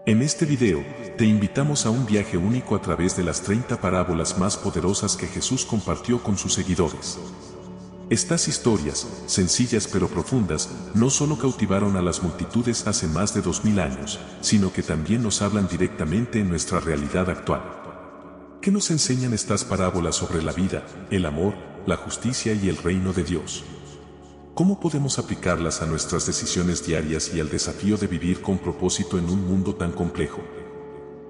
En este video, te invitamos a un viaje único a través de las 30 parábolas más poderosas que Jesús compartió con sus seguidores. Estas historias, sencillas pero profundas, no solo cautivaron a las multitudes hace más de 2000 años, sino que también nos hablan directamente en nuestra realidad actual. ¿Qué nos enseñan estas parábolas sobre la vida, el amor, la justicia y el reino de Dios? ¿Cómo podemos aplicarlas a nuestras decisiones diarias y al desafío de vivir con propósito en un mundo tan complejo?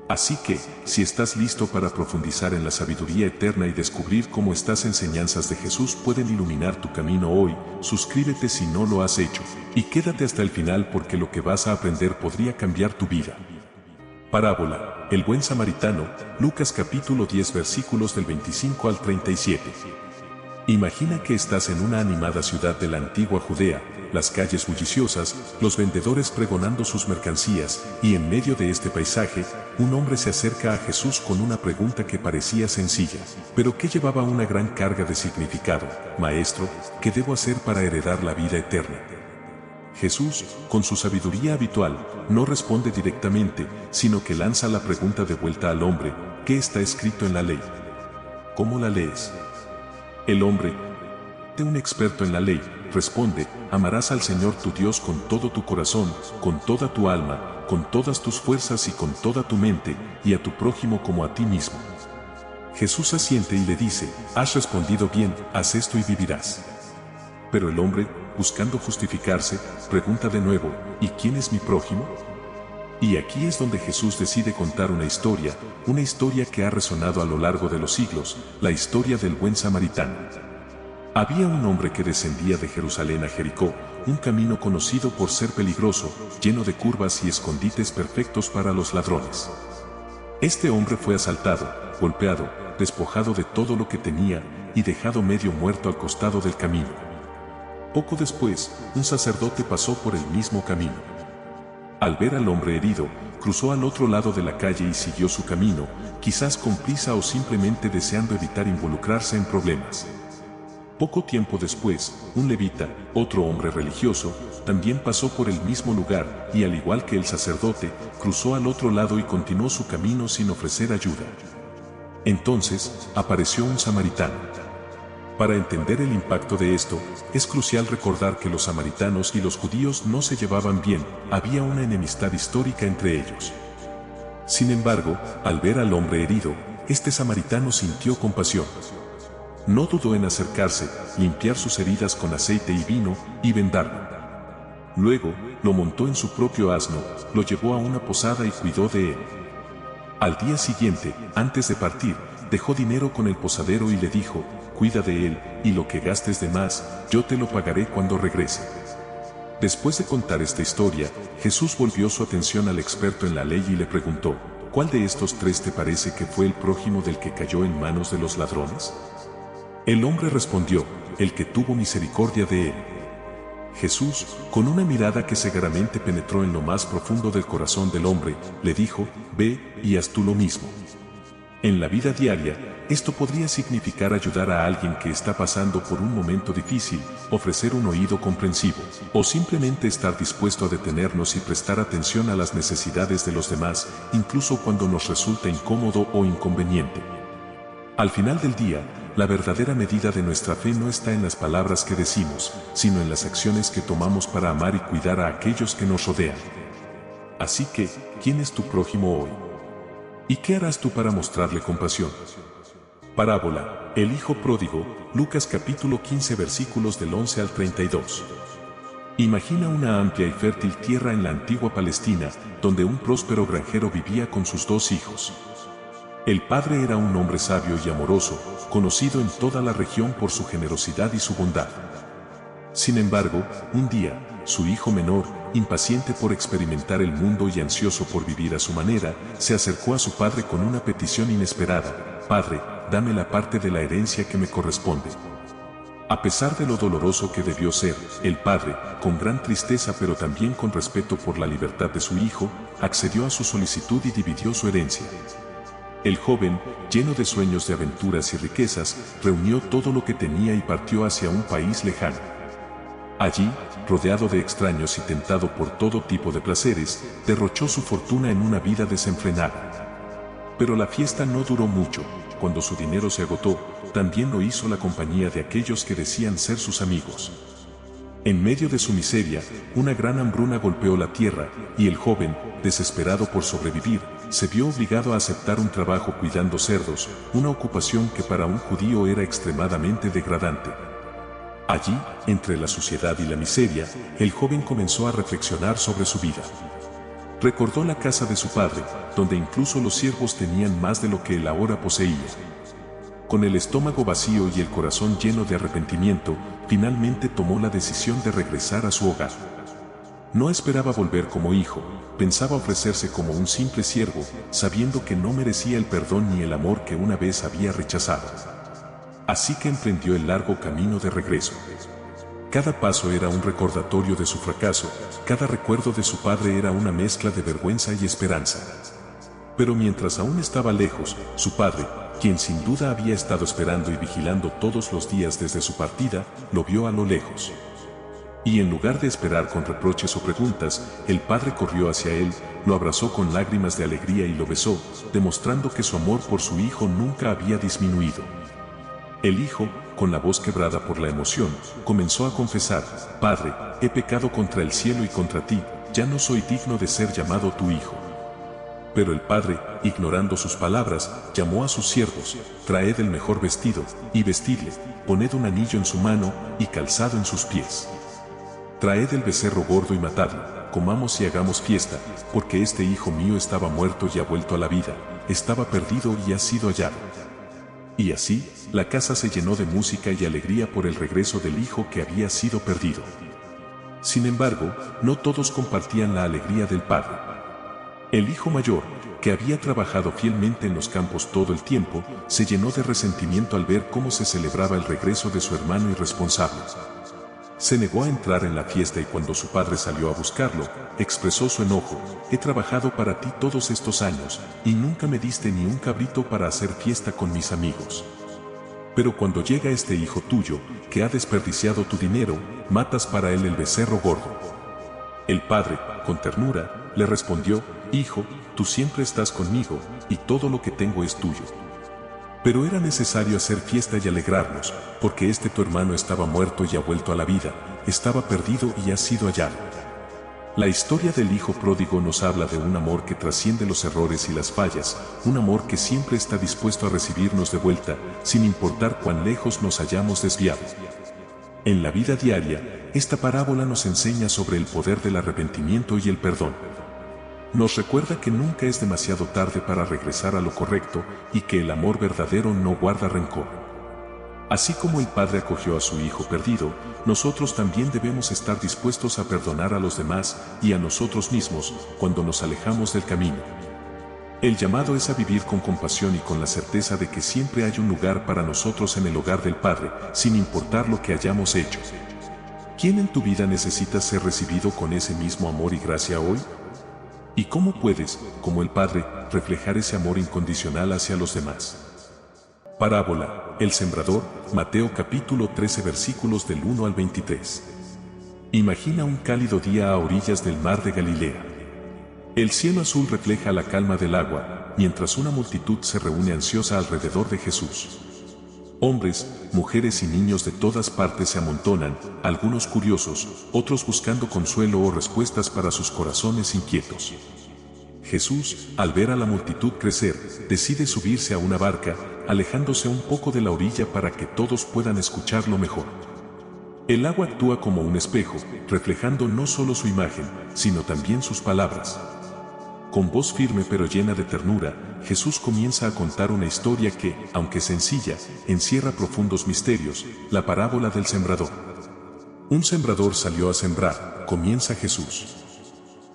Así que, si estás listo para profundizar en la sabiduría eterna y descubrir cómo estas enseñanzas de Jesús pueden iluminar tu camino hoy, suscríbete si no lo has hecho, y quédate hasta el final porque lo que vas a aprender podría cambiar tu vida. Parábola, el buen samaritano, Lucas capítulo 10 versículos del 25 al 37. Imagina que estás en una animada ciudad de la antigua Judea, las calles bulliciosas, los vendedores pregonando sus mercancías, y en medio de este paisaje, un hombre se acerca a Jesús con una pregunta que parecía sencilla, pero que llevaba una gran carga de significado. Maestro, ¿qué debo hacer para heredar la vida eterna? Jesús, con su sabiduría habitual, no responde directamente, sino que lanza la pregunta de vuelta al hombre: ¿qué está escrito en la ley? ¿Cómo la lees? El hombre, un experto en la ley, responde: amarás al Señor tu Dios con todo tu corazón, con toda tu alma, con todas tus fuerzas y con toda tu mente, y a tu prójimo como a ti mismo. Jesús asiente y le dice: has respondido bien, haz esto y vivirás. Pero el hombre, buscando justificarse, pregunta de nuevo: ¿y quién es mi prójimo? Y aquí es donde Jesús decide contar una historia que ha resonado a lo largo de los siglos, la historia del buen samaritano. Había un hombre que descendía de Jerusalén a Jericó, un camino conocido por ser peligroso, lleno de curvas y escondites perfectos para los ladrones. Este hombre fue asaltado, golpeado, despojado de todo lo que tenía, y dejado medio muerto al costado del camino. Poco después, un sacerdote pasó por el mismo camino. Al ver al hombre herido, cruzó al otro lado de la calle y siguió su camino, quizás con prisa o simplemente deseando evitar involucrarse en problemas. Poco tiempo después, un levita, otro hombre religioso, también pasó por el mismo lugar y, al igual que el sacerdote, cruzó al otro lado y continuó su camino sin ofrecer ayuda. Entonces, apareció un samaritano. Para entender el impacto de esto, es crucial recordar que los samaritanos y los judíos no se llevaban bien, había una enemistad histórica entre ellos. Sin embargo, al ver al hombre herido, este samaritano sintió compasión. No dudó en acercarse, limpiar sus heridas con aceite y vino, y vendarlo. Luego, lo montó en su propio asno, lo llevó a una posada y cuidó de él. Al día siguiente, antes de partir, dejó dinero con el posadero y le dijo: cuida de él, y lo que gastes de más, yo te lo pagaré cuando regrese. Después de contar esta historia, Jesús volvió su atención al experto en la ley y le preguntó: ¿cuál de estos tres te parece que fue el prójimo del que cayó en manos de los ladrones? El hombre respondió: el que tuvo misericordia de él. Jesús, con una mirada que seguramente penetró en lo más profundo del corazón del hombre, le dijo: ve y haz tú lo mismo. En la vida diaria, esto podría significar ayudar a alguien que está pasando por un momento difícil, ofrecer un oído comprensivo, o simplemente estar dispuesto a detenernos y prestar atención a las necesidades de los demás, incluso cuando nos resulta incómodo o inconveniente. Al final del día, la verdadera medida de nuestra fe no está en las palabras que decimos, sino en las acciones que tomamos para amar y cuidar a aquellos que nos rodean. Así que, ¿quién es tu prójimo hoy? ¿Y qué harás tú para mostrarle compasión? Parábola, el hijo pródigo, Lucas capítulo 15 versículos del 11 al 32. Imagina una amplia y fértil tierra en la antigua Palestina, donde un próspero granjero vivía con sus dos hijos. El padre era un hombre sabio y amoroso, conocido en toda la región por su generosidad y su bondad. Sin embargo, un día, su hijo menor, impaciente por experimentar el mundo y ansioso por vivir a su manera, se acercó a su padre con una petición inesperada: «Padre, dame la parte de la herencia que me corresponde». A pesar de lo doloroso que debió ser, el padre, con gran tristeza pero también con respeto por la libertad de su hijo, accedió a su solicitud y dividió su herencia. El joven, lleno de sueños de aventuras y riquezas, reunió todo lo que tenía y partió hacia un país lejano. Allí, rodeado de extraños y tentado por todo tipo de placeres, derrochó su fortuna en una vida desenfrenada. Pero la fiesta no duró mucho. Cuando su dinero se agotó, también lo hizo la compañía de aquellos que decían ser sus amigos. En medio de su miseria, una gran hambruna golpeó la tierra, y el joven, desesperado por sobrevivir, se vio obligado a aceptar un trabajo cuidando cerdos, una ocupación que para un judío era extremadamente degradante. Allí, entre la suciedad y la miseria, el joven comenzó a reflexionar sobre su vida. Recordó la casa de su padre, donde incluso los siervos tenían más de lo que él ahora poseía. Con el estómago vacío y el corazón lleno de arrepentimiento, finalmente tomó la decisión de regresar a su hogar. No esperaba volver como hijo, pensaba ofrecerse como un simple siervo, sabiendo que no merecía el perdón ni el amor que una vez había rechazado. Así que emprendió el largo camino de regreso. Cada paso era un recordatorio de su fracaso, cada recuerdo de su padre era una mezcla de vergüenza y esperanza. Pero mientras aún estaba lejos, su padre, quien sin duda había estado esperando y vigilando todos los días desde su partida, lo vio a lo lejos. Y en lugar de esperar con reproches o preguntas, el padre corrió hacia él, lo abrazó con lágrimas de alegría y lo besó, demostrando que su amor por su hijo nunca había disminuido. El hijo, con la voz quebrada por la emoción, comenzó a confesar: «Padre, he pecado contra el cielo y contra ti, ya no soy digno de ser llamado tu hijo». Pero el padre, ignorando sus palabras, llamó a sus siervos: «Traed el mejor vestido, y vestidle, poned un anillo en su mano, y calzado en sus pies. Traed el becerro gordo y matadlo, comamos y hagamos fiesta, porque este hijo mío estaba muerto y ha vuelto a la vida, estaba perdido y ha sido hallado». Y así, la casa se llenó de música y alegría por el regreso del hijo que había sido perdido. Sin embargo, no todos compartían la alegría del padre. El hijo mayor, que había trabajado fielmente en los campos todo el tiempo, se llenó de resentimiento al ver cómo se celebraba el regreso de su hermano irresponsable. Se negó a entrar en la fiesta y cuando su padre salió a buscarlo, expresó su enojo: «He trabajado para ti todos estos años, y nunca me diste ni un cabrito para hacer fiesta con mis amigos. Pero cuando llega este hijo tuyo, que ha desperdiciado tu dinero, matas para él el becerro gordo». El padre, con ternura, le respondió: «Hijo, tú siempre estás conmigo, y todo lo que tengo es tuyo. Pero era necesario hacer fiesta y alegrarnos, porque este tu hermano estaba muerto y ha vuelto a la vida, estaba perdido y ha sido hallado». La historia del hijo pródigo nos habla de un amor que trasciende los errores y las fallas, un amor que siempre está dispuesto a recibirnos de vuelta, sin importar cuán lejos nos hayamos desviado. En la vida diaria, esta parábola nos enseña sobre el poder del arrepentimiento y el perdón. Nos recuerda que nunca es demasiado tarde para regresar a lo correcto y que el amor verdadero no guarda rencor. Así como el padre acogió a su hijo perdido, nosotros también debemos estar dispuestos a perdonar a los demás y a nosotros mismos cuando nos alejamos del camino. El llamado es a vivir con compasión y con la certeza de que siempre hay un lugar para nosotros en el hogar del Padre, sin importar lo que hayamos hecho. ¿Quién en tu vida necesita ser recibido con ese mismo amor y gracia hoy? ¿Y cómo puedes, como el Padre, reflejar ese amor incondicional hacia los demás? Parábola, el sembrador, Mateo capítulo 13 versículos del 1 al 23. Imagina un cálido día a orillas del mar de Galilea. El cielo azul refleja la calma del agua, mientras una multitud se reúne ansiosa alrededor de Jesús. Hombres, mujeres y niños de todas partes se amontonan, algunos curiosos, otros buscando consuelo o respuestas para sus corazones inquietos. Jesús, al ver a la multitud crecer, decide subirse a una barca, alejándose un poco de la orilla para que todos puedan escucharlo mejor. El agua actúa como un espejo, reflejando no solo su imagen, sino también sus palabras. Con voz firme pero llena de ternura, Jesús comienza a contar una historia que, aunque sencilla, encierra profundos misterios: la parábola del sembrador. Un sembrador salió a sembrar, comienza Jesús.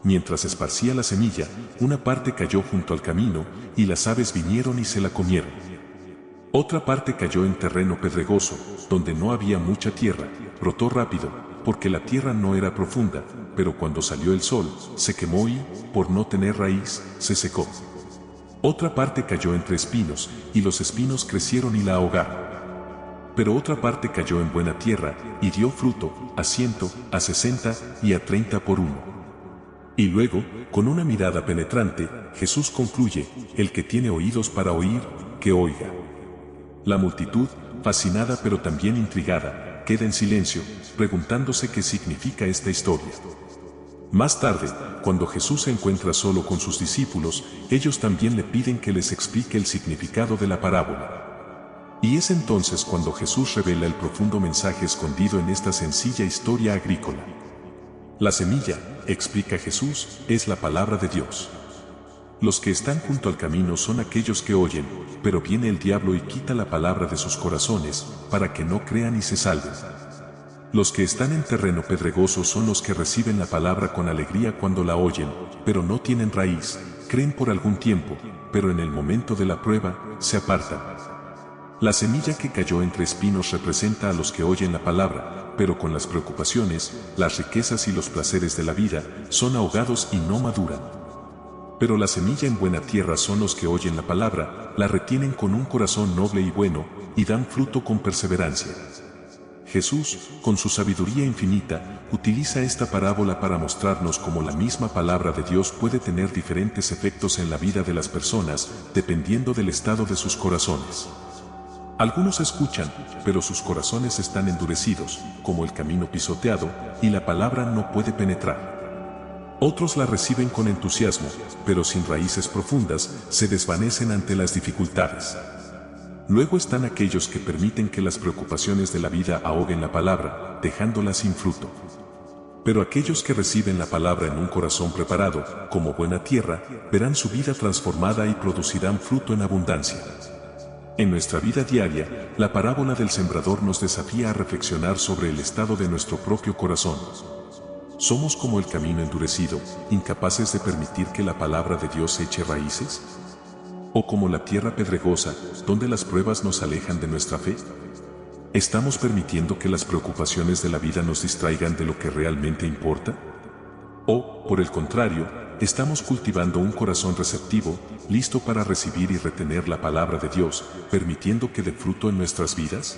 Mientras esparcía la semilla, una parte cayó junto al camino, y las aves vinieron y se la comieron. Otra parte cayó en terreno pedregoso, donde no había mucha tierra, brotó rápido, porque la tierra no era profunda, pero cuando salió el sol, se quemó y, por no tener raíz, se secó. Otra parte cayó entre espinos, y los espinos crecieron y la ahogaron. Pero otra parte cayó en buena tierra, y dio fruto, a 100, a 60 y a 30 por uno. Y luego, con una mirada penetrante, Jesús concluye: el que tiene oídos para oír, que oiga. La multitud, fascinada pero también intrigada, queda en silencio, preguntándose qué significa esta historia. Más tarde, cuando Jesús se encuentra solo con sus discípulos, ellos también le piden que les explique el significado de la parábola. Y es entonces cuando Jesús revela el profundo mensaje escondido en esta sencilla historia agrícola. La semilla, explica Jesús, es la palabra de Dios. Los que están junto al camino son aquellos que oyen, pero viene el diablo y quita la palabra de sus corazones, para que no crean y se salven. Los que están en terreno pedregoso son los que reciben la palabra con alegría cuando la oyen, pero no tienen raíz, creen por algún tiempo, pero en el momento de la prueba, se apartan. La semilla que cayó entre espinos representa a los que oyen la palabra, pero con las preocupaciones, las riquezas y los placeres de la vida, son ahogados y no maduran. Pero la semilla en buena tierra son los que oyen la palabra, la retienen con un corazón noble y bueno, y dan fruto con perseverancia. Jesús, con su sabiduría infinita, utiliza esta parábola para mostrarnos cómo la misma palabra de Dios puede tener diferentes efectos en la vida de las personas, dependiendo del estado de sus corazones. Algunos escuchan, pero sus corazones están endurecidos, como el camino pisoteado, y la palabra no puede penetrar. Otros la reciben con entusiasmo, pero sin raíces profundas, se desvanecen ante las dificultades. Luego están aquellos que permiten que las preocupaciones de la vida ahoguen la palabra, dejándola sin fruto. Pero aquellos que reciben la palabra en un corazón preparado, como buena tierra, verán su vida transformada y producirán fruto en abundancia. En nuestra vida diaria, la parábola del sembrador nos desafía a reflexionar sobre el estado de nuestro propio corazón. ¿Somos como el camino endurecido, incapaces de permitir que la palabra de Dios eche raíces? ¿O como la tierra pedregosa, donde las pruebas nos alejan de nuestra fe? ¿Estamos permitiendo que las preocupaciones de la vida nos distraigan de lo que realmente importa? ¿O, por el contrario, estamos cultivando un corazón receptivo, listo para recibir y retener la palabra de Dios, permitiendo que dé fruto en nuestras vidas?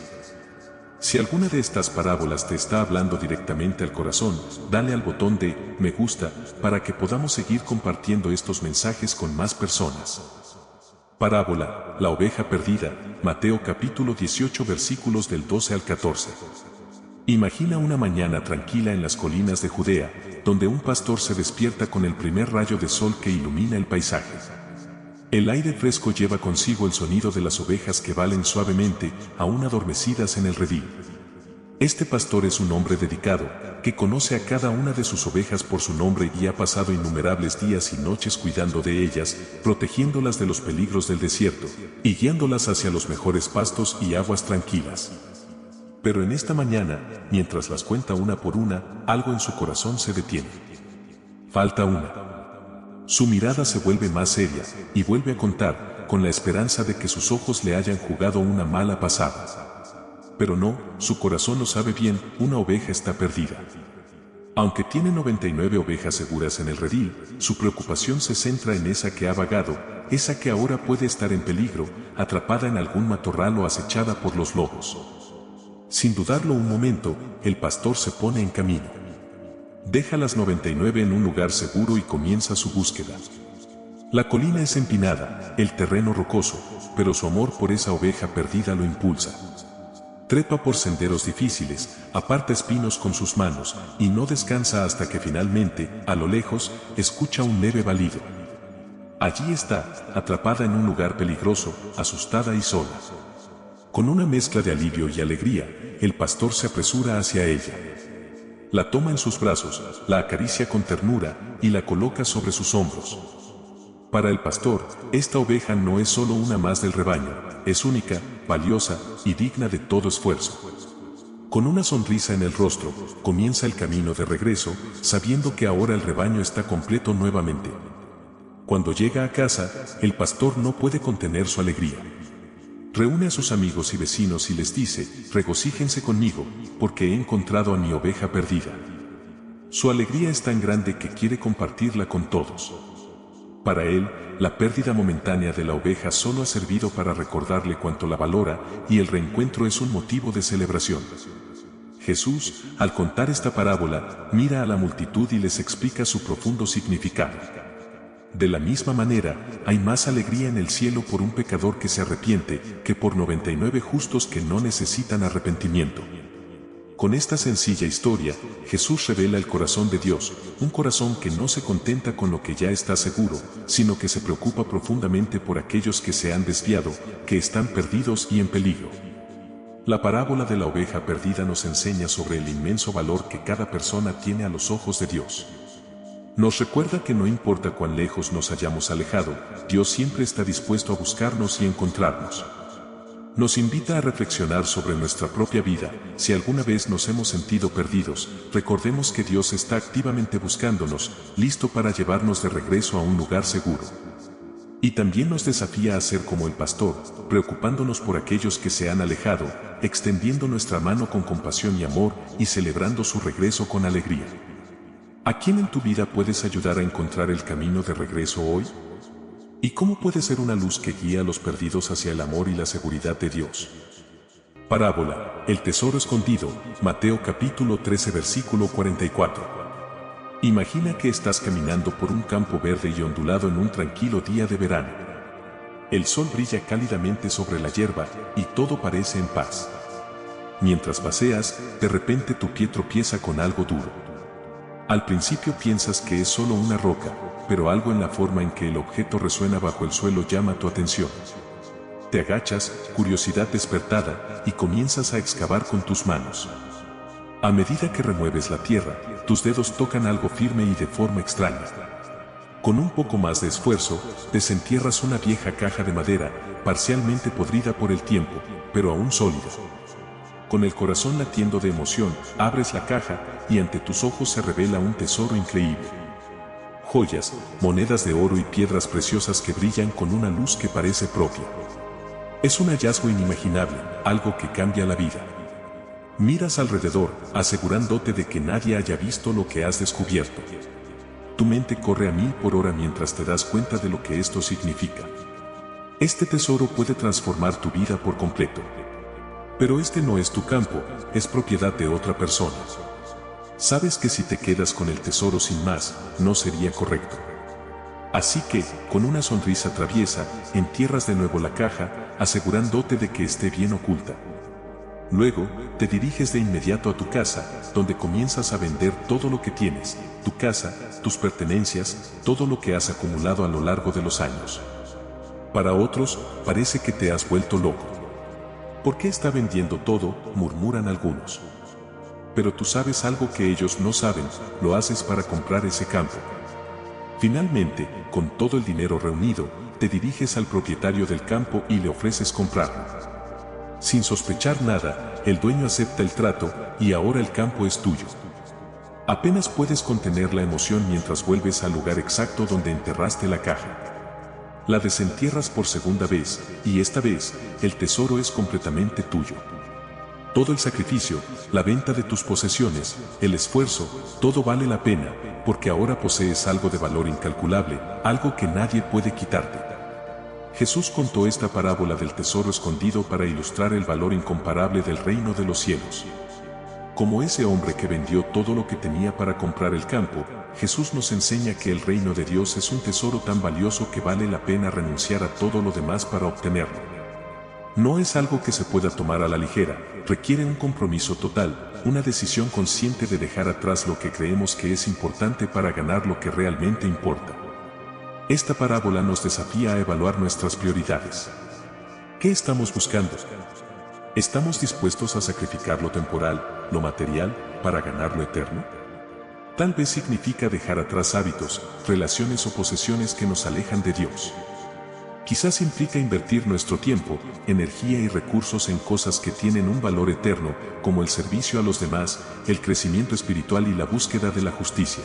Si alguna de estas parábolas te está hablando directamente al corazón, dale al botón de me gusta para que podamos seguir compartiendo estos mensajes con más personas. Parábola, la oveja perdida, Mateo capítulo 18 versículos del 12 al 14. Imagina una mañana tranquila en las colinas de Judea, donde un pastor se despierta con el primer rayo de sol que ilumina el paisaje. El aire fresco lleva consigo el sonido de las ovejas que balen suavemente, aún adormecidas en el redil. Este pastor es un hombre dedicado, que conoce a cada una de sus ovejas por su nombre y ha pasado innumerables días y noches cuidando de ellas, protegiéndolas de los peligros del desierto, y guiándolas hacia los mejores pastos y aguas tranquilas. Pero en esta mañana, mientras las cuenta una por una, algo en su corazón se detiene. Falta una. Su mirada se vuelve más seria, y vuelve a contar, con la esperanza de que sus ojos le hayan jugado una mala pasada. Pero no, su corazón lo sabe bien, una oveja está perdida. Aunque tiene 99 ovejas seguras en el redil, su preocupación se centra en esa que ha vagado, esa que ahora puede estar en peligro, atrapada en algún matorral o acechada por los lobos. Sin dudarlo un momento, el pastor se pone en camino. Deja las 99 en un lugar seguro y comienza su búsqueda. La colina es empinada, el terreno rocoso, pero su amor por esa oveja perdida lo impulsa. Trepa por senderos difíciles, aparta espinos con sus manos, y no descansa hasta que finalmente, a lo lejos, escucha un leve balido. Allí está, atrapada en un lugar peligroso, asustada y sola. Con una mezcla de alivio y alegría, el pastor se apresura hacia ella. La toma en sus brazos, la acaricia con ternura, y la coloca sobre sus hombros. Para el pastor, esta oveja no es solo una más del rebaño, es única, valiosa y digna de todo esfuerzo. Con una sonrisa en el rostro, comienza el camino de regreso, sabiendo que ahora el rebaño está completo nuevamente. Cuando llega a casa, el pastor no puede contener su alegría. Reúne a sus amigos y vecinos y les dice: regocíjense conmigo, porque he encontrado a mi oveja perdida. Su alegría es tan grande que quiere compartirla con todos. Para él, la pérdida momentánea de la oveja solo ha servido para recordarle cuánto la valora, y el reencuentro es un motivo de celebración. Jesús, al contar esta parábola, mira a la multitud y les explica su profundo significado. De la misma manera, hay más alegría en el cielo por un pecador que se arrepiente, que por 99 justos que no necesitan arrepentimiento. Con esta sencilla historia, Jesús revela el corazón de Dios, un corazón que no se contenta con lo que ya está seguro, sino que se preocupa profundamente por aquellos que se han desviado, que están perdidos y en peligro. La parábola de la oveja perdida nos enseña sobre el inmenso valor que cada persona tiene a los ojos de Dios. Nos recuerda que no importa cuán lejos nos hayamos alejado, Dios siempre está dispuesto a buscarnos y encontrarnos. Nos invita a reflexionar sobre nuestra propia vida. Si alguna vez nos hemos sentido perdidos, recordemos que Dios está activamente buscándonos, listo para llevarnos de regreso a un lugar seguro. Y también nos desafía a ser como el pastor, preocupándonos por aquellos que se han alejado, extendiendo nuestra mano con compasión y amor y celebrando su regreso con alegría. ¿A quién en tu vida puedes ayudar a encontrar el camino de regreso hoy? ¿Y cómo puede ser una luz que guía a los perdidos hacia el amor y la seguridad de Dios? Parábola, el tesoro escondido, Mateo capítulo 13 versículo 44. Imagina que estás caminando por un campo verde y ondulado en un tranquilo día de verano. El sol brilla cálidamente sobre la hierba y todo parece en paz. Mientras paseas, de repente tu pie tropieza con algo duro. Al principio piensas que es solo una roca, pero algo en la forma en que el objeto resuena bajo el suelo llama tu atención. Te agachas, curiosidad despertada, y comienzas a excavar con tus manos. A medida que remueves la tierra, tus dedos tocan algo firme y de forma extraña. Con un poco más de esfuerzo, desentierras una vieja caja de madera, parcialmente podrida por el tiempo, pero aún sólida. Con el corazón latiendo de emoción, abres la caja y ante tus ojos se revela un tesoro increíble. Joyas, monedas de oro y piedras preciosas que brillan con una luz que parece propia. Es un hallazgo inimaginable, algo que cambia la vida. Miras alrededor, asegurándote de que nadie haya visto lo que has descubierto. Tu mente corre a 1000 por hora mientras te das cuenta de lo que esto significa. Este tesoro puede transformar tu vida por completo. Pero este no es tu campo, es propiedad de otra persona. Sabes que si te quedas con el tesoro sin más, no sería correcto. Así que, con una sonrisa traviesa, entierras de nuevo la caja, asegurándote de que esté bien oculta. Luego, te diriges de inmediato a tu casa, donde comienzas a vender todo lo que tienes, tu casa, tus pertenencias, todo lo que has acumulado a lo largo de los años. Para otros, parece que te has vuelto loco. ¿Por qué está vendiendo todo?, murmuran algunos. Pero tú sabes algo que ellos no saben, lo haces para comprar ese campo. Finalmente, con todo el dinero reunido, te diriges al propietario del campo y le ofreces comprarlo. Sin sospechar nada, el dueño acepta el trato y ahora el campo es tuyo. Apenas puedes contener la emoción mientras vuelves al lugar exacto donde enterraste la caja. La desentierras por segunda vez, y esta vez, el tesoro es completamente tuyo. Todo el sacrificio, la venta de tus posesiones, el esfuerzo, todo vale la pena, porque ahora posees algo de valor incalculable, algo que nadie puede quitarte. Jesús contó esta parábola del tesoro escondido para ilustrar el valor incomparable del reino de los cielos. Como ese hombre que vendió todo lo que tenía para comprar el campo, Jesús nos enseña que el reino de Dios es un tesoro tan valioso que vale la pena renunciar a todo lo demás para obtenerlo. No es algo que se pueda tomar a la ligera, requiere un compromiso total, una decisión consciente de dejar atrás lo que creemos que es importante para ganar lo que realmente importa. Esta parábola nos desafía a evaluar nuestras prioridades. ¿Qué estamos buscando? ¿Estamos dispuestos a sacrificar lo temporal, lo material, para ganar lo eterno? Tal vez significa dejar atrás hábitos, relaciones o posesiones que nos alejan de Dios. Quizás implica invertir nuestro tiempo, energía y recursos en cosas que tienen un valor eterno, como el servicio a los demás, el crecimiento espiritual y la búsqueda de la justicia.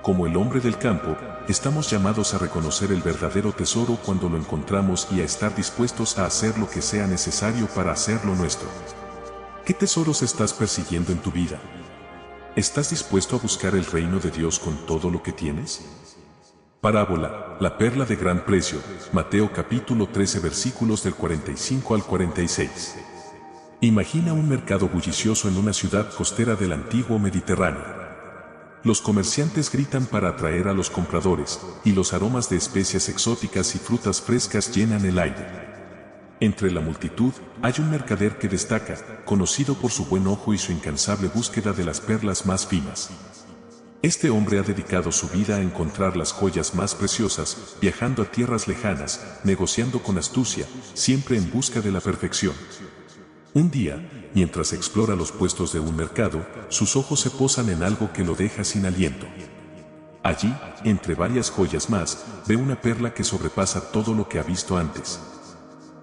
Como el hombre del campo, estamos llamados a reconocer el verdadero tesoro cuando lo encontramos y a estar dispuestos a hacer lo que sea necesario para hacerlo nuestro. ¿Qué tesoros estás persiguiendo en tu vida? ¿Estás dispuesto a buscar el reino de Dios con todo lo que tienes? Parábola, la perla de gran precio, Mateo capítulo 13 versículos del 45 al 46. Imagina un mercado bullicioso en una ciudad costera del antiguo Mediterráneo. Los comerciantes gritan para atraer a los compradores, y los aromas de especias exóticas y frutas frescas llenan el aire. Entre la multitud hay un mercader que destaca, conocido por su buen ojo y su incansable búsqueda de las perlas más finas. Este hombre ha dedicado su vida a encontrar las joyas más preciosas, viajando a tierras lejanas, negociando con astucia, siempre en busca de la perfección. Un día, mientras explora los puestos de un mercado, sus ojos se posan en algo que lo deja sin aliento. Allí, entre varias joyas más, ve una perla que sobrepasa todo lo que ha visto antes.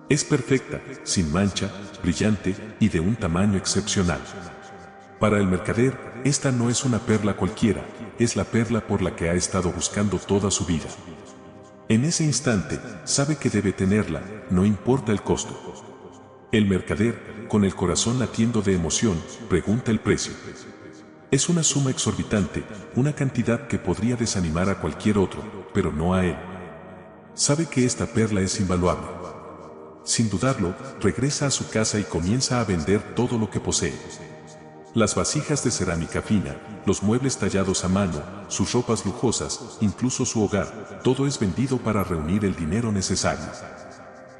Es perfecta, sin mancha, brillante y de un tamaño excepcional. Para el mercader, esta no es una perla cualquiera, es la perla por la que ha estado buscando toda su vida. En ese instante, sabe que debe tenerla, no importa el costo. El mercader, con el corazón latiendo de emoción, pregunta el precio. Es una suma exorbitante, una cantidad que podría desanimar a cualquier otro, pero no a él. Sabe que esta perla es invaluable. Sin dudarlo, regresa a su casa y comienza a vender todo lo que posee. Las vasijas de cerámica fina, los muebles tallados a mano, sus ropas lujosas, incluso su hogar, todo es vendido para reunir el dinero necesario.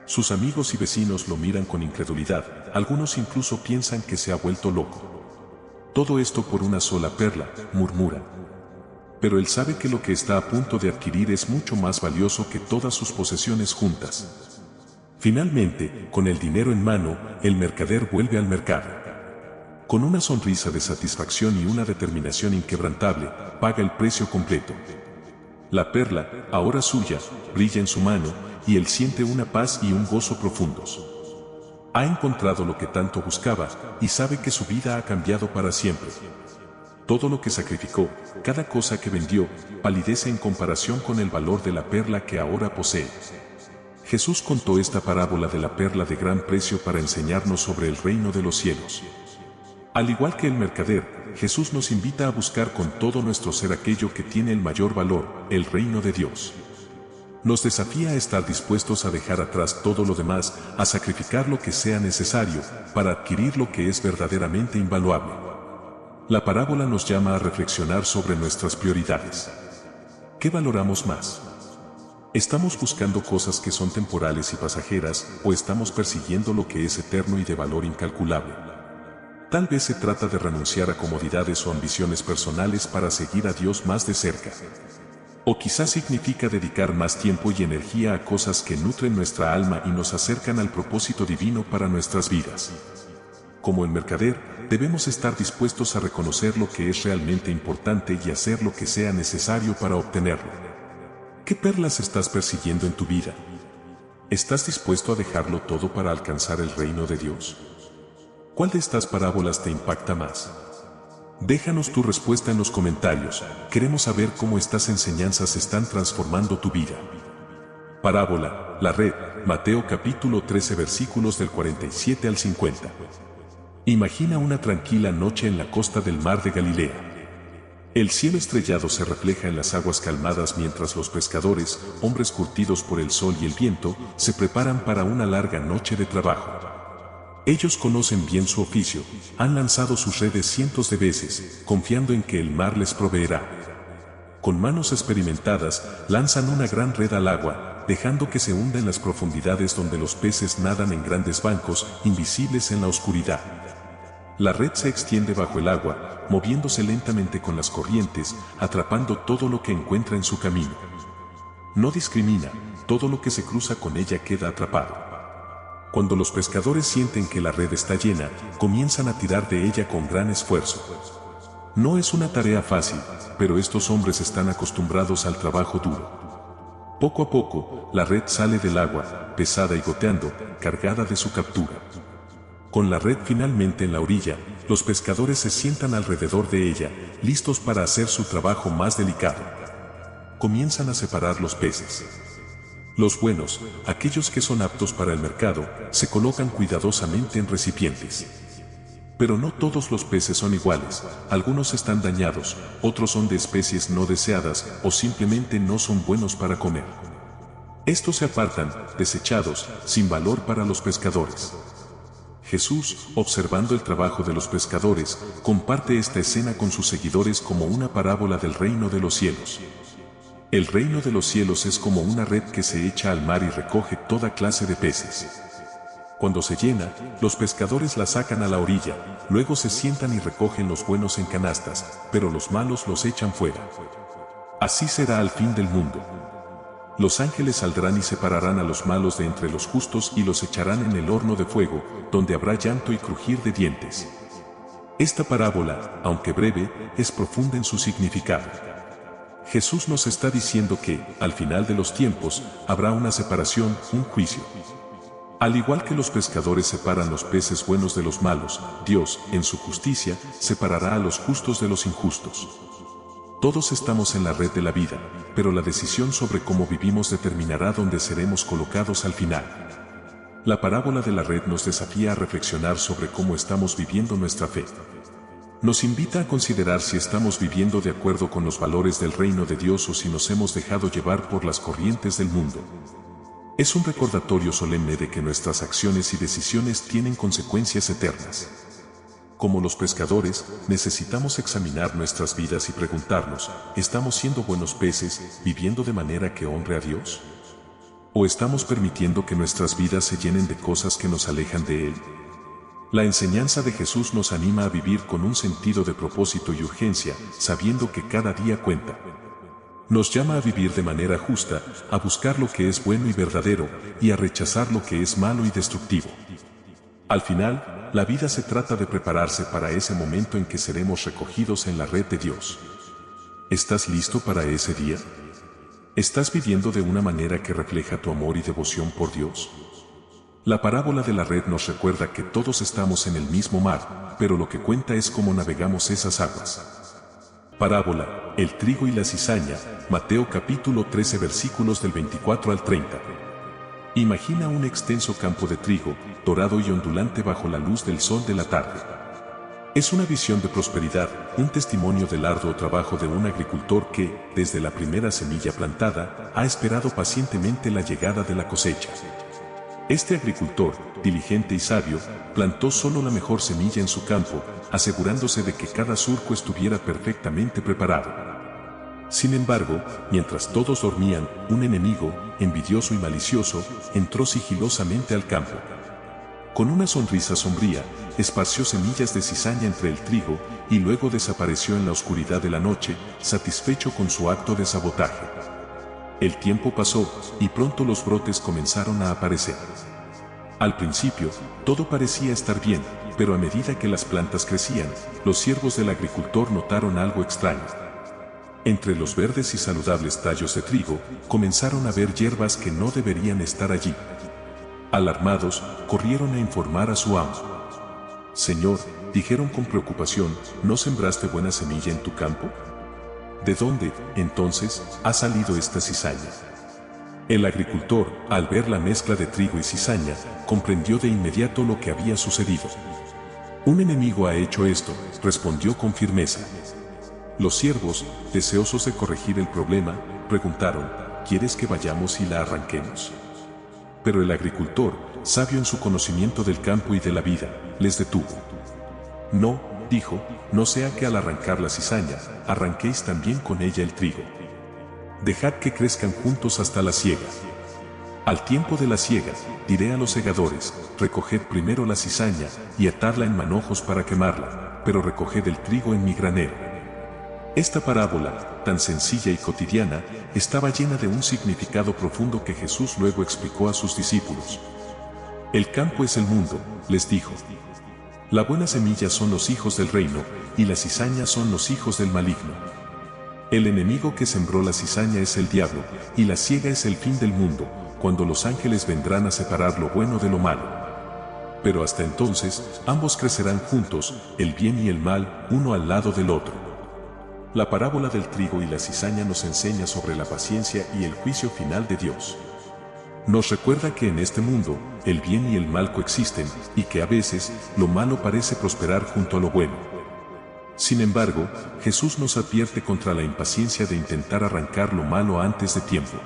Sus amigos y vecinos lo miran con incredulidad, algunos incluso piensan que se ha vuelto loco. Todo esto por una sola perla, murmura. Pero él sabe que lo que está a punto de adquirir es mucho más valioso que todas sus posesiones juntas. Finalmente, con el dinero en mano, el mercader vuelve al mercado. Con una sonrisa de satisfacción y una determinación inquebrantable, paga el precio completo. La perla, ahora suya, brilla en su mano, y él siente una paz y un gozo profundos. Ha encontrado lo que tanto buscaba, y sabe que su vida ha cambiado para siempre. Todo lo que sacrificó, cada cosa que vendió, palidece en comparación con el valor de la perla que ahora posee. Jesús contó esta parábola de la perla de gran precio para enseñarnos sobre el reino de los cielos. Al igual que el mercader, Jesús nos invita a buscar con todo nuestro ser aquello que tiene el mayor valor, el reino de Dios. Nos desafía a estar dispuestos a dejar atrás todo lo demás, a sacrificar lo que sea necesario, para adquirir lo que es verdaderamente invaluable. La parábola nos llama a reflexionar sobre nuestras prioridades. ¿Qué valoramos más? ¿Estamos buscando cosas que son temporales y pasajeras, o estamos persiguiendo lo que es eterno y de valor incalculable? Tal vez se trata de renunciar a comodidades o ambiciones personales para seguir a Dios más de cerca. O quizás significa dedicar más tiempo y energía a cosas que nutren nuestra alma y nos acercan al propósito divino para nuestras vidas. Como el mercader, debemos estar dispuestos a reconocer lo que es realmente importante y hacer lo que sea necesario para obtenerlo. ¿Qué perlas estás persiguiendo en tu vida? ¿Estás dispuesto a dejarlo todo para alcanzar el reino de Dios? ¿Cuál de estas parábolas te impacta más? Déjanos tu respuesta en los comentarios, queremos saber cómo estas enseñanzas están transformando tu vida. Parábola, la red, Mateo capítulo 13 versículos del 47 al 50. Imagina una tranquila noche en la costa del mar de Galilea. El cielo estrellado se refleja en las aguas calmadas mientras los pescadores, hombres curtidos por el sol y el viento, se preparan para una larga noche de trabajo. Ellos conocen bien su oficio, han lanzado sus redes cientos de veces, confiando en que el mar les proveerá. Con manos experimentadas, lanzan una gran red al agua, dejando que se hunda en las profundidades donde los peces nadan en grandes bancos, invisibles en la oscuridad. La red se extiende bajo el agua, moviéndose lentamente con las corrientes, atrapando todo lo que encuentra en su camino. No discrimina, todo lo que se cruza con ella queda atrapado. Cuando los pescadores sienten que la red está llena, comienzan a tirar de ella con gran esfuerzo. No es una tarea fácil, pero estos hombres están acostumbrados al trabajo duro. Poco a poco, la red sale del agua, pesada y goteando, cargada de su captura. Con la red finalmente en la orilla, los pescadores se sientan alrededor de ella, listos para hacer su trabajo más delicado. Comienzan a separar los peces. Los buenos, aquellos que son aptos para el mercado, se colocan cuidadosamente en recipientes. Pero no todos los peces son iguales, algunos están dañados, otros son de especies no deseadas o simplemente no son buenos para comer. Estos se apartan, desechados, sin valor para los pescadores. Jesús, observando el trabajo de los pescadores, comparte esta escena con sus seguidores como una parábola del reino de los cielos. El reino de los cielos es como una red que se echa al mar y recoge toda clase de peces. Cuando se llena, los pescadores la sacan a la orilla, luego se sientan y recogen los buenos en canastas, pero los malos los echan fuera. Así será al fin del mundo. Los ángeles saldrán y separarán a los malos de entre los justos y los echarán en el horno de fuego, donde habrá llanto y crujir de dientes. Esta parábola, aunque breve, es profunda en su significado. Jesús nos está diciendo que, al final de los tiempos, habrá una separación, un juicio. Al igual que los pescadores separan los peces buenos de los malos, Dios, en su justicia, separará a los justos de los injustos. Todos estamos en la red de la vida, pero la decisión sobre cómo vivimos determinará dónde seremos colocados al final. La parábola de la red nos desafía a reflexionar sobre cómo estamos viviendo nuestra fe. Nos invita a considerar si estamos viviendo de acuerdo con los valores del reino de Dios o si nos hemos dejado llevar por las corrientes del mundo. Es un recordatorio solemne de que nuestras acciones y decisiones tienen consecuencias eternas. Como los pescadores, necesitamos examinar nuestras vidas y preguntarnos, ¿estamos siendo buenos peces, viviendo de manera que honre a Dios? ¿O estamos permitiendo que nuestras vidas se llenen de cosas que nos alejan de Él? La enseñanza de Jesús nos anima a vivir con un sentido de propósito y urgencia, sabiendo que cada día cuenta. Nos llama a vivir de manera justa, a buscar lo que es bueno y verdadero, y a rechazar lo que es malo y destructivo. Al final, la vida se trata de prepararse para ese momento en que seremos recogidos en la red de Dios. ¿Estás listo para ese día? ¿Estás viviendo de una manera que refleja tu amor y devoción por Dios? La parábola de la red nos recuerda que todos estamos en el mismo mar, pero lo que cuenta es cómo navegamos esas aguas. Parábola, el trigo y la cizaña, Mateo capítulo 13 versículos del 24 al 30. Imagina un extenso campo de trigo, dorado y ondulante bajo la luz del sol de la tarde. Es una visión de prosperidad, un testimonio del arduo trabajo de un agricultor que, desde la primera semilla plantada, ha esperado pacientemente la llegada de la cosecha. Este agricultor, diligente y sabio, plantó solo la mejor semilla en su campo, asegurándose de que cada surco estuviera perfectamente preparado. Sin embargo, mientras todos dormían, un enemigo, envidioso y malicioso, entró sigilosamente al campo. Con una sonrisa sombría, esparció semillas de cizaña entre el trigo y luego desapareció en la oscuridad de la noche, satisfecho con su acto de sabotaje. El tiempo pasó, y pronto los brotes comenzaron a aparecer. Al principio, todo parecía estar bien, pero a medida que las plantas crecían, los siervos del agricultor notaron algo extraño. Entre los verdes y saludables tallos de trigo, comenzaron a ver hierbas que no deberían estar allí. Alarmados, corrieron a informar a su amo. «Señor», dijeron con preocupación, ¿no sembraste buena semilla en tu campo? ¿De dónde, entonces, ha salido esta cizaña? El agricultor, al ver la mezcla de trigo y cizaña, comprendió de inmediato lo que había sucedido. «Un enemigo ha hecho esto», respondió con firmeza. Los siervos, deseosos de corregir el problema, preguntaron, ¿quieres que vayamos y la arranquemos? Pero el agricultor, sabio en su conocimiento del campo y de la vida, les detuvo. «No», dijo, «no sea que al arrancar la cizaña, arranquéis también con ella el trigo. Dejad que crezcan juntos hasta la siega. Al tiempo de la siega, diré a los segadores, recoged primero la cizaña y atadla en manojos para quemarla, pero recoged el trigo en mi granero». Esta parábola, tan sencilla y cotidiana, estaba llena de un significado profundo que Jesús luego explicó a sus discípulos. «El campo es el mundo», les dijo. «La buena semilla son los hijos del reino, y la cizaña son los hijos del maligno. El enemigo que sembró la cizaña es el diablo, y la siega es el fin del mundo, cuando los ángeles vendrán a separar lo bueno de lo malo. Pero hasta entonces, ambos crecerán juntos, el bien y el mal, uno al lado del otro». La parábola del trigo y la cizaña nos enseña sobre la paciencia y el juicio final de Dios. Nos recuerda que en este mundo, el bien y el mal coexisten, y que a veces, lo malo parece prosperar junto a lo bueno. Sin embargo, Jesús nos advierte contra la impaciencia de intentar arrancar lo malo antes de tiempo.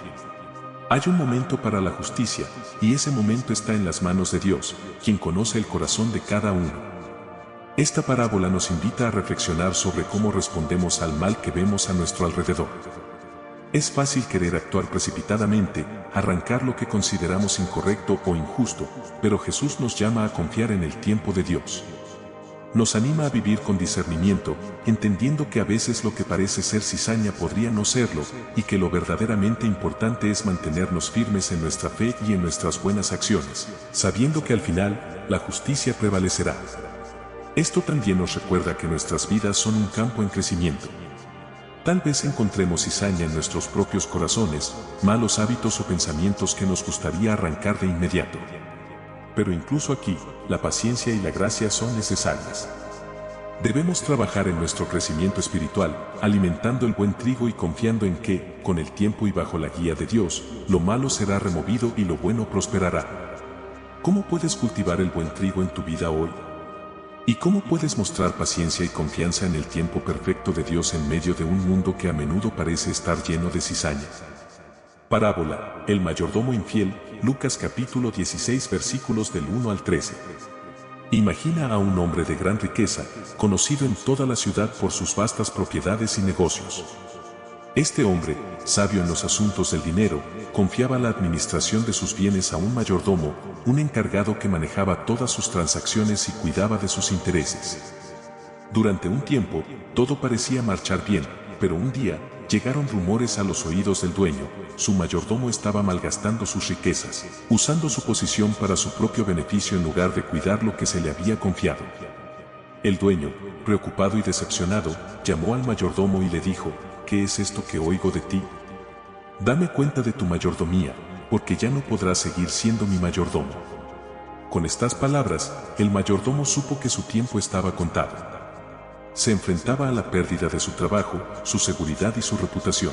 Hay un momento para la justicia, y ese momento está en las manos de Dios, quien conoce el corazón de cada uno. Esta parábola nos invita a reflexionar sobre cómo respondemos al mal que vemos a nuestro alrededor. Es fácil querer actuar precipitadamente, arrancar lo que consideramos incorrecto o injusto, pero Jesús nos llama a confiar en el tiempo de Dios. Nos anima a vivir con discernimiento, entendiendo que a veces lo que parece ser cizaña podría no serlo, y que lo verdaderamente importante es mantenernos firmes en nuestra fe y en nuestras buenas acciones, sabiendo que al final, la justicia prevalecerá. Esto también nos recuerda que nuestras vidas son un campo en crecimiento. Tal vez encontremos cizaña en nuestros propios corazones, malos hábitos o pensamientos que nos gustaría arrancar de inmediato. Pero incluso aquí, la paciencia y la gracia son necesarias. Debemos trabajar en nuestro crecimiento espiritual, alimentando el buen trigo y confiando en que, con el tiempo y bajo la guía de Dios, lo malo será removido y lo bueno prosperará. ¿Cómo puedes cultivar el buen trigo en tu vida hoy? ¿Y cómo puedes mostrar paciencia y confianza en el tiempo perfecto de Dios en medio de un mundo que a menudo parece estar lleno de cizaña? Parábola, el mayordomo infiel, Lucas capítulo 16 versículos del 1 al 13. Imagina a un hombre de gran riqueza, conocido en toda la ciudad por sus vastas propiedades y negocios. Este hombre, sabio en los asuntos del dinero, confiaba la administración de sus bienes a un mayordomo, un encargado que manejaba todas sus transacciones y cuidaba de sus intereses. Durante un tiempo, todo parecía marchar bien, pero un día, llegaron rumores a los oídos del dueño. Su mayordomo estaba malgastando sus riquezas, usando su posición para su propio beneficio en lugar de cuidar lo que se le había confiado. El dueño, preocupado y decepcionado, llamó al mayordomo y le dijo: ¿Qué es esto que oigo de ti? Dame cuenta de tu mayordomía, porque ya no podrás seguir siendo mi mayordomo. Con estas palabras, el mayordomo supo que su tiempo estaba contado. Se enfrentaba a la pérdida de su trabajo, su seguridad y su reputación.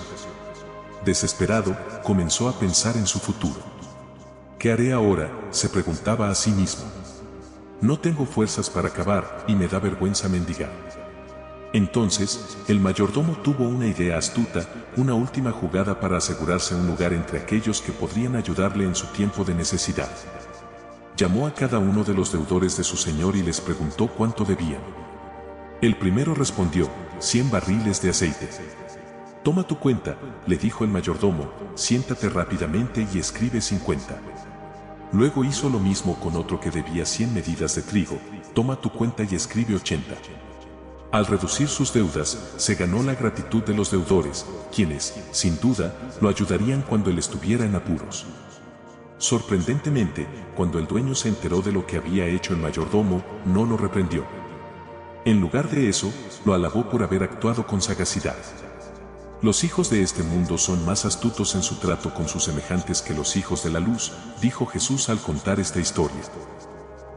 Desesperado, comenzó a pensar en su futuro. ¿Qué haré ahora?, se preguntaba a sí mismo. No tengo fuerzas para acabar y me da vergüenza mendigar. Entonces, el mayordomo tuvo una idea astuta, una última jugada para asegurarse un lugar entre aquellos que podrían ayudarle en su tiempo de necesidad. Llamó a cada uno de los deudores de su señor y les preguntó cuánto debían. El primero respondió: 100 barriles de aceite. Toma tu cuenta, le dijo el mayordomo, siéntate rápidamente y escribe 50. Luego hizo lo mismo con otro que debía 100 medidas de trigo, toma tu cuenta y escribe 80. Al reducir sus deudas, se ganó la gratitud de los deudores, quienes, sin duda, lo ayudarían cuando él estuviera en apuros. Sorprendentemente, cuando el dueño se enteró de lo que había hecho el mayordomo, no lo reprendió. En lugar de eso, lo alabó por haber actuado con sagacidad. Los hijos de este mundo son más astutos en su trato con sus semejantes que los hijos de la luz, dijo Jesús al contar esta historia.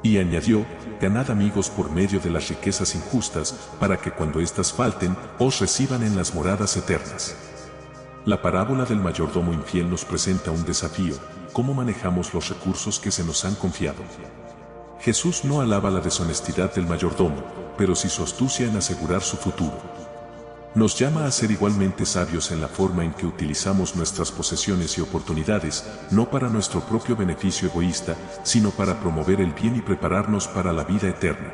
Y añadió: ganad amigos por medio de las riquezas injustas, para que cuando éstas falten, os reciban en las moradas eternas. La parábola del mayordomo infiel nos presenta un desafío: ¿cómo manejamos los recursos que se nos han confiado? Jesús no alaba la deshonestidad del mayordomo, pero sí su astucia en asegurar su futuro. Nos llama a ser igualmente sabios en la forma en que utilizamos nuestras posesiones y oportunidades, no para nuestro propio beneficio egoísta, sino para promover el bien y prepararnos para la vida eterna.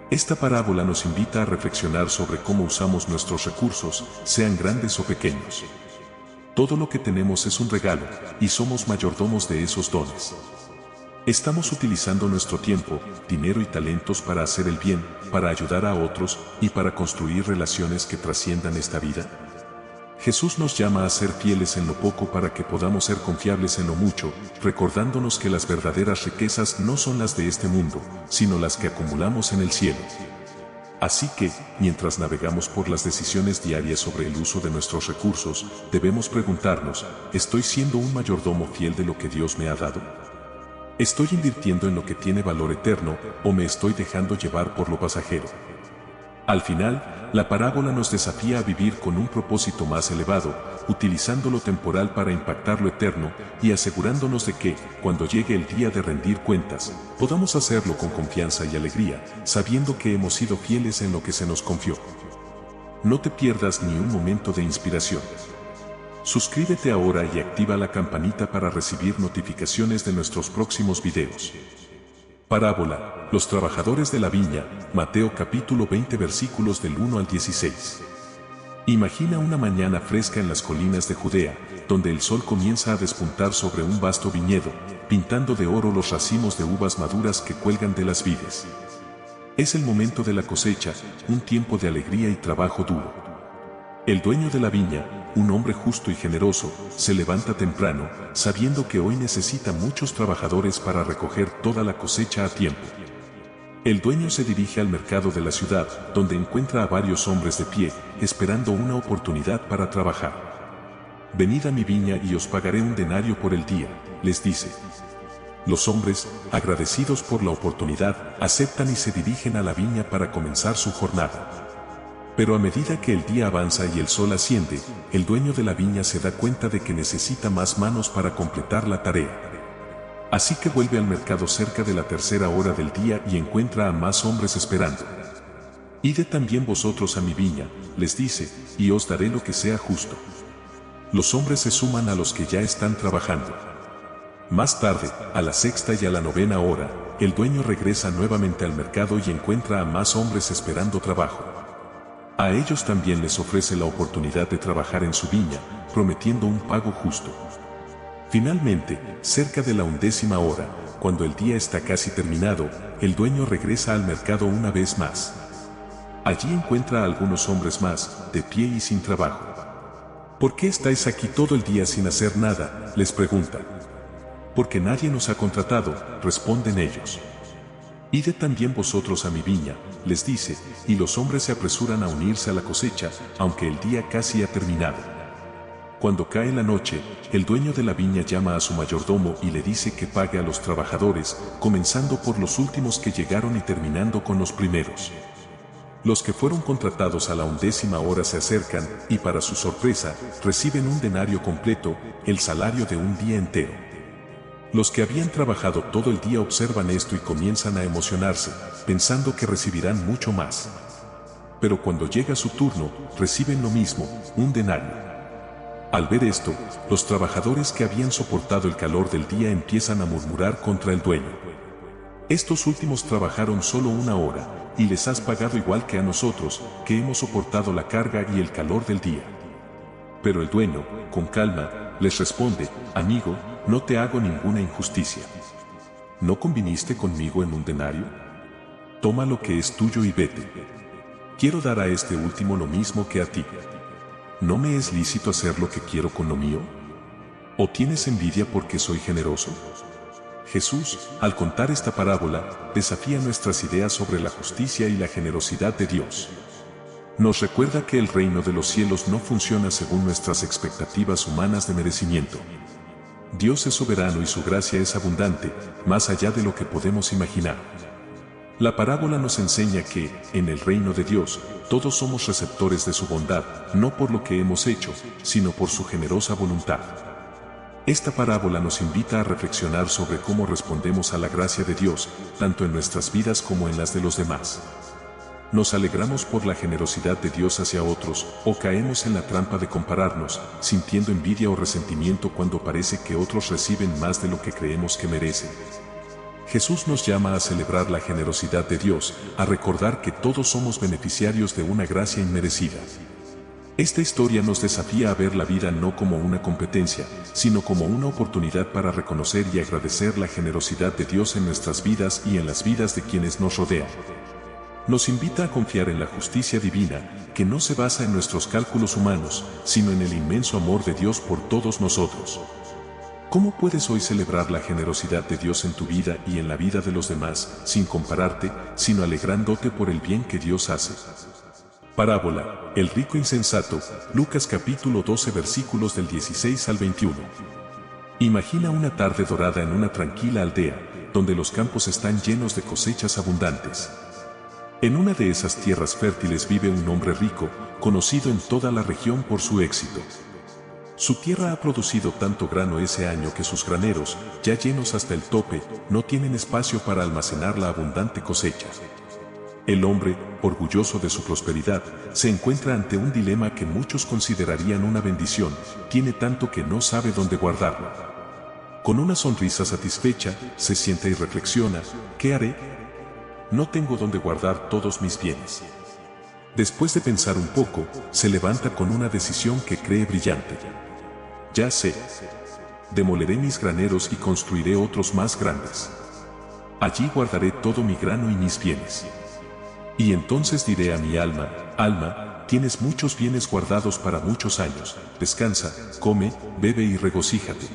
Esta parábola nos invita a reflexionar sobre cómo usamos nuestros recursos, sean grandes o pequeños. Todo lo que tenemos es un regalo, y somos mayordomos de esos dones. ¿Estamos utilizando nuestro tiempo, dinero y talentos para hacer el bien, para ayudar a otros y para construir relaciones que trasciendan esta vida? Jesús nos llama a ser fieles en lo poco para que podamos ser confiables en lo mucho, recordándonos que las verdaderas riquezas no son las de este mundo, sino las que acumulamos en el cielo. Así que, mientras navegamos por las decisiones diarias sobre el uso de nuestros recursos, debemos preguntarnos: ¿estoy siendo un mayordomo fiel de lo que Dios me ha dado? ¿Estoy invirtiendo en lo que tiene valor eterno o me estoy dejando llevar por lo pasajero? Al final, la parábola nos desafía a vivir con un propósito más elevado, utilizando lo temporal para impactar lo eterno y asegurándonos de que, cuando llegue el día de rendir cuentas, podamos hacerlo con confianza y alegría, sabiendo que hemos sido fieles en lo que se nos confió. No te pierdas ni un momento de inspiración. Suscríbete ahora y activa la campanita para recibir notificaciones de nuestros próximos videos. Parábola, los trabajadores de la viña, Mateo capítulo 20 versículos del 1 al 16. Imagina una mañana fresca en las colinas de Judea, donde el sol comienza a despuntar sobre un vasto viñedo, pintando de oro los racimos de uvas maduras que cuelgan de las vides. Es el momento de la cosecha, un tiempo de alegría y trabajo duro. El dueño de la viña, un hombre justo y generoso, se levanta temprano, sabiendo que hoy necesita muchos trabajadores para recoger toda la cosecha a tiempo. El dueño se dirige al mercado de la ciudad, donde encuentra a varios hombres de pie, esperando una oportunidad para trabajar. Venid a mi viña y os pagaré un denario por el día, les dice. Los hombres, agradecidos por la oportunidad, aceptan y se dirigen a la viña para comenzar su jornada. Pero a medida que el día avanza y el sol asciende, el dueño de la viña se da cuenta de que necesita más manos para completar la tarea. Así que vuelve al mercado cerca de la tercera hora del día y encuentra a más hombres esperando. Id también vosotros a mi viña, les dice, y os daré lo que sea justo. Los hombres se suman a los que ya están trabajando. Más tarde, a la sexta y a la novena hora, el dueño regresa nuevamente al mercado y encuentra a más hombres esperando trabajo. A ellos también les ofrece la oportunidad de trabajar en su viña, prometiendo un pago justo. Finalmente, cerca de la 11ª hora, cuando el día está casi terminado, el dueño regresa al mercado una vez más. Allí encuentra a algunos hombres más, de pie y sin trabajo. ¿Por qué estáis aquí todo el día sin hacer nada?, les pregunta. Porque nadie nos ha contratado, responden ellos. Id también vosotros a mi viña, les dice, y los hombres se apresuran a unirse a la cosecha, aunque el día casi ha terminado. Cuando cae la noche, el dueño de la viña llama a su mayordomo y le dice que pague a los trabajadores, comenzando por los últimos que llegaron y terminando con los primeros. Los que fueron contratados a la 11ª hora se acercan, y para su sorpresa, reciben un denario completo, el salario de un día entero. Los que habían trabajado todo el día observan esto y comienzan a emocionarse, pensando que recibirán mucho más. Pero cuando llega su turno, reciben lo mismo, un denario. Al ver esto, los trabajadores que habían soportado el calor del día empiezan a murmurar contra el dueño. Estos últimos trabajaron solo una hora, y les has pagado igual que a nosotros, que hemos soportado la carga y el calor del día. Pero el dueño, con calma, les responde, amigo, no te hago ninguna injusticia. ¿No conviniste conmigo en un denario? Toma lo que es tuyo y vete. Quiero dar a este último lo mismo que a ti. ¿No me es lícito hacer lo que quiero con lo mío? ¿O tienes envidia porque soy generoso? Jesús, al contar esta parábola, desafía nuestras ideas sobre la justicia y la generosidad de Dios. Nos recuerda que el reino de los cielos no funciona según nuestras expectativas humanas de merecimiento. Dios es soberano y su gracia es abundante, más allá de lo que podemos imaginar. La parábola nos enseña que, en el reino de Dios, todos somos receptores de su bondad, no por lo que hemos hecho, sino por su generosa voluntad. Esta parábola nos invita a reflexionar sobre cómo respondemos a la gracia de Dios, tanto en nuestras vidas como en las de los demás. ¿Nos alegramos por la generosidad de Dios hacia otros, o caemos en la trampa de compararnos, sintiendo envidia o resentimiento cuando parece que otros reciben más de lo que creemos que merecen? Jesús nos llama a celebrar la generosidad de Dios, a recordar que todos somos beneficiarios de una gracia inmerecida. Esta historia nos desafía a ver la vida no como una competencia, sino como una oportunidad para reconocer y agradecer la generosidad de Dios en nuestras vidas y en las vidas de quienes nos rodean. Nos invita a confiar en la justicia divina, que no se basa en nuestros cálculos humanos, sino en el inmenso amor de Dios por todos nosotros. ¿Cómo puedes hoy celebrar la generosidad de Dios en tu vida y en la vida de los demás, sin compararte, sino alegrándote por el bien que Dios hace? Parábola, el rico insensato, Lucas capítulo 12 versículos del 16 al 21. Imagina una tarde dorada en una tranquila aldea, donde los campos están llenos de cosechas abundantes. En una de esas tierras fértiles vive un hombre rico, conocido en toda la región por su éxito. Su tierra ha producido tanto grano ese año que sus graneros, ya llenos hasta el tope, no tienen espacio para almacenar la abundante cosecha. El hombre, orgulloso de su prosperidad, se encuentra ante un dilema que muchos considerarían una bendición: tiene tanto que no sabe dónde guardarlo. Con una sonrisa satisfecha, se sienta y reflexiona: ¿qué haré? No tengo dónde guardar todos mis bienes. Después de pensar un poco, se levanta con una decisión que cree brillante. Ya sé. Demoleré mis graneros y construiré otros más grandes. Allí guardaré todo mi grano y mis bienes. Y entonces diré a mi alma: alma, tienes muchos bienes guardados para muchos años, descansa, come, bebe y regocíjate.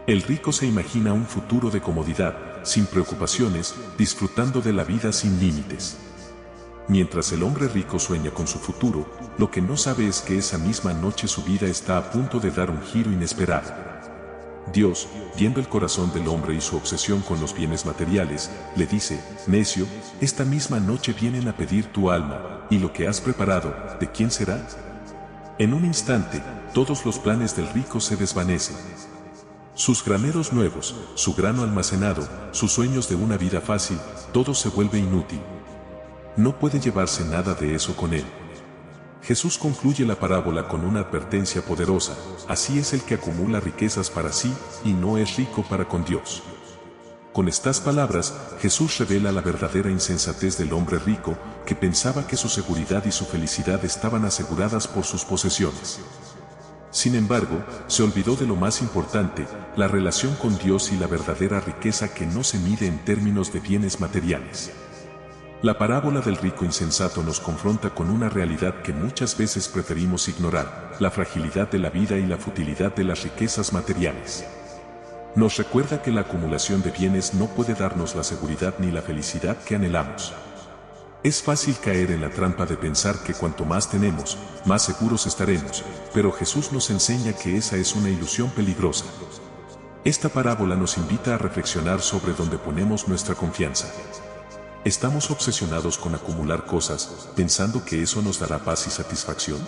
El rico se imagina un futuro de comodidad, sin preocupaciones, disfrutando de la vida sin límites. Mientras el hombre rico sueña con su futuro, lo que no sabe es que esa misma noche su vida está a punto de dar un giro inesperado. Dios, viendo el corazón del hombre y su obsesión con los bienes materiales, le dice: necio, esta misma noche vienen a pedir tu alma, y lo que has preparado, ¿de quién será? En un instante, todos los planes del rico se desvanecen. Sus graneros nuevos, su grano almacenado, sus sueños de una vida fácil, todo se vuelve inútil. No puede llevarse nada de eso con él. Jesús concluye la parábola con una advertencia poderosa: así es el que acumula riquezas para sí y no es rico para con Dios. Con estas palabras, Jesús revela la verdadera insensatez del hombre rico, que pensaba que su seguridad y su felicidad estaban aseguradas por sus posesiones. Sin embargo, se olvidó de lo más importante: la relación con Dios y la verdadera riqueza que no se mide en términos de bienes materiales. La parábola del rico insensato nos confronta con una realidad que muchas veces preferimos ignorar: la fragilidad de la vida y la futilidad de las riquezas materiales. Nos recuerda que la acumulación de bienes no puede darnos la seguridad ni la felicidad que anhelamos. Es fácil caer en la trampa de pensar que cuanto más tenemos, más seguros estaremos, pero Jesús nos enseña que esa es una ilusión peligrosa. Esta parábola nos invita a reflexionar sobre dónde ponemos nuestra confianza. ¿Estamos obsesionados con acumular cosas, pensando que eso nos dará paz y satisfacción?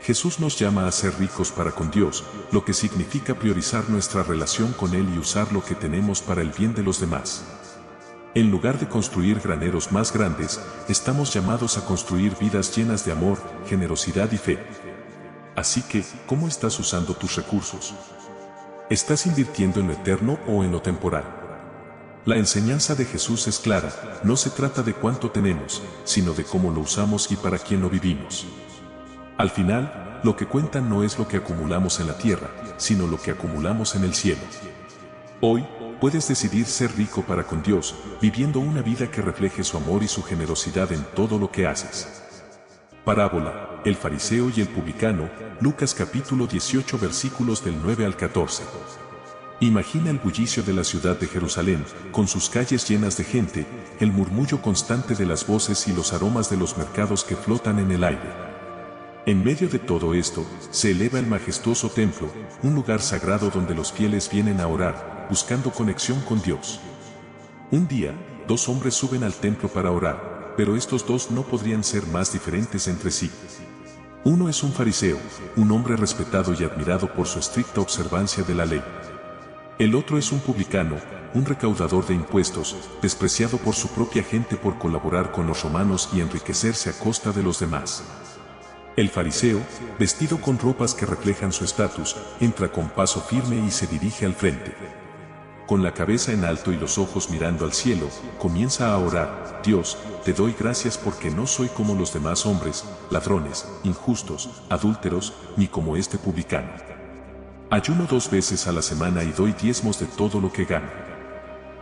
Jesús nos llama a ser ricos para con Dios, lo que significa priorizar nuestra relación con Él y usar lo que tenemos para el bien de los demás. En lugar de construir graneros más grandes, estamos llamados a construir vidas llenas de amor, generosidad y fe. Así que, ¿cómo estás usando tus recursos? ¿Estás invirtiendo en lo eterno o en lo temporal? La enseñanza de Jesús es clara: no se trata de cuánto tenemos, sino de cómo lo usamos y para quién lo vivimos. Al final, lo que cuenta no es lo que acumulamos en la tierra, sino lo que acumulamos en el cielo. Hoy, puedes decidir ser rico para con Dios, viviendo una vida que refleje su amor y su generosidad en todo lo que haces. Parábola: el fariseo y el publicano, Lucas capítulo 18 versículos del 9 al 14. Imagina el bullicio de la ciudad de Jerusalén, con sus calles llenas de gente, el murmullo constante de las voces y los aromas de los mercados que flotan en el aire. En medio de todo esto, se eleva el majestuoso templo, un lugar sagrado donde los fieles vienen a orar, buscando conexión con Dios. Un día, dos hombres suben al templo para orar, pero estos dos no podrían ser más diferentes entre sí. Uno es un fariseo, un hombre respetado y admirado por su estricta observancia de la ley. El otro es un publicano, un recaudador de impuestos, despreciado por su propia gente por colaborar con los romanos y enriquecerse a costa de los demás. El fariseo, vestido con ropas que reflejan su estatus, entra con paso firme y se dirige al frente. Con la cabeza en alto y los ojos mirando al cielo, comienza a orar: Dios, te doy gracias porque no soy como los demás hombres, ladrones, injustos, adúlteros, ni como este publicano. Ayuno 2 veces a la semana y doy diezmos de todo lo que gano.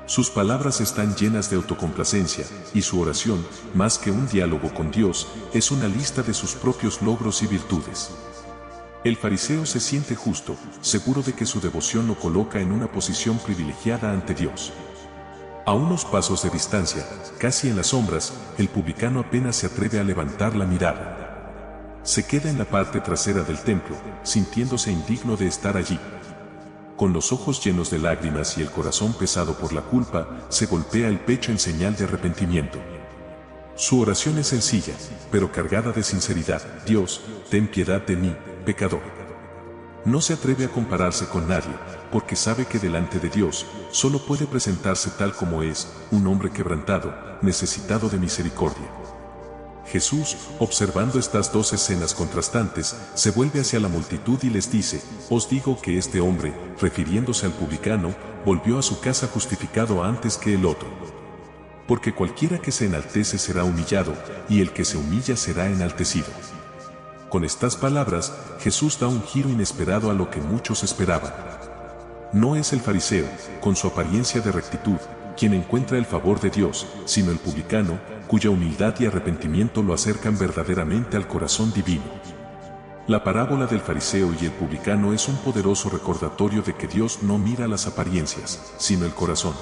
Sus palabras están llenas de autocomplacencia, y su oración, más que un diálogo con Dios, es una lista de sus propios logros y virtudes. El fariseo se siente justo, seguro de que su devoción lo coloca en una posición privilegiada ante Dios. A unos pasos de distancia, casi en las sombras, el publicano apenas se atreve a levantar la mirada. Se queda en la parte trasera del templo, sintiéndose indigno de estar allí. Con los ojos llenos de lágrimas y el corazón pesado por la culpa, se golpea el pecho en señal de arrepentimiento. Su oración es sencilla, pero cargada de sinceridad: Dios, ten piedad de mí, pecador. No se atreve a compararse con nadie, porque sabe que delante de Dios, solo puede presentarse tal como es, un hombre quebrantado, necesitado de misericordia. Jesús, observando estas dos escenas contrastantes, se vuelve hacia la multitud y les dice: os digo que este hombre, refiriéndose al publicano, volvió a su casa justificado antes que el otro. Porque cualquiera que se enaltece será humillado, y el que se humilla será enaltecido. Con estas palabras, Jesús da un giro inesperado a lo que muchos esperaban. No es el fariseo, con su apariencia de rectitud, quien encuentra el favor de Dios, sino el publicano, cuya humildad y arrepentimiento lo acercan verdaderamente al corazón divino. La parábola del fariseo y el publicano es un poderoso recordatorio de que Dios no mira las apariencias, sino el corazón.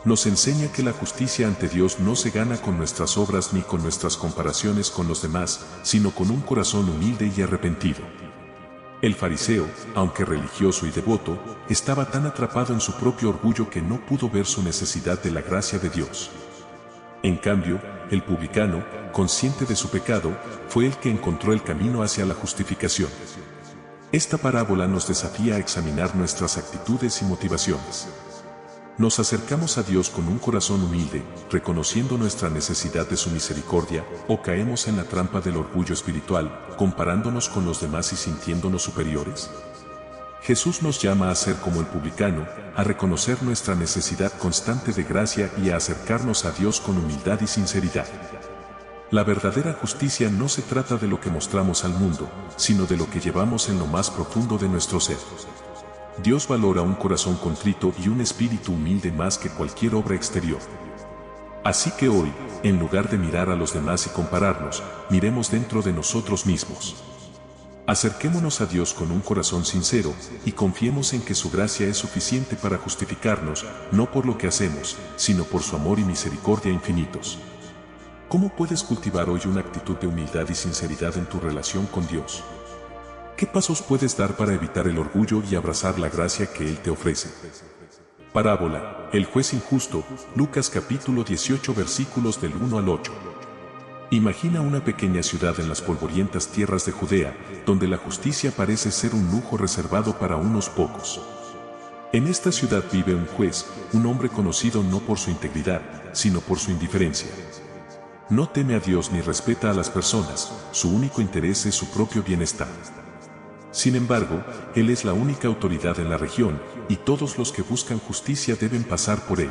Nos enseña que la justicia ante Dios no se gana con nuestras obras ni con nuestras comparaciones con los demás, sino con un corazón humilde y arrepentido. El fariseo, aunque religioso y devoto, estaba tan atrapado en su propio orgullo que no pudo ver su necesidad de la gracia de Dios. En cambio, el publicano, consciente de su pecado, fue el que encontró el camino hacia la justificación. Esta parábola nos desafía a examinar nuestras actitudes y motivaciones. Nos acercamos a Dios con un corazón humilde, reconociendo nuestra necesidad de su misericordia, o caemos en la trampa del orgullo espiritual, comparándonos con los demás y sintiéndonos superiores. Jesús nos llama a ser como el publicano, a reconocer nuestra necesidad constante de gracia y a acercarnos a Dios con humildad y sinceridad. La verdadera justicia no se trata de lo que mostramos al mundo, sino de lo que llevamos en lo más profundo de nuestro ser. Dios valora un corazón contrito y un espíritu humilde más que cualquier obra exterior. Así que hoy, en lugar de mirar a los demás y compararnos, miremos dentro de nosotros mismos. Acerquémonos a Dios con un corazón sincero y confiemos en que su gracia es suficiente para justificarnos, no por lo que hacemos, sino por su amor y misericordia infinitos. ¿Cómo puedes cultivar hoy una actitud de humildad y sinceridad en tu relación con Dios? ¿Qué pasos puedes dar para evitar el orgullo y abrazar la gracia que Él te ofrece? Parábola, el juez injusto, Lucas capítulo 18 versículos del 1 al 8. Imagina una pequeña ciudad en las polvorientas tierras de Judea, donde la justicia parece ser un lujo reservado para unos pocos. En esta ciudad vive un juez, un hombre conocido no por su integridad, sino por su indiferencia. No teme a Dios ni respeta a las personas, su único interés es su propio bienestar. Sin embargo, Él es la única autoridad en la región, y todos los que buscan justicia deben pasar por Él.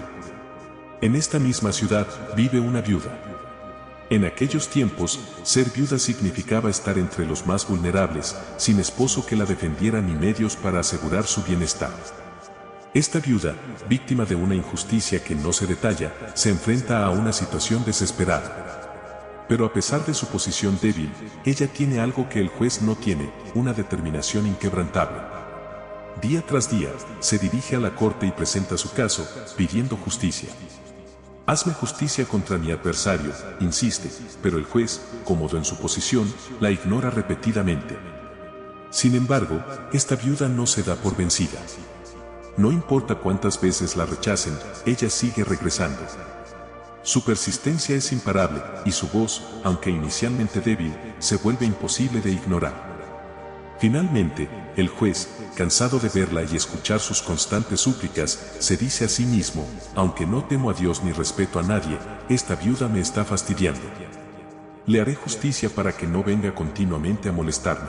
En esta misma ciudad vive una viuda. En aquellos tiempos, ser viuda significaba estar entre los más vulnerables, sin esposo que la defendiera ni medios para asegurar su bienestar. Esta viuda, víctima de una injusticia que no se detalla, se enfrenta a una situación desesperada. Pero a pesar de su posición débil, ella tiene algo que el juez no tiene, una determinación inquebrantable. Día tras día, se dirige a la corte y presenta su caso, pidiendo justicia. Hazme justicia contra mi adversario, insiste, pero el juez, cómodo en su posición, la ignora repetidamente. Sin embargo, esta viuda no se da por vencida. No importa cuántas veces la rechacen, ella sigue regresando. Su persistencia es imparable, y su voz, aunque inicialmente débil, se vuelve imposible de ignorar. Finalmente, el juez, cansado de verla y escuchar sus constantes súplicas, se dice a sí mismo: aunque no temo a Dios ni respeto a nadie, esta viuda me está fastidiando. Le haré justicia para que no venga continuamente a molestarme.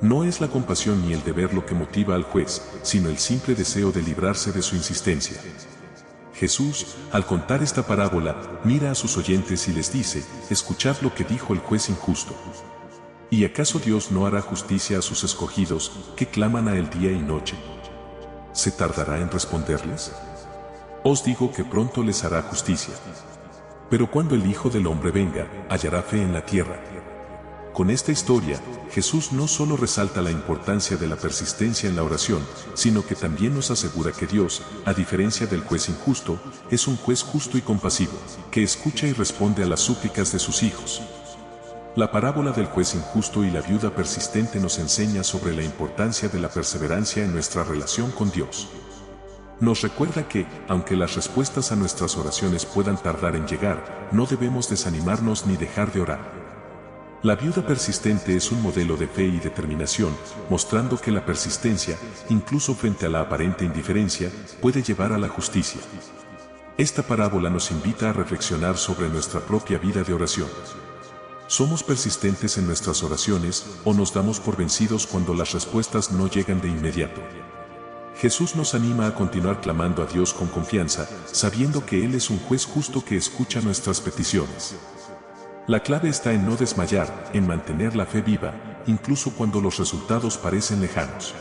No es la compasión ni el deber lo que motiva al juez, sino el simple deseo de librarse de su insistencia. Jesús, al contar esta parábola, mira a sus oyentes y les dice: escuchad lo que dijo el juez injusto. ¿Y acaso Dios no hará justicia a sus escogidos, que claman a Él día y noche? ¿Se tardará en responderles? Os digo que pronto les hará justicia. Pero cuando el Hijo del Hombre venga, hallará fe en la tierra. Con esta historia, Jesús no solo resalta la importancia de la persistencia en la oración, sino que también nos asegura que Dios, a diferencia del juez injusto, es un juez justo y compasivo, que escucha y responde a las súplicas de sus hijos. La parábola del juez injusto y la viuda persistente nos enseña sobre la importancia de la perseverancia en nuestra relación con Dios. Nos recuerda que, aunque las respuestas a nuestras oraciones puedan tardar en llegar, no debemos desanimarnos ni dejar de orar. La viuda persistente es un modelo de fe y determinación, mostrando que la persistencia, incluso frente a la aparente indiferencia, puede llevar a la justicia. Esta parábola nos invita a reflexionar sobre nuestra propia vida de oración. ¿Somos persistentes en nuestras oraciones o nos damos por vencidos cuando las respuestas no llegan de inmediato? Jesús nos anima a continuar clamando a Dios con confianza, sabiendo que Él es un juez justo que escucha nuestras peticiones. La clave está en no desmayar, en mantener la fe viva, incluso cuando los resultados parecen lejanos.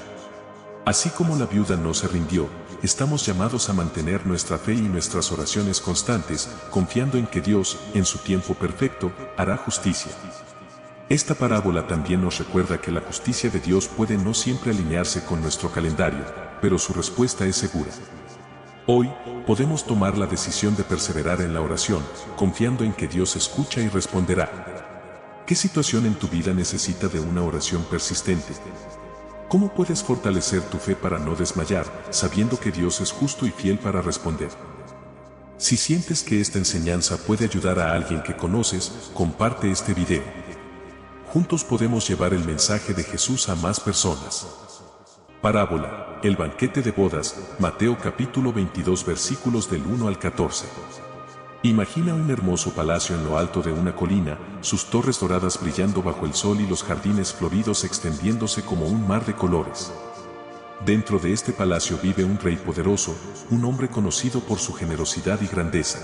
Así como la viuda no se rindió, estamos llamados a mantener nuestra fe y nuestras oraciones constantes, confiando en que Dios, en su tiempo perfecto, hará justicia. Esta parábola también nos recuerda que la justicia de Dios puede no siempre alinearse con nuestro calendario, pero su respuesta es segura. Hoy, podemos tomar la decisión de perseverar en la oración, confiando en que Dios escucha y responderá. ¿Qué situación en tu vida necesita de una oración persistente? ¿Cómo puedes fortalecer tu fe para no desmayar, sabiendo que Dios es justo y fiel para responder? Si sientes que esta enseñanza puede ayudar a alguien que conoces, comparte este video. Juntos podemos llevar el mensaje de Jesús a más personas. Parábola, el banquete de bodas, Mateo capítulo 22 versículos del 1 al 14. Imagina un hermoso palacio en lo alto de una colina, sus torres doradas brillando bajo el sol y los jardines floridos extendiéndose como un mar de colores. Dentro de este palacio vive un rey poderoso, un hombre conocido por su generosidad y grandeza.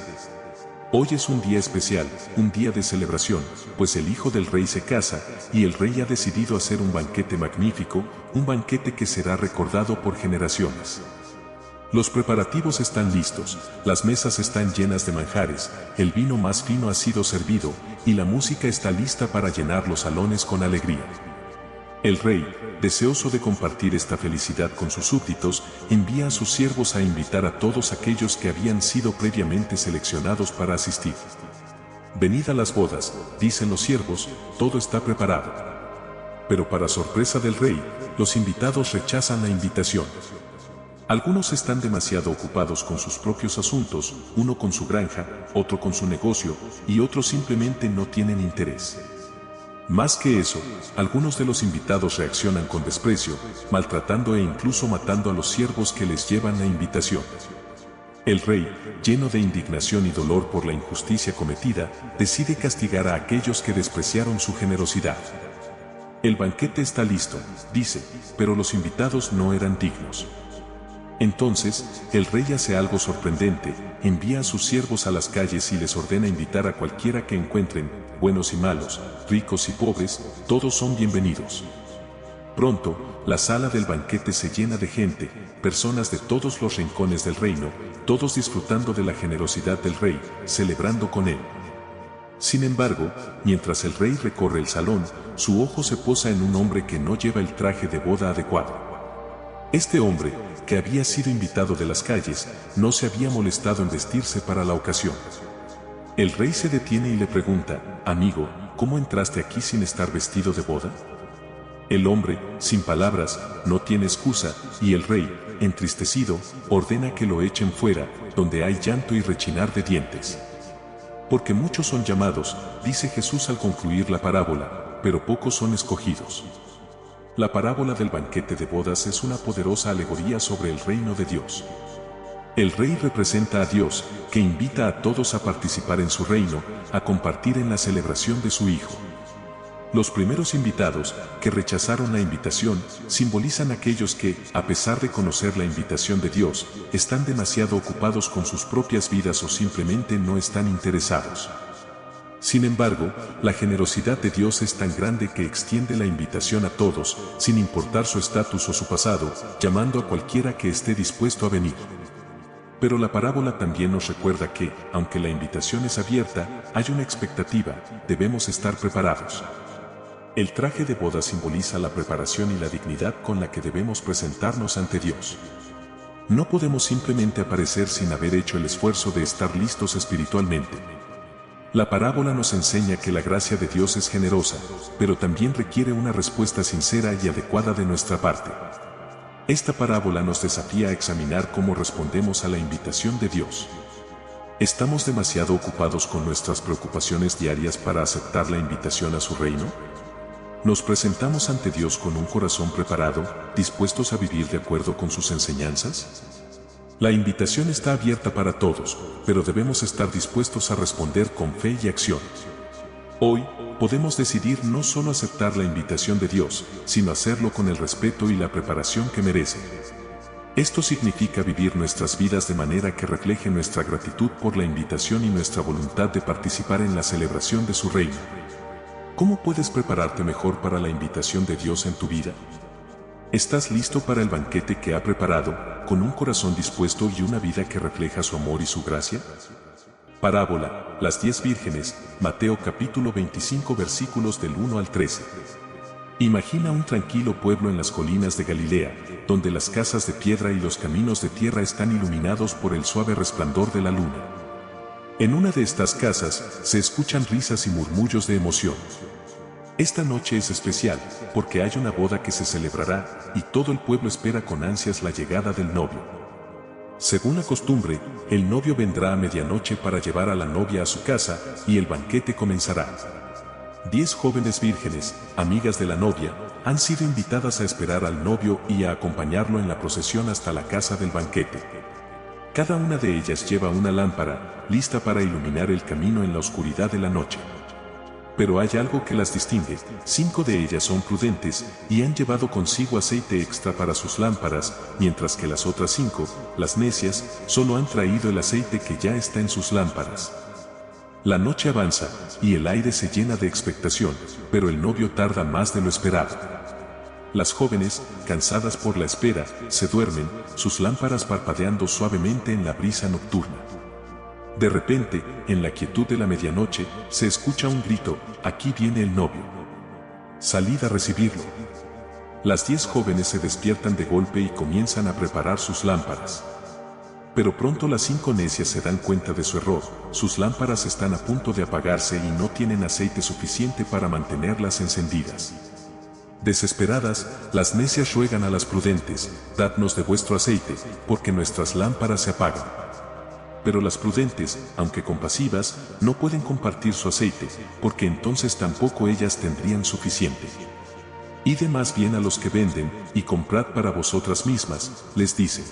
Hoy es un día especial, un día de celebración, pues el hijo del rey se casa, y el rey ha decidido hacer un banquete magnífico, un banquete que será recordado por generaciones. Los preparativos están listos, las mesas están llenas de manjares, el vino más fino ha sido servido, y la música está lista para llenar los salones con alegría. El rey, deseoso de compartir esta felicidad con sus súbditos, envía a sus siervos a invitar a todos aquellos que habían sido previamente seleccionados para asistir. Venid a las bodas, dicen los siervos, todo está preparado. Pero para sorpresa del rey, los invitados rechazan la invitación. Algunos están demasiado ocupados con sus propios asuntos, uno con su granja, otro con su negocio, y otros simplemente no tienen interés. Más que eso, algunos de los invitados reaccionan con desprecio, maltratando e incluso matando a los siervos que les llevan la invitación. El rey, lleno de indignación y dolor por la injusticia cometida, decide castigar a aquellos que despreciaron su generosidad. El banquete está listo, dice, pero los invitados no eran dignos. Entonces, el rey hace algo sorprendente, envía a sus siervos a las calles y les ordena invitar a cualquiera que encuentren, buenos y malos, ricos y pobres, todos son bienvenidos. Pronto, la sala del banquete se llena de gente, personas de todos los rincones del reino, todos disfrutando de la generosidad del rey, celebrando con él. Sin embargo, mientras el rey recorre el salón, su ojo se posa en un hombre que no lleva el traje de boda adecuado. Este hombre, que había sido invitado de las calles, no se había molestado en vestirse para la ocasión. El rey se detiene y le pregunta, amigo, ¿cómo entraste aquí sin estar vestido de boda? El hombre, sin palabras, no tiene excusa, y el rey, entristecido, ordena que lo echen fuera, donde hay llanto y rechinar de dientes. Porque muchos son llamados, dice Jesús al concluir la parábola, pero pocos son escogidos. La parábola del banquete de bodas es una poderosa alegoría sobre el reino de Dios. El rey representa a Dios, que invita a todos a participar en su reino, a compartir en la celebración de su Hijo. Los primeros invitados, que rechazaron la invitación, simbolizan a aquellos que, a pesar de conocer la invitación de Dios, están demasiado ocupados con sus propias vidas o simplemente no están interesados. Sin embargo, la generosidad de Dios es tan grande que extiende la invitación a todos, sin importar su estatus o su pasado, llamando a cualquiera que esté dispuesto a venir. Pero la parábola también nos recuerda que, aunque la invitación es abierta, hay una expectativa, debemos estar preparados. El traje de boda simboliza la preparación y la dignidad con la que debemos presentarnos ante Dios. No podemos simplemente aparecer sin haber hecho el esfuerzo de estar listos espiritualmente. La parábola nos enseña que la gracia de Dios es generosa, pero también requiere una respuesta sincera y adecuada de nuestra parte. Esta parábola nos desafía a examinar cómo respondemos a la invitación de Dios. ¿Estamos demasiado ocupados con nuestras preocupaciones diarias para aceptar la invitación a su reino? ¿Nos presentamos ante Dios con un corazón preparado, dispuestos a vivir de acuerdo con sus enseñanzas? La invitación está abierta para todos, pero debemos estar dispuestos a responder con fe y acción. Hoy, podemos decidir no solo aceptar la invitación de Dios, sino hacerlo con el respeto y la preparación que merece. Esto significa vivir nuestras vidas de manera que refleje nuestra gratitud por la invitación y nuestra voluntad de participar en la celebración de su reino. ¿Cómo puedes prepararte mejor para la invitación de Dios en tu vida? ¿Estás listo para el banquete que ha preparado, con un corazón dispuesto y una vida que refleja su amor y su gracia? Parábola, las 10 vírgenes, Mateo capítulo 25 versículos del 1 al 13. Imagina un tranquilo pueblo en las colinas de Galilea, donde las casas de piedra y los caminos de tierra están iluminados por el suave resplandor de la luna. En una de estas casas, se escuchan risas y murmullos de emoción. Esta noche es especial, porque hay una boda que se celebrará, y todo el pueblo espera con ansias la llegada del novio. Según la costumbre, el novio vendrá a medianoche para llevar a la novia a su casa, y el banquete comenzará. 10 jóvenes vírgenes, amigas de la novia, han sido invitadas a esperar al novio y a acompañarlo en la procesión hasta la casa del banquete. Cada una de ellas lleva una lámpara, lista para iluminar el camino en la oscuridad de la noche. Pero hay algo que las distingue: 5 de ellas son prudentes y han llevado consigo aceite extra para sus lámparas, mientras que las otras 5, las necias, solo han traído el aceite que ya está en sus lámparas. La noche avanza, y el aire se llena de expectación, pero el novio tarda más de lo esperado. Las jóvenes, cansadas por la espera, se duermen, sus lámparas parpadeando suavemente en la brisa nocturna. De repente, en la quietud de la medianoche, se escucha un grito: «Aquí viene el novio. Salid a recibirlo». Las 10 jóvenes se despiertan de golpe y comienzan a preparar sus lámparas. Pero pronto las 5 necias se dan cuenta de su error, sus lámparas están a punto de apagarse y no tienen aceite suficiente para mantenerlas encendidas. Desesperadas, las necias ruegan a las prudentes: «Dadnos de vuestro aceite, porque nuestras lámparas se apagan». Pero las prudentes, aunque compasivas, no pueden compartir su aceite, porque entonces tampoco ellas tendrían suficiente. «Id más bien a los que venden, y comprad para vosotras mismas», les dice.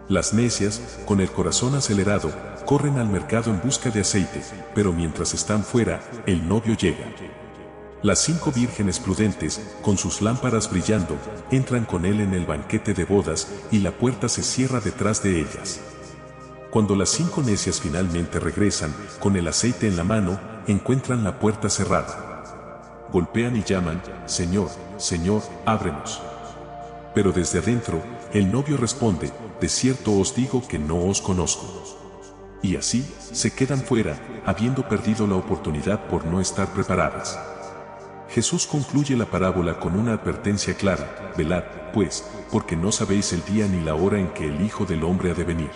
Las necias, con el corazón acelerado, corren al mercado en busca de aceite, pero mientras están fuera, el novio llega. Las 5 vírgenes prudentes, con sus lámparas brillando, entran con él en el banquete de bodas, y la puerta se cierra detrás de ellas. Cuando las 5 necias finalmente regresan, con el aceite en la mano, encuentran la puerta cerrada. Golpean y llaman: «Señor, Señor, ábrenos». Pero desde adentro, el novio responde: «De cierto os digo que no os conozco». Y así, se quedan fuera, habiendo perdido la oportunidad por no estar preparadas. Jesús concluye la parábola con una advertencia clara: «Velad, pues, porque no sabéis el día ni la hora en que el Hijo del Hombre ha de venir».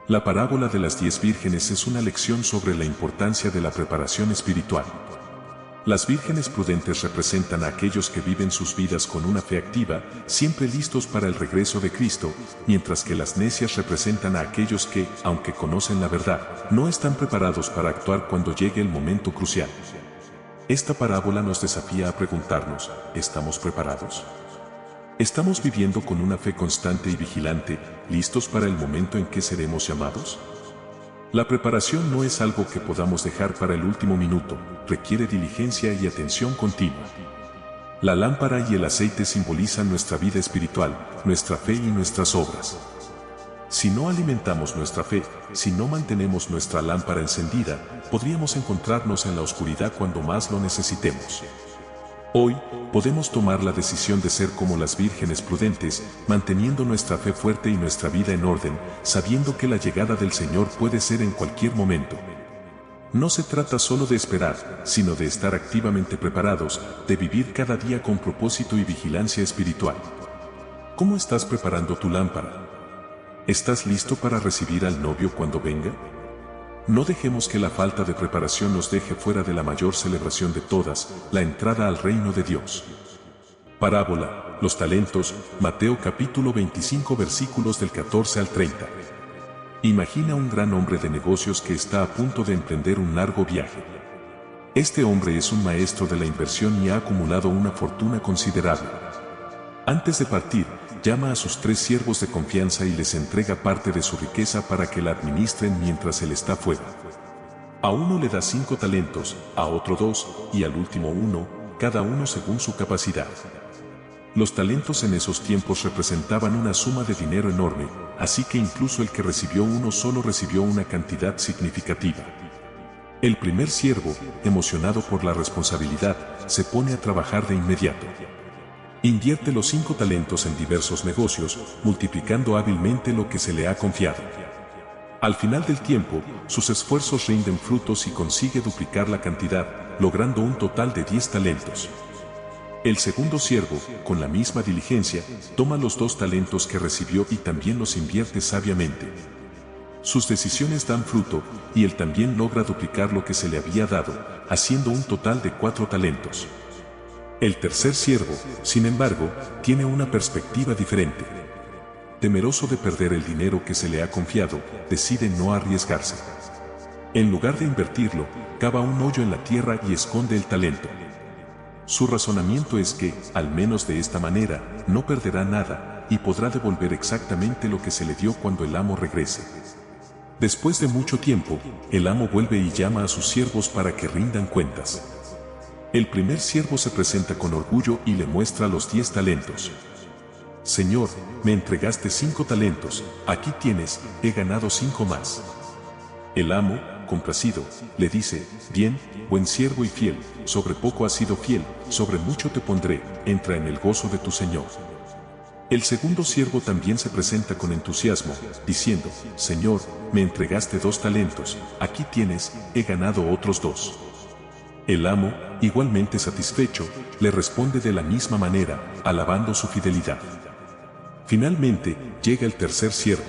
La parábola de las 10 vírgenes es una lección sobre la importancia de la preparación espiritual. Las vírgenes prudentes representan a aquellos que viven sus vidas con una fe activa, siempre listos para el regreso de Cristo, mientras que las necias representan a aquellos que, aunque conocen la verdad, no están preparados para actuar cuando llegue el momento crucial. Esta parábola nos desafía a preguntarnos: ¿estamos preparados? ¿Estamos viviendo con una fe constante y vigilante, listos para el momento en que seremos llamados? La preparación no es algo que podamos dejar para el último minuto, requiere diligencia y atención continua. La lámpara y el aceite simbolizan nuestra vida espiritual, nuestra fe y nuestras obras. Si no alimentamos nuestra fe, si no mantenemos nuestra lámpara encendida, podríamos encontrarnos en la oscuridad cuando más lo necesitemos. Hoy, podemos tomar la decisión de ser como las vírgenes prudentes, manteniendo nuestra fe fuerte y nuestra vida en orden, sabiendo que la llegada del Señor puede ser en cualquier momento. No se trata solo de esperar, sino de estar activamente preparados, de vivir cada día con propósito y vigilancia espiritual. ¿Cómo estás preparando tu lámpara? ¿Estás listo para recibir al novio cuando venga? No dejemos que la falta de preparación nos deje fuera de la mayor celebración de todas, la entrada al reino de Dios. Parábola, los talentos, Mateo capítulo 25 versículos del 14 al 30. Imagina un gran hombre de negocios que está a punto de emprender un largo viaje. Este hombre es un maestro de la inversión y ha acumulado una fortuna considerable. Antes de partir, llama a sus 3 siervos de confianza y les entrega parte de su riqueza para que la administren mientras él está fuera. A uno le da 5 talentos, a otro 2, y al último 1, cada uno según su capacidad. Los talentos en esos tiempos representaban una suma de dinero enorme, así que incluso el que recibió uno solo recibió una cantidad significativa. El primer siervo, emocionado por la responsabilidad, se pone a trabajar de inmediato. Invierte los 5 talentos en diversos negocios, multiplicando hábilmente lo que se le ha confiado. Al final del tiempo, sus esfuerzos rinden frutos y consigue duplicar la cantidad, logrando un total de 10 talentos. El segundo siervo, con la misma diligencia, toma los 2 talentos que recibió y también los invierte sabiamente. Sus decisiones dan fruto, y él también logra duplicar lo que se le había dado, haciendo un total de 4 talentos. El tercer siervo, sin embargo, tiene una perspectiva diferente. Temeroso de perder el dinero que se le ha confiado, decide no arriesgarse. En lugar de invertirlo, cava un hoyo en la tierra y esconde el talento. Su razonamiento es que, al menos de esta manera, no perderá nada, y podrá devolver exactamente lo que se le dio cuando el amo regrese. Después de mucho tiempo, el amo vuelve y llama a sus siervos para que rindan cuentas. El primer siervo se presenta con orgullo y le muestra los 10 talentos. Señor, me entregaste 5 talentos, aquí tienes, he ganado 5 más. El amo, complacido, le dice, bien, buen siervo y fiel, sobre poco has sido fiel, sobre mucho te pondré, entra en el gozo de tu Señor. El segundo siervo también se presenta con entusiasmo, diciendo, Señor, me entregaste 2 talentos, aquí tienes, he ganado otros 2. El amo, igualmente satisfecho, le responde de la misma manera, alabando su fidelidad. Finalmente, llega el tercer siervo.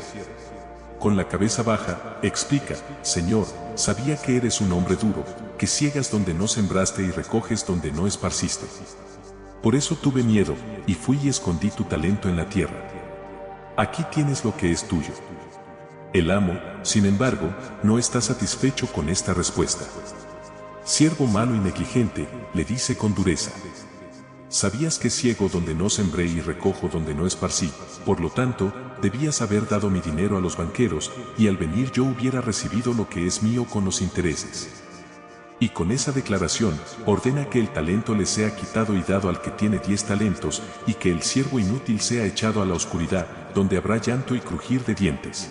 Con la cabeza baja, explica, Señor, sabía que eres un hombre duro, que ciegas donde no sembraste y recoges donde no esparciste. Por eso tuve miedo, y fui y escondí tu talento en la tierra. Aquí tienes lo que es tuyo. El amo, sin embargo, no está satisfecho con esta respuesta. Siervo malo y negligente, le dice con dureza. Sabías que ciego donde no sembré y recojo donde no esparcí, por lo tanto, debías haber dado mi dinero a los banqueros, y al venir yo hubiera recibido lo que es mío con los intereses. Y con esa declaración, ordena que el talento le sea quitado y dado al que tiene 10 talentos, y que el siervo inútil sea echado a la oscuridad, donde habrá llanto y crujir de dientes.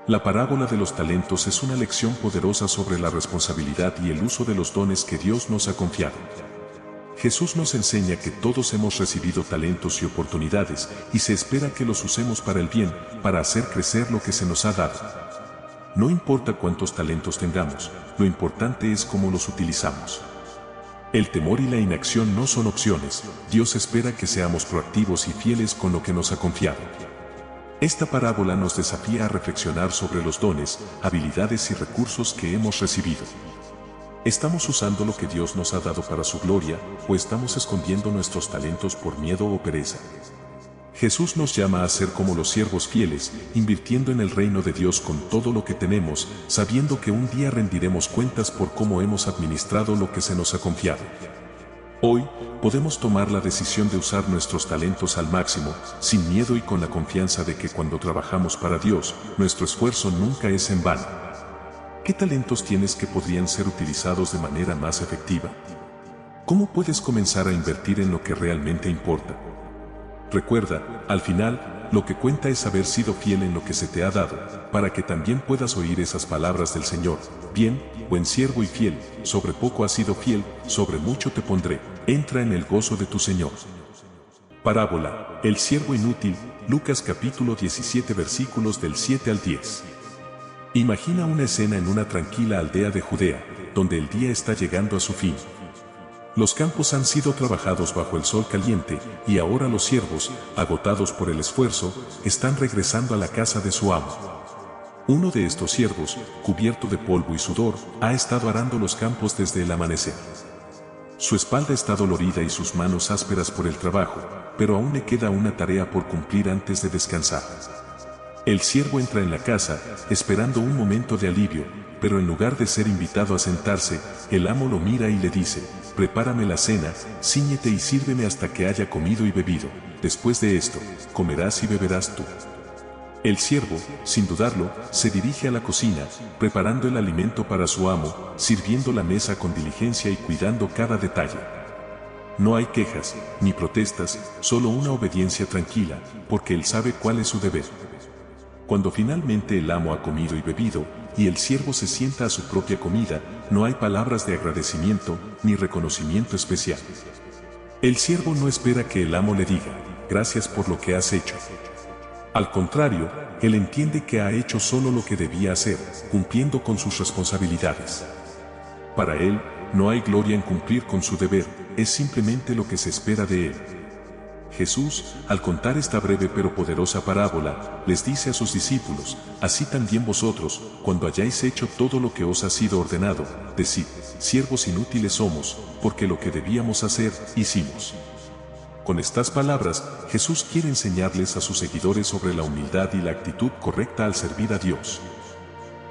La parábola de los talentos es una lección poderosa sobre la responsabilidad y el uso de los dones que Dios nos ha confiado. Jesús nos enseña que todos hemos recibido talentos y oportunidades, y se espera que los usemos para el bien, para hacer crecer lo que se nos ha dado. No importa cuántos talentos tengamos, lo importante es cómo los utilizamos. El temor y la inacción no son opciones, Dios espera que seamos proactivos y fieles con lo que nos ha confiado. Esta parábola nos desafía a reflexionar sobre los dones, habilidades y recursos que hemos recibido. ¿Estamos usando lo que Dios nos ha dado para su gloria, o estamos escondiendo nuestros talentos por miedo o pereza? Jesús nos llama a ser como los siervos fieles, invirtiendo en el reino de Dios con todo lo que tenemos, sabiendo que un día rendiremos cuentas por cómo hemos administrado lo que se nos ha confiado. Hoy, podemos tomar la decisión de usar nuestros talentos al máximo, sin miedo y con la confianza de que cuando trabajamos para Dios, nuestro esfuerzo nunca es en vano. ¿Qué talentos tienes que podrían ser utilizados de manera más efectiva? ¿Cómo puedes comenzar a invertir en lo que realmente importa? Recuerda, al final, lo que cuenta es haber sido fiel en lo que se te ha dado, para que también puedas oír esas palabras del Señor. Bien, buen siervo y fiel, sobre poco has sido fiel, sobre mucho te pondré, entra en el gozo de tu Señor. Parábola, el siervo inútil, Lucas capítulo 17 versículos del 7 al 10. Imagina una escena en una tranquila aldea de Judea, donde el día está llegando a su fin. Los campos han sido trabajados bajo el sol caliente, y ahora los siervos, agotados por el esfuerzo, están regresando a la casa de su amo. Uno de estos siervos, cubierto de polvo y sudor, ha estado arando los campos desde el amanecer. Su espalda está dolorida y sus manos ásperas por el trabajo, pero aún le queda una tarea por cumplir antes de descansar. El siervo entra en la casa, esperando un momento de alivio, pero en lugar de ser invitado a sentarse, el amo lo mira y le dice: prepárame la cena, cíñete y sírveme hasta que haya comido y bebido. Después de esto, comerás y beberás tú. El siervo, sin dudarlo, se dirige a la cocina, preparando el alimento para su amo, sirviendo la mesa con diligencia y cuidando cada detalle. No hay quejas, ni protestas, solo una obediencia tranquila, porque él sabe cuál es su deber. Cuando finalmente el amo ha comido y bebido, y el siervo se sienta a su propia comida, no hay palabras de agradecimiento, ni reconocimiento especial. El siervo no espera que el amo le diga: gracias por lo que has hecho. Al contrario, él entiende que ha hecho solo lo que debía hacer, cumpliendo con sus responsabilidades. Para él, no hay gloria en cumplir con su deber, es simplemente lo que se espera de él. Jesús, al contar esta breve pero poderosa parábola, les dice a sus discípulos: así también vosotros, cuando hayáis hecho todo lo que os ha sido ordenado, decid: siervos inútiles somos, porque lo que debíamos hacer, hicimos. Con estas palabras, Jesús quiere enseñarles a sus seguidores sobre la humildad y la actitud correcta al servir a Dios.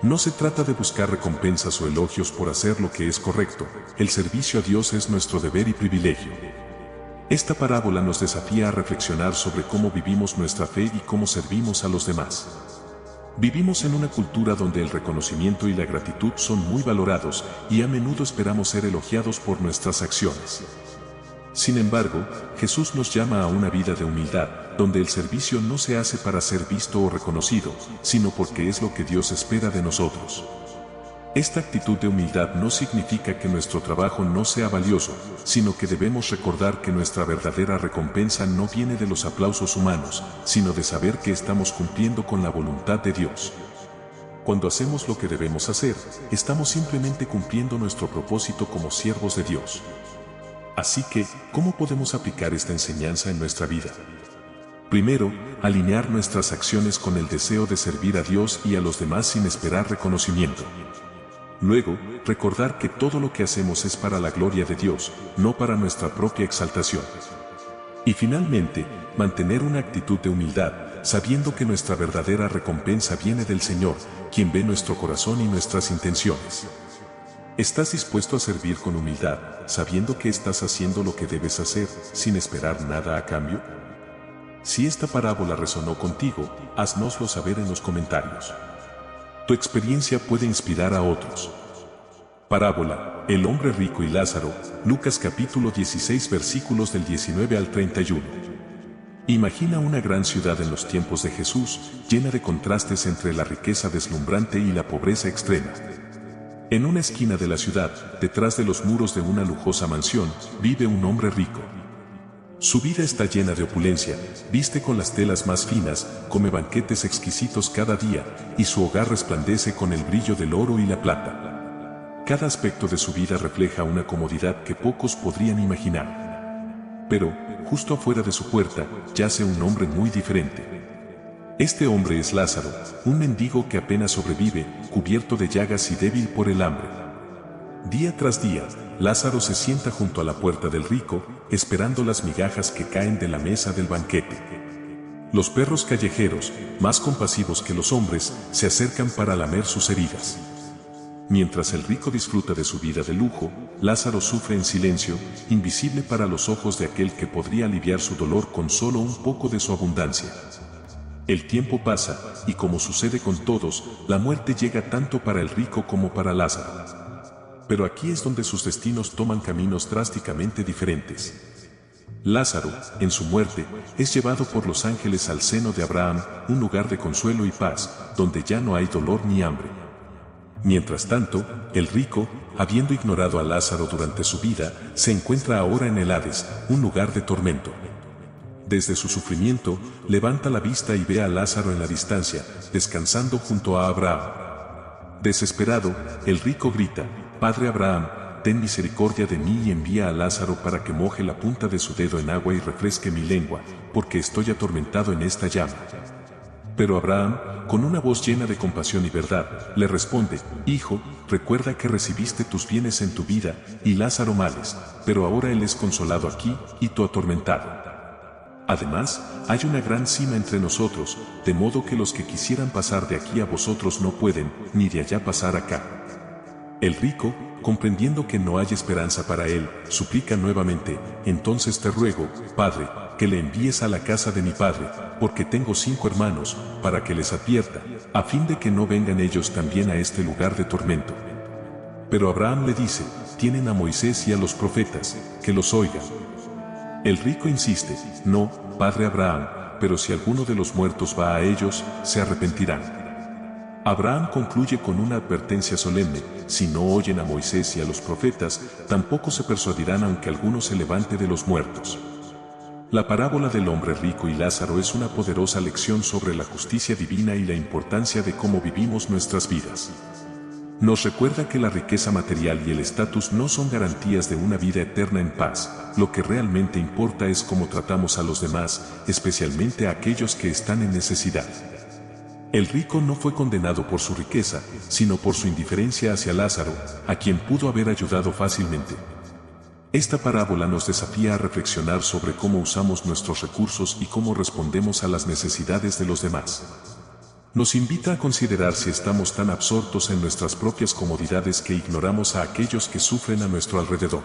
No se trata de buscar recompensas o elogios por hacer lo que es correcto, el servicio a Dios es nuestro deber y privilegio. Esta parábola nos desafía a reflexionar sobre cómo vivimos nuestra fe y cómo servimos a los demás. Vivimos en una cultura donde el reconocimiento y la gratitud son muy valorados, y a menudo esperamos ser elogiados por nuestras acciones. Sin embargo, Jesús nos llama a una vida de humildad, donde el servicio no se hace para ser visto o reconocido, sino porque es lo que Dios espera de nosotros. Esta actitud de humildad no significa que nuestro trabajo no sea valioso, sino que debemos recordar que nuestra verdadera recompensa no viene de los aplausos humanos, sino de saber que estamos cumpliendo con la voluntad de Dios. Cuando hacemos lo que debemos hacer, estamos simplemente cumpliendo nuestro propósito como siervos de Dios. Así que, ¿cómo podemos aplicar esta enseñanza en nuestra vida? Primero, alinear nuestras acciones con el deseo de servir a Dios y a los demás sin esperar reconocimiento. Luego, recordar que todo lo que hacemos es para la gloria de Dios, no para nuestra propia exaltación. Y finalmente, mantener una actitud de humildad, sabiendo que nuestra verdadera recompensa viene del Señor, quien ve nuestro corazón y nuestras intenciones. ¿Estás dispuesto a servir con humildad, sabiendo que estás haciendo lo que debes hacer, sin esperar nada a cambio? Si esta parábola resonó contigo, haznoslo saber en los comentarios. Tu experiencia puede inspirar a otros. Parábola: el hombre rico y Lázaro, Lucas capítulo 16 versículos del 19 al 31. Imagina una gran ciudad en los tiempos de Jesús, llena de contrastes entre la riqueza deslumbrante y la pobreza extrema. En una esquina de la ciudad, detrás de los muros de una lujosa mansión, vive un hombre rico. Su vida está llena de opulencia, viste con las telas más finas, come banquetes exquisitos cada día, y su hogar resplandece con el brillo del oro y la plata. Cada aspecto de su vida refleja una comodidad que pocos podrían imaginar. Pero, justo afuera de su puerta, yace un hombre muy diferente. Este hombre es Lázaro, un mendigo que apenas sobrevive, cubierto de llagas y débil por el hambre. Día tras día, Lázaro se sienta junto a la puerta del rico, esperando las migajas que caen de la mesa del banquete. Los perros callejeros, más compasivos que los hombres, se acercan para lamer sus heridas. Mientras el rico disfruta de su vida de lujo, Lázaro sufre en silencio, invisible para los ojos de aquel que podría aliviar su dolor con solo un poco de su abundancia. El tiempo pasa, y como sucede con todos, la muerte llega tanto para el rico como para Lázaro. Pero aquí es donde sus destinos toman caminos drásticamente diferentes. Lázaro, en su muerte, es llevado por los ángeles al seno de Abraham, un lugar de consuelo y paz, donde ya no hay dolor ni hambre. Mientras tanto, el rico, habiendo ignorado a Lázaro durante su vida, se encuentra ahora en el Hades, un lugar de tormento. Desde su sufrimiento, levanta la vista y ve a Lázaro en la distancia, descansando junto a Abraham. Desesperado, el rico grita: Padre Abraham, ten misericordia de mí y envía a Lázaro para que moje la punta de su dedo en agua y refresque mi lengua, porque estoy atormentado en esta llama. Pero Abraham, con una voz llena de compasión y verdad, le responde: Hijo, recuerda que recibiste tus bienes en tu vida, y Lázaro males, pero ahora él es consolado aquí, y tú atormentado. Además, hay una gran cima entre nosotros, de modo que los que quisieran pasar de aquí a vosotros no pueden, ni de allá pasar acá. El rico, comprendiendo que no hay esperanza para él, suplica nuevamente: entonces te ruego, Padre, que le envíes a la casa de mi padre, porque tengo 5 hermanos, para que les advierta, a fin de que no vengan ellos también a este lugar de tormento. Pero Abraham le dice: tienen a Moisés y a los profetas, que los oigan. El rico insiste: no, padre Abraham, pero si alguno de los muertos va a ellos, se arrepentirán. Abraham concluye con una advertencia solemne: si no oyen a Moisés y a los profetas, tampoco se persuadirán aunque alguno se levante de los muertos. La parábola del hombre rico y Lázaro es una poderosa lección sobre la justicia divina y la importancia de cómo vivimos nuestras vidas. Nos recuerda que la riqueza material y el estatus no son garantías de una vida eterna en paz. Lo que realmente importa es cómo tratamos a los demás, especialmente a aquellos que están en necesidad. El rico no fue condenado por su riqueza, sino por su indiferencia hacia Lázaro, a quien pudo haber ayudado fácilmente. Esta parábola nos desafía a reflexionar sobre cómo usamos nuestros recursos y cómo respondemos a las necesidades de los demás. Nos invita a considerar si estamos tan absortos en nuestras propias comodidades que ignoramos a aquellos que sufren a nuestro alrededor.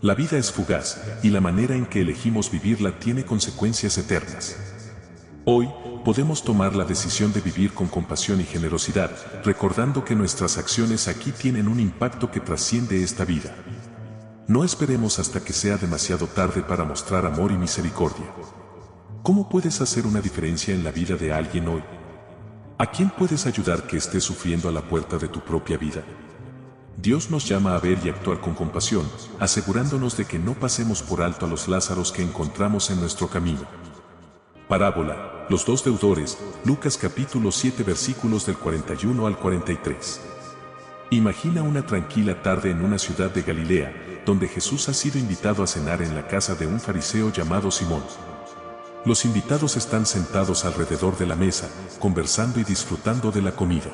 La vida es fugaz, y la manera en que elegimos vivirla tiene consecuencias eternas. Hoy, podemos tomar la decisión de vivir con compasión y generosidad, recordando que nuestras acciones aquí tienen un impacto que trasciende esta vida. No esperemos hasta que sea demasiado tarde para mostrar amor y misericordia. ¿Cómo puedes hacer una diferencia en la vida de alguien hoy? ¿A quién puedes ayudar que esté sufriendo a la puerta de tu propia vida? Dios nos llama a ver y actuar con compasión, asegurándonos de que no pasemos por alto a los Lázaros que encontramos en nuestro camino. Parábola, los 2 deudores, Lucas capítulo 7 versículos del 41 al 43. Imagina una tranquila tarde en una ciudad de Galilea, donde Jesús ha sido invitado a cenar en la casa de un fariseo llamado Simón. Los invitados están sentados alrededor de la mesa, conversando y disfrutando de la comida.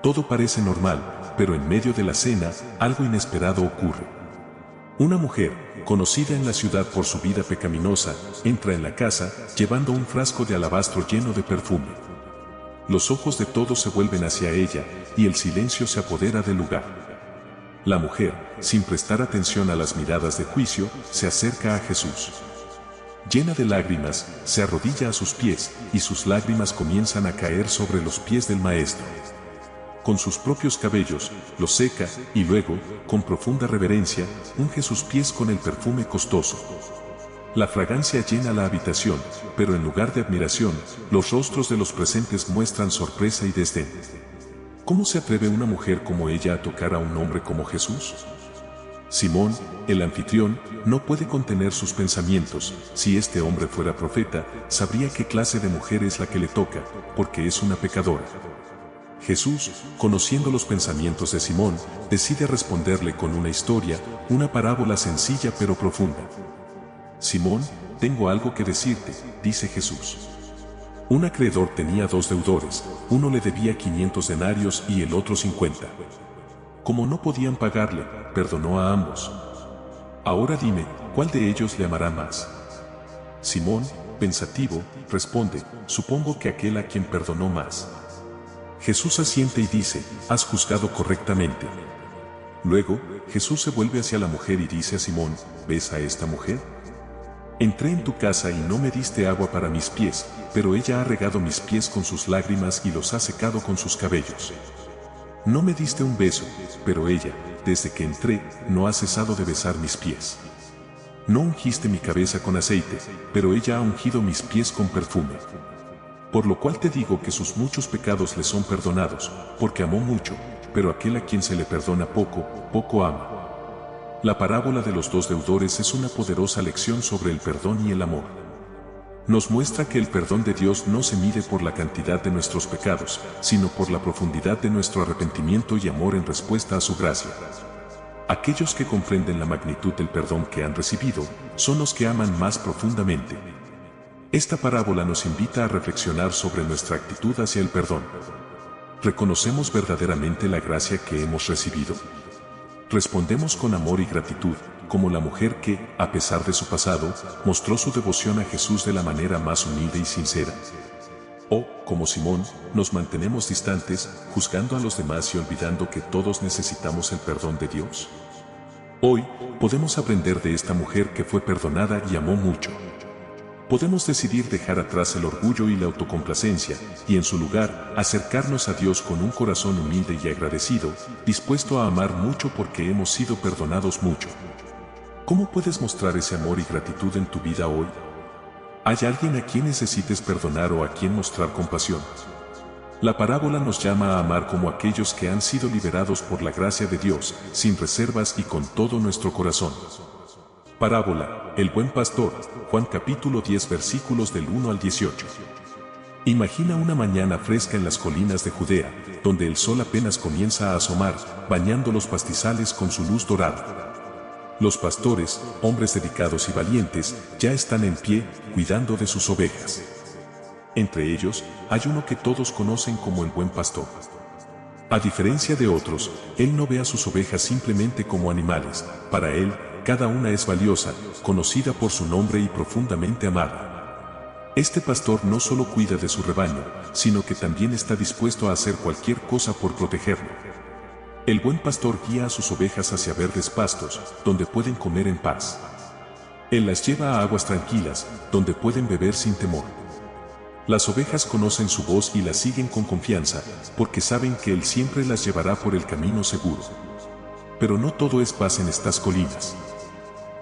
Todo parece normal, pero en medio de la cena, algo inesperado ocurre. Una mujer, conocida en la ciudad por su vida pecaminosa, entra en la casa, llevando un frasco de alabastro lleno de perfume. Los ojos de todos se vuelven hacia ella, y el silencio se apodera del lugar. La mujer, sin prestar atención a las miradas de juicio, se acerca a Jesús. Llena de lágrimas, se arrodilla a sus pies, y sus lágrimas comienzan a caer sobre los pies del Maestro. Con sus propios cabellos, los seca, y luego, con profunda reverencia, unge sus pies con el perfume costoso. La fragancia llena la habitación, pero en lugar de admiración, los rostros de los presentes muestran sorpresa y desdén. ¿Cómo se atreve una mujer como ella a tocar a un hombre como Jesús? Simón, el anfitrión, no puede contener sus pensamientos. Si este hombre fuera profeta, sabría qué clase de mujer es la que le toca, porque es una pecadora. Jesús, conociendo los pensamientos de Simón, decide responderle con una historia, una parábola sencilla pero profunda. Simón, tengo algo que decirte, dice Jesús. Un acreedor tenía 2 deudores, uno le debía 500 denarios y el otro 50. Como no podían pagarle, perdonó a ambos. Ahora dime, ¿cuál de ellos le amará más? Simón, pensativo, responde: supongo que aquel a quien perdonó más. Jesús asiente y dice: has juzgado correctamente. Luego, Jesús se vuelve hacia la mujer y dice a Simón: ¿ves a esta mujer? Entré en tu casa y no me diste agua para mis pies, pero ella ha regado mis pies con sus lágrimas y los ha secado con sus cabellos. No me diste un beso, pero ella, desde que entré, no ha cesado de besar mis pies. No ungiste mi cabeza con aceite, pero ella ha ungido mis pies con perfume. Por lo cual te digo que sus muchos pecados le son perdonados, porque amó mucho, pero aquel a quien se le perdona poco, poco ama. La parábola de los 2 deudores es una poderosa lección sobre el perdón y el amor. Nos muestra que el perdón de Dios no se mide por la cantidad de nuestros pecados, sino por la profundidad de nuestro arrepentimiento y amor en respuesta a su gracia. Aquellos que comprenden la magnitud del perdón que han recibido, son los que aman más profundamente. Esta parábola nos invita a reflexionar sobre nuestra actitud hacia el perdón. ¿Reconocemos verdaderamente la gracia que hemos recibido? Respondemos con amor y gratitud, como la mujer que, a pesar de su pasado, mostró su devoción a Jesús de la manera más humilde y sincera. O, como Simón, nos mantenemos distantes, juzgando a los demás y olvidando que todos necesitamos el perdón de Dios. Hoy, podemos aprender de esta mujer que fue perdonada y amó mucho. Podemos decidir dejar atrás el orgullo y la autocomplacencia, y en su lugar, acercarnos a Dios con un corazón humilde y agradecido, dispuesto a amar mucho porque hemos sido perdonados mucho. ¿Cómo puedes mostrar ese amor y gratitud en tu vida hoy? ¿Hay alguien a quien necesites perdonar o a quien mostrar compasión? La parábola nos llama a amar como aquellos que han sido liberados por la gracia de Dios, sin reservas y con todo nuestro corazón. Parábola, el buen pastor, Juan capítulo 10 versículos del 1 al 18. Imagina una mañana fresca en las colinas de Judea, donde el sol apenas comienza a asomar, bañando los pastizales con su luz dorada. Los pastores, hombres dedicados y valientes, ya están en pie, cuidando de sus ovejas. Entre ellos, hay uno que todos conocen como el buen pastor. A diferencia de otros, él no ve a sus ovejas simplemente como animales. Para él, cada una es valiosa, conocida por su nombre y profundamente amada. Este pastor no solo cuida de su rebaño, sino que también está dispuesto a hacer cualquier cosa por protegerlo. El buen pastor guía a sus ovejas hacia verdes pastos, donde pueden comer en paz. Él las lleva a aguas tranquilas, donde pueden beber sin temor. Las ovejas conocen su voz y la siguen con confianza, porque saben que Él siempre las llevará por el camino seguro. Pero no todo es paz en estas colinas.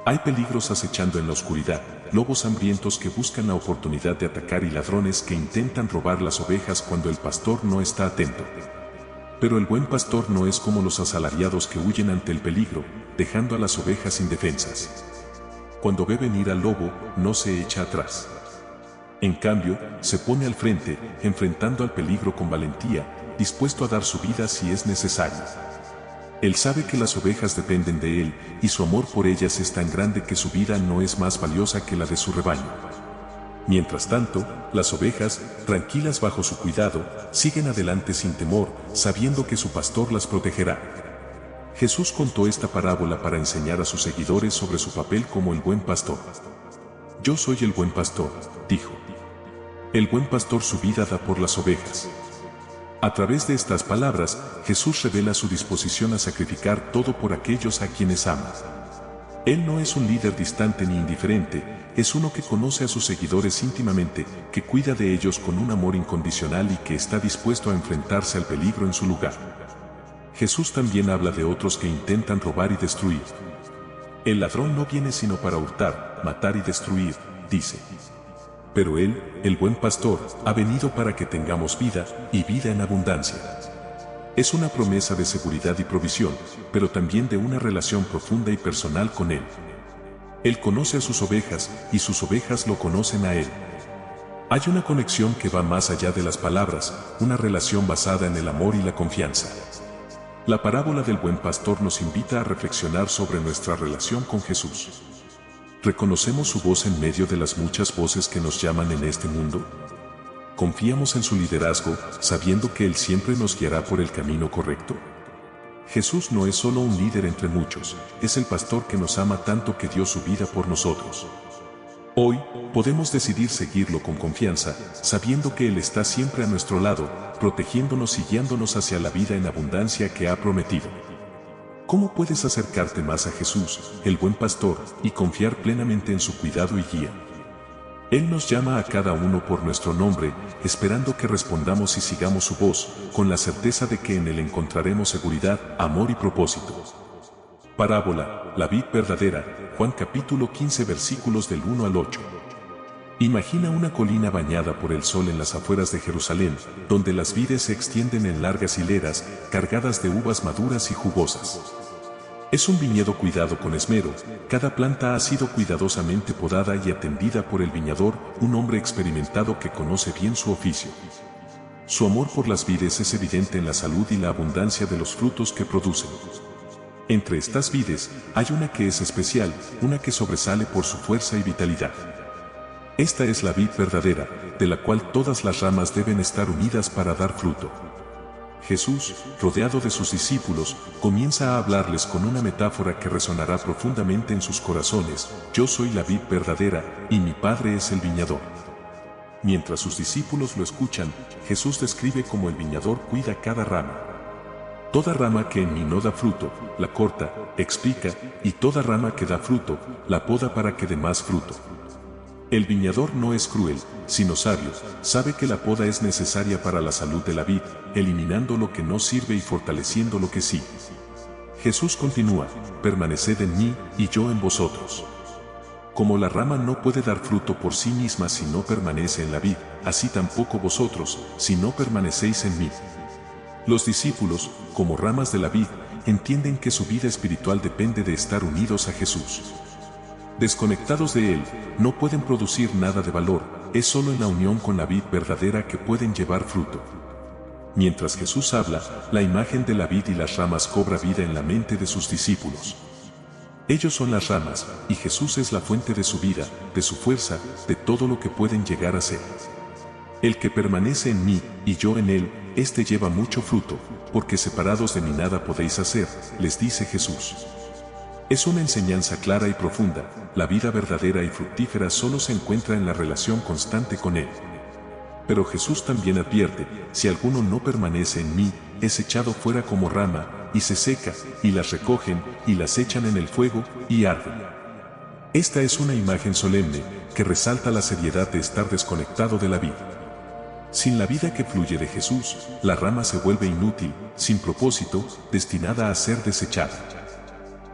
Hay peligros acechando en la oscuridad, lobos hambrientos que buscan la oportunidad de atacar y ladrones que intentan robar las ovejas cuando el pastor no está atento. Pero el buen pastor no es como los asalariados que huyen ante el peligro, dejando a las ovejas indefensas. Cuando ve venir al lobo, no se echa atrás. En cambio, se pone al frente, enfrentando al peligro con valentía, dispuesto a dar su vida si es necesario. Él sabe que las ovejas dependen de él, y su amor por ellas es tan grande que su vida no es más valiosa que la de su rebaño. Mientras tanto, las ovejas, tranquilas bajo su cuidado, siguen adelante sin temor, sabiendo que su pastor las protegerá. Jesús contó esta parábola para enseñar a sus seguidores sobre su papel como el buen pastor. Yo soy el buen pastor, dijo. El buen pastor su vida da por las ovejas. A través de estas palabras, Jesús revela su disposición a sacrificar todo por aquellos a quienes ama. Él no es un líder distante ni indiferente, es uno que conoce a sus seguidores íntimamente, que cuida de ellos con un amor incondicional y que está dispuesto a enfrentarse al peligro en su lugar. Jesús también habla de otros que intentan robar y destruir. El ladrón no viene sino para hurtar, matar y destruir, dice. Pero Él, el buen pastor, ha venido para que tengamos vida, y vida en abundancia. Es una promesa de seguridad y provisión, pero también de una relación profunda y personal con Él. Él conoce a sus ovejas, y sus ovejas lo conocen a Él. Hay una conexión que va más allá de las palabras, una relación basada en el amor y la confianza. La parábola del buen pastor nos invita a reflexionar sobre nuestra relación con Jesús. ¿Reconocemos su voz en medio de las muchas voces que nos llaman en este mundo? ¿Confiamos en su liderazgo, sabiendo que Él siempre nos guiará por el camino correcto? Jesús no es solo un líder entre muchos, es el pastor que nos ama tanto que dio su vida por nosotros. Hoy, podemos decidir seguirlo con confianza, sabiendo que Él está siempre a nuestro lado, protegiéndonos y guiándonos hacia la vida en abundancia que ha prometido. ¿Cómo puedes acercarte más a Jesús, el buen pastor, y confiar plenamente en su cuidado y guía? Él nos llama a cada uno por nuestro nombre, esperando que respondamos y sigamos su voz, con la certeza de que en Él encontraremos seguridad, amor y propósito. Parábola, la vid verdadera, Juan capítulo 15 versículos del 1 al 8. Imagina una colina bañada por el sol en las afueras de Jerusalén, donde las vides se extienden en largas hileras, cargadas de uvas maduras y jugosas. Es un viñedo cuidado con esmero, cada planta ha sido cuidadosamente podada y atendida por el viñador, un hombre experimentado que conoce bien su oficio. Su amor por las vides es evidente en la salud y la abundancia de los frutos que producen. Entre estas vides, hay una que es especial, una que sobresale por su fuerza y vitalidad. Esta es la vid verdadera, de la cual todas las ramas deben estar unidas para dar fruto. Jesús, rodeado de sus discípulos, comienza a hablarles con una metáfora que resonará profundamente en sus corazones: yo soy la vid verdadera, y mi Padre es el viñador. Mientras sus discípulos lo escuchan, Jesús describe cómo el viñador cuida cada rama. Toda rama que en mí no da fruto, la corta, explica, y toda rama que da fruto, la poda para que dé más fruto. El viñador no es cruel, sino sabio, sabe que la poda es necesaria para la salud de la vid, eliminando lo que no sirve y fortaleciendo lo que sí. Jesús continúa: permaneced en mí, y yo en vosotros. Como la rama no puede dar fruto por sí misma si no permanece en la vid, así tampoco vosotros, si no permanecéis en mí. Los discípulos, como ramas de la vid, entienden que su vida espiritual depende de estar unidos a Jesús. Desconectados de Él, no pueden producir nada de valor, es solo en la unión con la vid verdadera que pueden llevar fruto. Mientras Jesús habla, la imagen de la vid y las ramas cobra vida en la mente de sus discípulos. Ellos son las ramas, y Jesús es la fuente de su vida, de su fuerza, de todo lo que pueden llegar a ser. El que permanece en mí, y yo en él, éste lleva mucho fruto, porque separados de mí nada podéis hacer, les dice Jesús. Es una enseñanza clara y profunda: la vida verdadera y fructífera solo se encuentra en la relación constante con Él. Pero Jesús también advierte: si alguno no permanece en mí, es echado fuera como rama, y se seca, y las recogen, y las echan en el fuego, y arden. Esta es una imagen solemne, que resalta la seriedad de estar desconectado de la vida. Sin la vida que fluye de Jesús, la rama se vuelve inútil, sin propósito, destinada a ser desechada.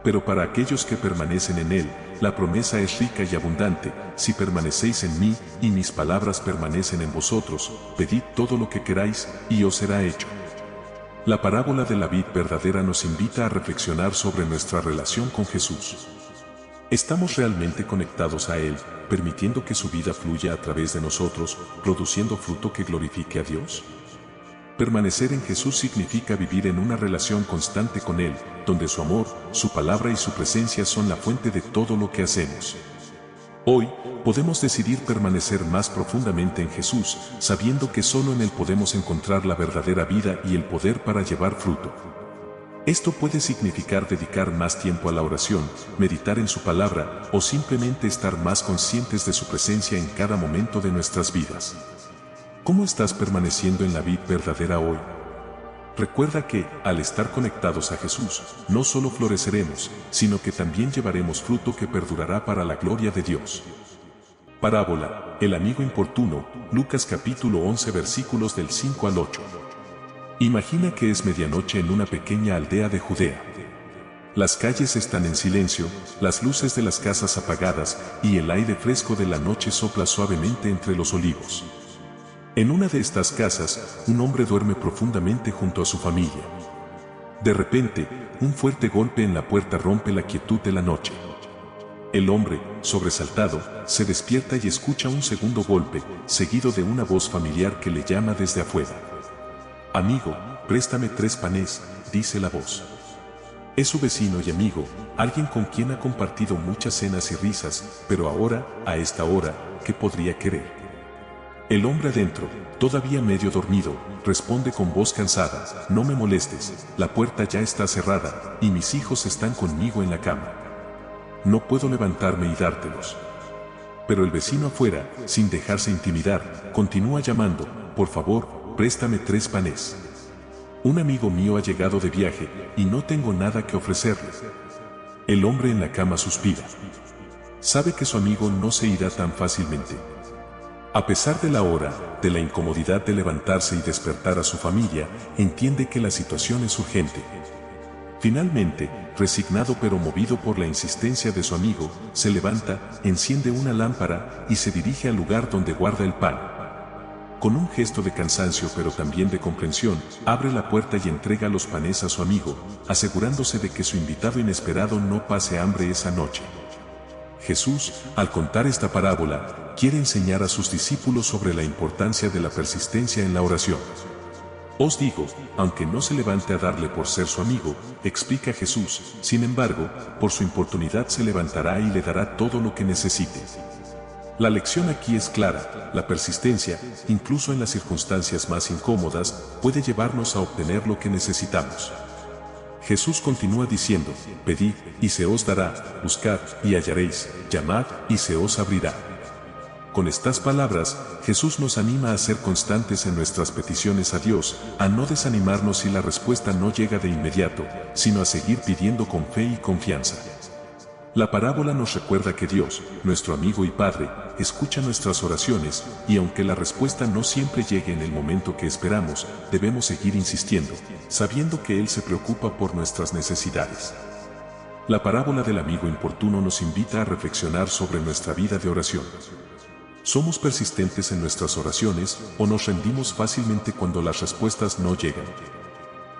Pero para aquellos que permanecen en Él, la promesa es rica y abundante: si permanecéis en mí, y mis palabras permanecen en vosotros, pedid todo lo que queráis, y os será hecho. La parábola de la vid verdadera nos invita a reflexionar sobre nuestra relación con Jesús. ¿Estamos realmente conectados a Él, permitiendo que su vida fluya a través de nosotros, produciendo fruto que glorifique a Dios? Permanecer en Jesús significa vivir en una relación constante con Él, donde su amor, su palabra y su presencia son la fuente de todo lo que hacemos. Hoy, podemos decidir permanecer más profundamente en Jesús, sabiendo que solo en Él podemos encontrar la verdadera vida y el poder para llevar fruto. Esto puede significar dedicar más tiempo a la oración, meditar en su palabra, o simplemente estar más conscientes de su presencia en cada momento de nuestras vidas. ¿Cómo estás permaneciendo en la vid verdadera hoy? Recuerda que, al estar conectados a Jesús, no solo floreceremos, sino que también llevaremos fruto que perdurará para la gloria de Dios. Parábola: el amigo importuno, Lucas capítulo 11 versículos del 5 al 8. Imagina que es medianoche en una pequeña aldea de Judea. Las calles están en silencio, las luces de las casas apagadas, y el aire fresco de la noche sopla suavemente entre los olivos. En una de estas casas, un hombre duerme profundamente junto a su familia. De repente, un fuerte golpe en la puerta rompe la quietud de la noche. El hombre, sobresaltado, se despierta y escucha un segundo golpe, seguido de una voz familiar que le llama desde afuera. «Amigo, préstame 3 panes», dice la voz. Es su vecino y amigo, alguien con quien ha compartido muchas cenas y risas, pero ahora, a esta hora, ¿qué podría querer? El hombre adentro, todavía medio dormido, responde con voz cansada: «No me molestes, la puerta ya está cerrada, y mis hijos están conmigo en la cama. No puedo levantarme y dártelos». Pero el vecino afuera, sin dejarse intimidar, continúa llamando: «Por favor, préstame 3 panes. Un amigo mío ha llegado de viaje, y no tengo nada que ofrecerle». El hombre en la cama suspira. Sabe que su amigo no se irá tan fácilmente. A pesar de la hora, de la incomodidad de levantarse y despertar a su familia, entiende que la situación es urgente. Finalmente, resignado pero movido por la insistencia de su amigo, se levanta, enciende una lámpara y se dirige al lugar donde guarda el pan. Con un gesto de cansancio pero también de comprensión, abre la puerta y entrega los panes a su amigo, asegurándose de que su invitado inesperado no pase hambre esa noche. Jesús, al contar esta parábola, quiere enseñar a sus discípulos sobre la importancia de la persistencia en la oración. Os digo, aunque no se levante a darle por ser su amigo, explica Jesús, sin embargo, por su importunidad se levantará y le dará todo lo que necesite. La lección aquí es clara: la persistencia, incluso en las circunstancias más incómodas, puede llevarnos a obtener lo que necesitamos. Jesús continúa diciendo, pedid, y se os dará, buscad, y hallaréis, llamad, y se os abrirá. Con estas palabras, Jesús nos anima a ser constantes en nuestras peticiones a Dios, a no desanimarnos si la respuesta no llega de inmediato, sino a seguir pidiendo con fe y confianza. La parábola nos recuerda que Dios, nuestro amigo y Padre, escucha nuestras oraciones, y aunque la respuesta no siempre llegue en el momento que esperamos, debemos seguir insistiendo, sabiendo que Él se preocupa por nuestras necesidades. La parábola del amigo importuno nos invita a reflexionar sobre nuestra vida de oración. ¿Somos persistentes en nuestras oraciones o nos rendimos fácilmente cuando las respuestas no llegan?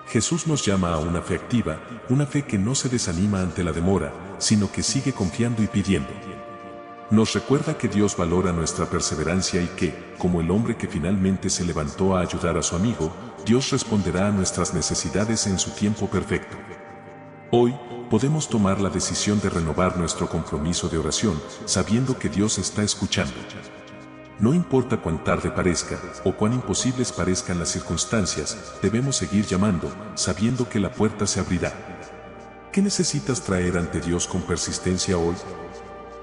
Jesús nos llama a una fe activa, una fe que no se desanima ante la demora, sino que sigue confiando y pidiendo. Nos recuerda que Dios valora nuestra perseverancia y que, como el hombre que finalmente se levantó a ayudar a su amigo, Dios responderá a nuestras necesidades en su tiempo perfecto. Hoy, podemos tomar la decisión de renovar nuestro compromiso de oración, sabiendo que Dios está escuchando. No importa cuán tarde parezca, o cuán imposibles parezcan las circunstancias, debemos seguir llamando, sabiendo que la puerta se abrirá. ¿Qué necesitas traer ante Dios con persistencia hoy?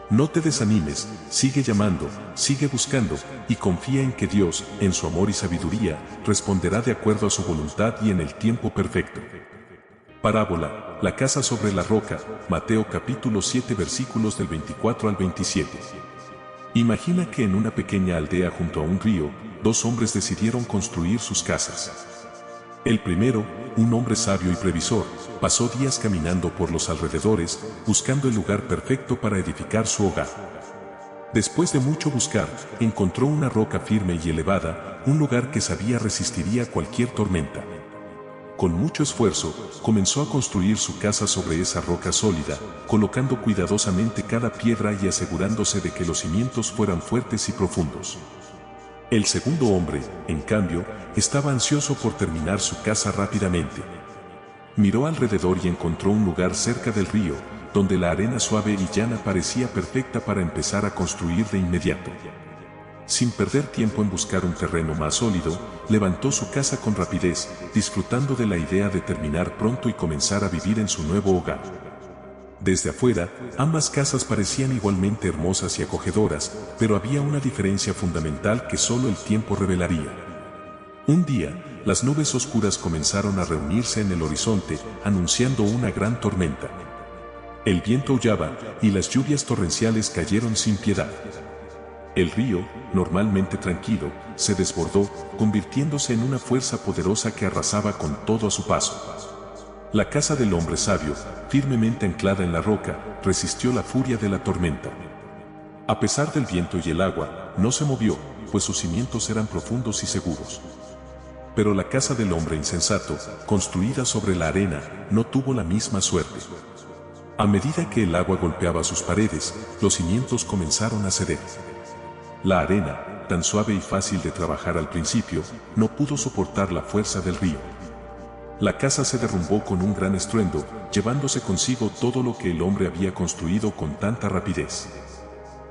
No te desanimes, sigue llamando, sigue buscando, y confía en que Dios, en su amor y sabiduría, responderá de acuerdo a su voluntad y en el tiempo perfecto. Parábola, la casa sobre la roca, Mateo capítulo 7 versículos del 24 al 27. Imagina que en una pequeña aldea junto a un río, dos hombres decidieron construir sus casas. El primero, un hombre sabio y previsor, pasó días caminando por los alrededores, buscando el lugar perfecto para edificar su hogar. Después de mucho buscar, encontró una roca firme y elevada, un lugar que sabía resistiría cualquier tormenta. Con mucho esfuerzo, comenzó a construir su casa sobre esa roca sólida, colocando cuidadosamente cada piedra y asegurándose de que los cimientos fueran fuertes y profundos. El segundo hombre, en cambio, estaba ansioso por terminar su casa rápidamente. Miró alrededor y encontró un lugar cerca del río, donde la arena suave y llana parecía perfecta para empezar a construir de inmediato. Sin perder tiempo en buscar un terreno más sólido, levantó su casa con rapidez, disfrutando de la idea de terminar pronto y comenzar a vivir en su nuevo hogar. Desde afuera, ambas casas parecían igualmente hermosas y acogedoras, pero había una diferencia fundamental que solo el tiempo revelaría. Un día, las nubes oscuras comenzaron a reunirse en el horizonte, anunciando una gran tormenta. El viento aullaba, y las lluvias torrenciales cayeron sin piedad. El río, normalmente tranquilo, se desbordó, convirtiéndose en una fuerza poderosa que arrasaba con todo a su paso. La casa del hombre sabio, firmemente anclada en la roca, resistió la furia de la tormenta. A pesar del viento y el agua, no se movió, pues sus cimientos eran profundos y seguros. Pero la casa del hombre insensato, construida sobre la arena, no tuvo la misma suerte. A medida que el agua golpeaba sus paredes, los cimientos comenzaron a ceder. La arena, tan suave y fácil de trabajar al principio, no pudo soportar la fuerza del río. La casa se derrumbó con un gran estruendo, llevándose consigo todo lo que el hombre había construido con tanta rapidez.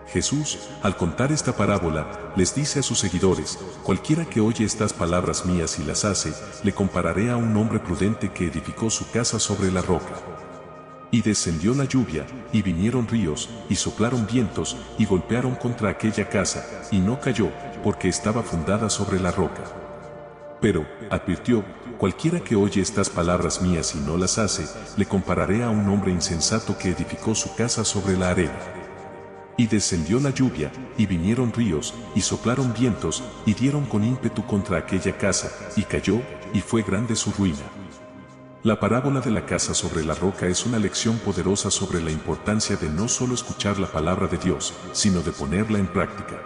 Jesús, al contar esta parábola, les dice a sus seguidores: cualquiera que oye estas palabras mías y las hace, le compararé a un hombre prudente que edificó su casa sobre la roca. Y descendió la lluvia, y vinieron ríos, y soplaron vientos, y golpearon contra aquella casa, y no cayó, porque estaba fundada sobre la roca. Pero, advirtió, cualquiera que oye estas palabras mías y no las hace, le compararé a un hombre insensato que edificó su casa sobre la arena. Y descendió la lluvia, y vinieron ríos, y soplaron vientos, y dieron con ímpetu contra aquella casa, y cayó, y fue grande su ruina. La parábola de la casa sobre la roca es una lección poderosa sobre la importancia de no solo escuchar la palabra de Dios, sino de ponerla en práctica.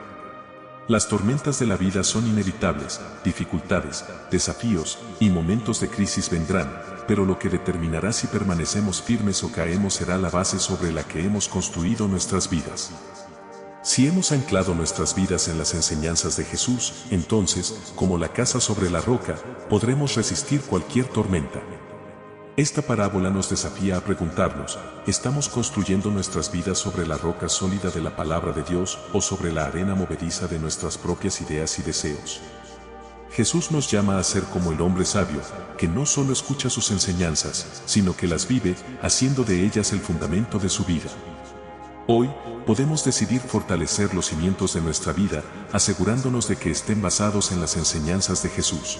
Las tormentas de la vida son inevitables, dificultades, desafíos y momentos de crisis vendrán, pero lo que determinará si permanecemos firmes o caemos será la base sobre la que hemos construido nuestras vidas. Si hemos anclado nuestras vidas en las enseñanzas de Jesús, entonces, como la casa sobre la roca, podremos resistir cualquier tormenta. Esta parábola nos desafía a preguntarnos: ¿estamos construyendo nuestras vidas sobre la roca sólida de la palabra de Dios o sobre la arena movediza de nuestras propias ideas y deseos? Jesús nos llama a ser como el hombre sabio, que no solo escucha sus enseñanzas, sino que las vive, haciendo de ellas el fundamento de su vida. Hoy, podemos decidir fortalecer los cimientos de nuestra vida, asegurándonos de que estén basados en las enseñanzas de Jesús.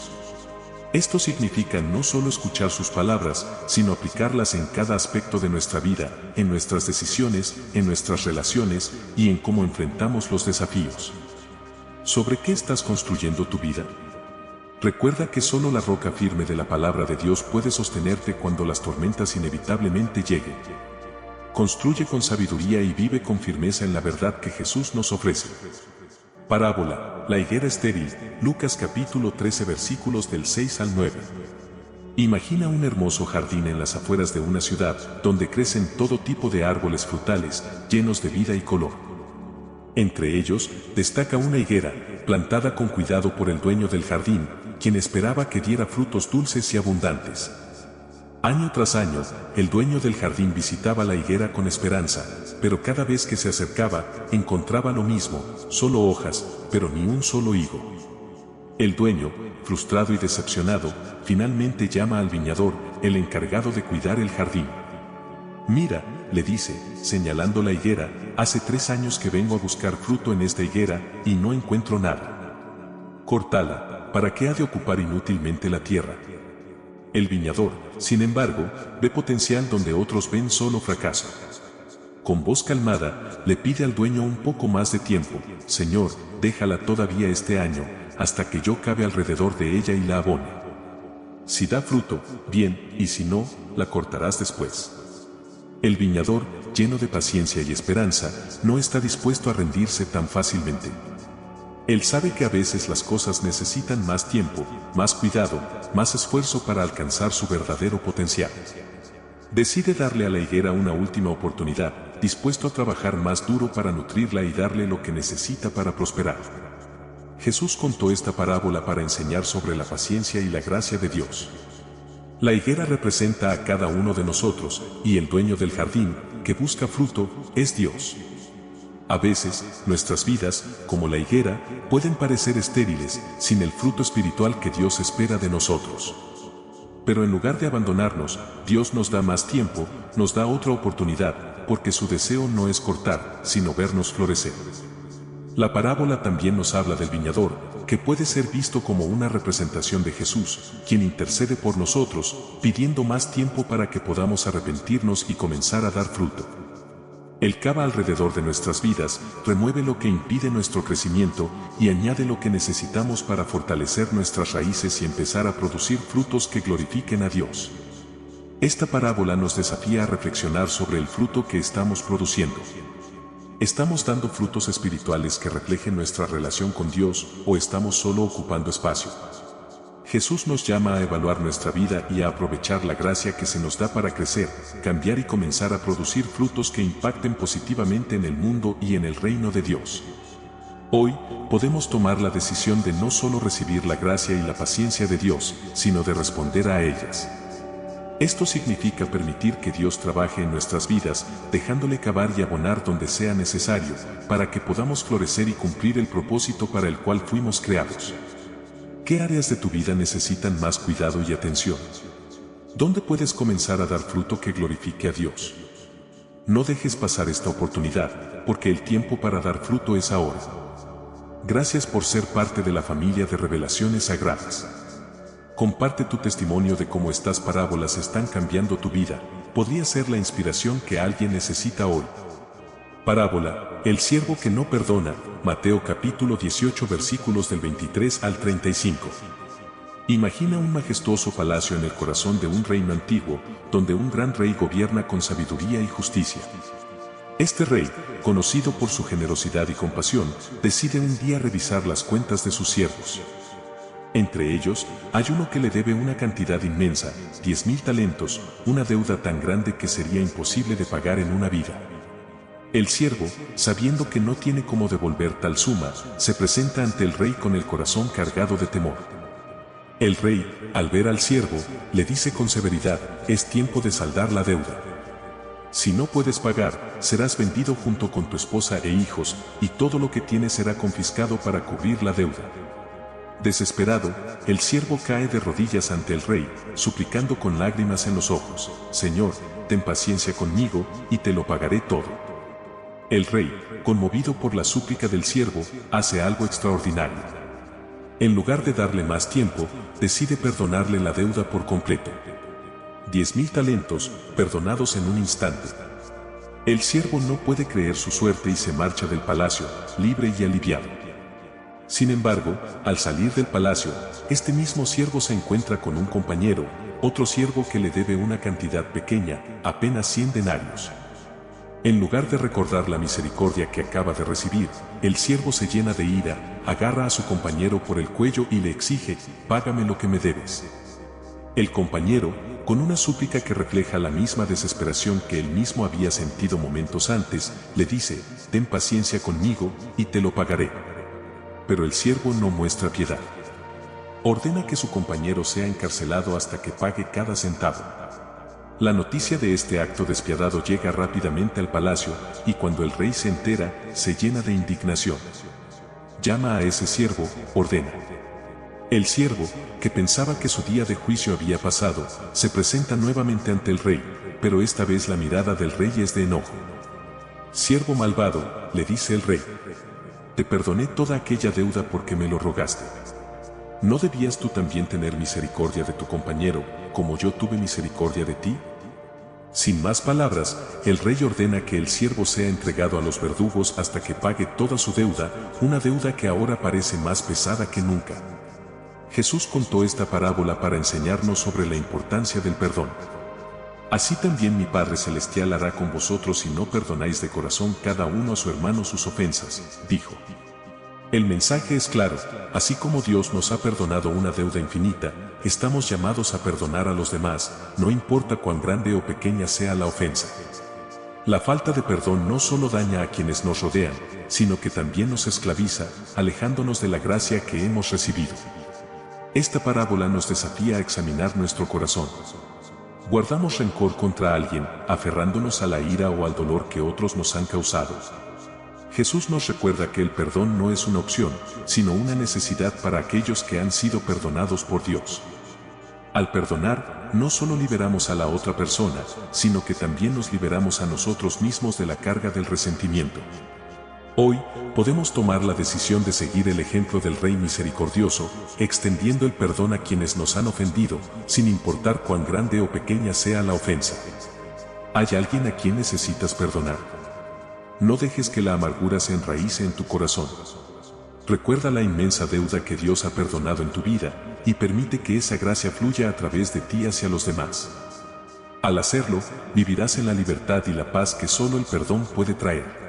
Esto significa no solo escuchar sus palabras, sino aplicarlas en cada aspecto de nuestra vida, en nuestras decisiones, en nuestras relaciones y en cómo enfrentamos los desafíos. ¿Sobre qué estás construyendo tu vida? Recuerda que solo la roca firme de la palabra de Dios puede sostenerte cuando las tormentas inevitablemente lleguen. Construye con sabiduría y vive con firmeza en la verdad que Jesús nos ofrece. Parábola, la higuera estéril, Lucas capítulo 13 versículos del 6 al 9. Imagina un hermoso jardín en las afueras de una ciudad, donde crecen todo tipo de árboles frutales, llenos de vida y color. Entre ellos, destaca una higuera, plantada con cuidado por el dueño del jardín, quien esperaba que diera frutos dulces y abundantes. Año tras año, el dueño del jardín visitaba la higuera con esperanza, pero cada vez que se acercaba, encontraba lo mismo, solo hojas, pero ni un solo higo. El dueño, frustrado y decepcionado, finalmente llama al viñador, el encargado de cuidar el jardín. «Mira», le dice, señalando la higuera, «hace 3 años que vengo a buscar fruto en esta higuera, y no encuentro nada. Córtala, ¿para qué ha de ocupar inútilmente la tierra?». El viñador, sin embargo, ve potencial donde otros ven solo fracaso. Con voz calmada, le pide al dueño un poco más de tiempo: «Señor, déjala todavía este año, hasta que yo cabe alrededor de ella y la abone. Si da fruto, bien, y si no, la cortarás después». El viñador, lleno de paciencia y esperanza, no está dispuesto a rendirse tan fácilmente. Él sabe que a veces las cosas necesitan más tiempo, más cuidado, más esfuerzo para alcanzar su verdadero potencial. Decide darle a la higuera una última oportunidad, dispuesto a trabajar más duro para nutrirla y darle lo que necesita para prosperar. Jesús contó esta parábola para enseñar sobre la paciencia y la gracia de Dios. La higuera representa a cada uno de nosotros, y el dueño del jardín, que busca fruto, es Dios. A veces, nuestras vidas, como la higuera, pueden parecer estériles, sin el fruto espiritual que Dios espera de nosotros. Pero en lugar de abandonarnos, Dios nos da más tiempo, nos da otra oportunidad, porque su deseo no es cortar, sino vernos florecer. La parábola también nos habla del viñador, que puede ser visto como una representación de Jesús, quien intercede por nosotros, pidiendo más tiempo para que podamos arrepentirnos y comenzar a dar fruto. Él cava alrededor de nuestras vidas, remueve lo que impide nuestro crecimiento y añade lo que necesitamos para fortalecer nuestras raíces y empezar a producir frutos que glorifiquen a Dios. Esta parábola nos desafía a reflexionar sobre el fruto que estamos produciendo. ¿Estamos dando frutos espirituales que reflejen nuestra relación con Dios o estamos solo ocupando espacio? Jesús nos llama a evaluar nuestra vida y a aprovechar la gracia que se nos da para crecer, cambiar y comenzar a producir frutos que impacten positivamente en el mundo y en el reino de Dios. Hoy, podemos tomar la decisión de no solo recibir la gracia y la paciencia de Dios, sino de responder a ellas. Esto significa permitir que Dios trabaje en nuestras vidas, dejándole cavar y abonar donde sea necesario, para que podamos florecer y cumplir el propósito para el cual fuimos creados. ¿Qué áreas de tu vida necesitan más cuidado y atención? ¿Dónde puedes comenzar a dar fruto que glorifique a Dios? No dejes pasar esta oportunidad, porque el tiempo para dar fruto es ahora. Gracias por ser parte de la familia de Revelaciones Sagradas. Comparte tu testimonio de cómo estas parábolas están cambiando tu vida. Podría ser la inspiración que alguien necesita hoy. Parábola, el siervo que no perdona, Mateo capítulo 18 versículos del 23 al 35. Imagina un majestuoso palacio en el corazón de un reino antiguo, donde un gran rey gobierna con sabiduría y justicia. Este rey, conocido por su generosidad y compasión, decide un día revisar las cuentas de sus siervos. Entre ellos, hay uno que le debe una cantidad inmensa, 10.000 talentos, una deuda tan grande que sería imposible de pagar en una vida. El siervo, sabiendo que no tiene cómo devolver tal suma, se presenta ante el rey con el corazón cargado de temor. El rey, al ver al siervo, le dice con severidad: es tiempo de saldar la deuda. Si no puedes pagar, serás vendido junto con tu esposa e hijos, y todo lo que tienes será confiscado para cubrir la deuda. Desesperado, el siervo cae de rodillas ante el rey, suplicando con lágrimas en los ojos: Señor, ten paciencia conmigo, y te lo pagaré todo. El rey, conmovido por la súplica del siervo, hace algo extraordinario. En lugar de darle más tiempo, decide perdonarle la deuda por completo. 10.000 talentos, perdonados en un instante. El siervo no puede creer su suerte y se marcha del palacio, libre y aliviado. Sin embargo, al salir del palacio, este mismo siervo se encuentra con un compañero, otro siervo que le debe una cantidad pequeña, apenas 100 denarios. En lugar de recordar la misericordia que acaba de recibir, el siervo se llena de ira, agarra a su compañero por el cuello y le exige: págame lo que me debes. El compañero, con una súplica que refleja la misma desesperación que él mismo había sentido momentos antes, le dice: ten paciencia conmigo, y te lo pagaré. Pero el siervo no muestra piedad. Ordena que su compañero sea encarcelado hasta que pague cada centavo. La noticia de este acto despiadado llega rápidamente al palacio, y cuando el rey se entera, se llena de indignación. Llama a ese siervo, ordena. El siervo, que pensaba que su día de juicio había pasado, se presenta nuevamente ante el rey, pero esta vez la mirada del rey es de enojo. Siervo malvado, le dice el rey, te perdoné toda aquella deuda porque me lo rogaste. ¿No debías tú también tener misericordia de tu compañero, como yo tuve misericordia de ti? Sin más palabras, el rey ordena que el siervo sea entregado a los verdugos hasta que pague toda su deuda, una deuda que ahora parece más pesada que nunca. Jesús contó esta parábola para enseñarnos sobre la importancia del perdón. Así también mi Padre Celestial hará con vosotros si no perdonáis de corazón cada uno a su hermano sus ofensas, dijo. El mensaje es claro: así como Dios nos ha perdonado una deuda infinita, estamos llamados a perdonar a los demás, no importa cuán grande o pequeña sea la ofensa. La falta de perdón no solo daña a quienes nos rodean, sino que también nos esclaviza, alejándonos de la gracia que hemos recibido. Esta parábola nos desafía a examinar nuestro corazón. ¿Guardamos rencor contra alguien, aferrándonos a la ira o al dolor que otros nos han causado? Jesús nos recuerda que el perdón no es una opción, sino una necesidad para aquellos que han sido perdonados por Dios. Al perdonar, no solo liberamos a la otra persona, sino que también nos liberamos a nosotros mismos de la carga del resentimiento. Hoy, podemos tomar la decisión de seguir el ejemplo del Rey misericordioso, extendiendo el perdón a quienes nos han ofendido, sin importar cuán grande o pequeña sea la ofensa. ¿Hay alguien a quien necesitas perdonar? No dejes que la amargura se enraíce en tu corazón. Recuerda la inmensa deuda que Dios ha perdonado en tu vida, y permite que esa gracia fluya a través de ti hacia los demás. Al hacerlo, vivirás en la libertad y la paz que solo el perdón puede traer.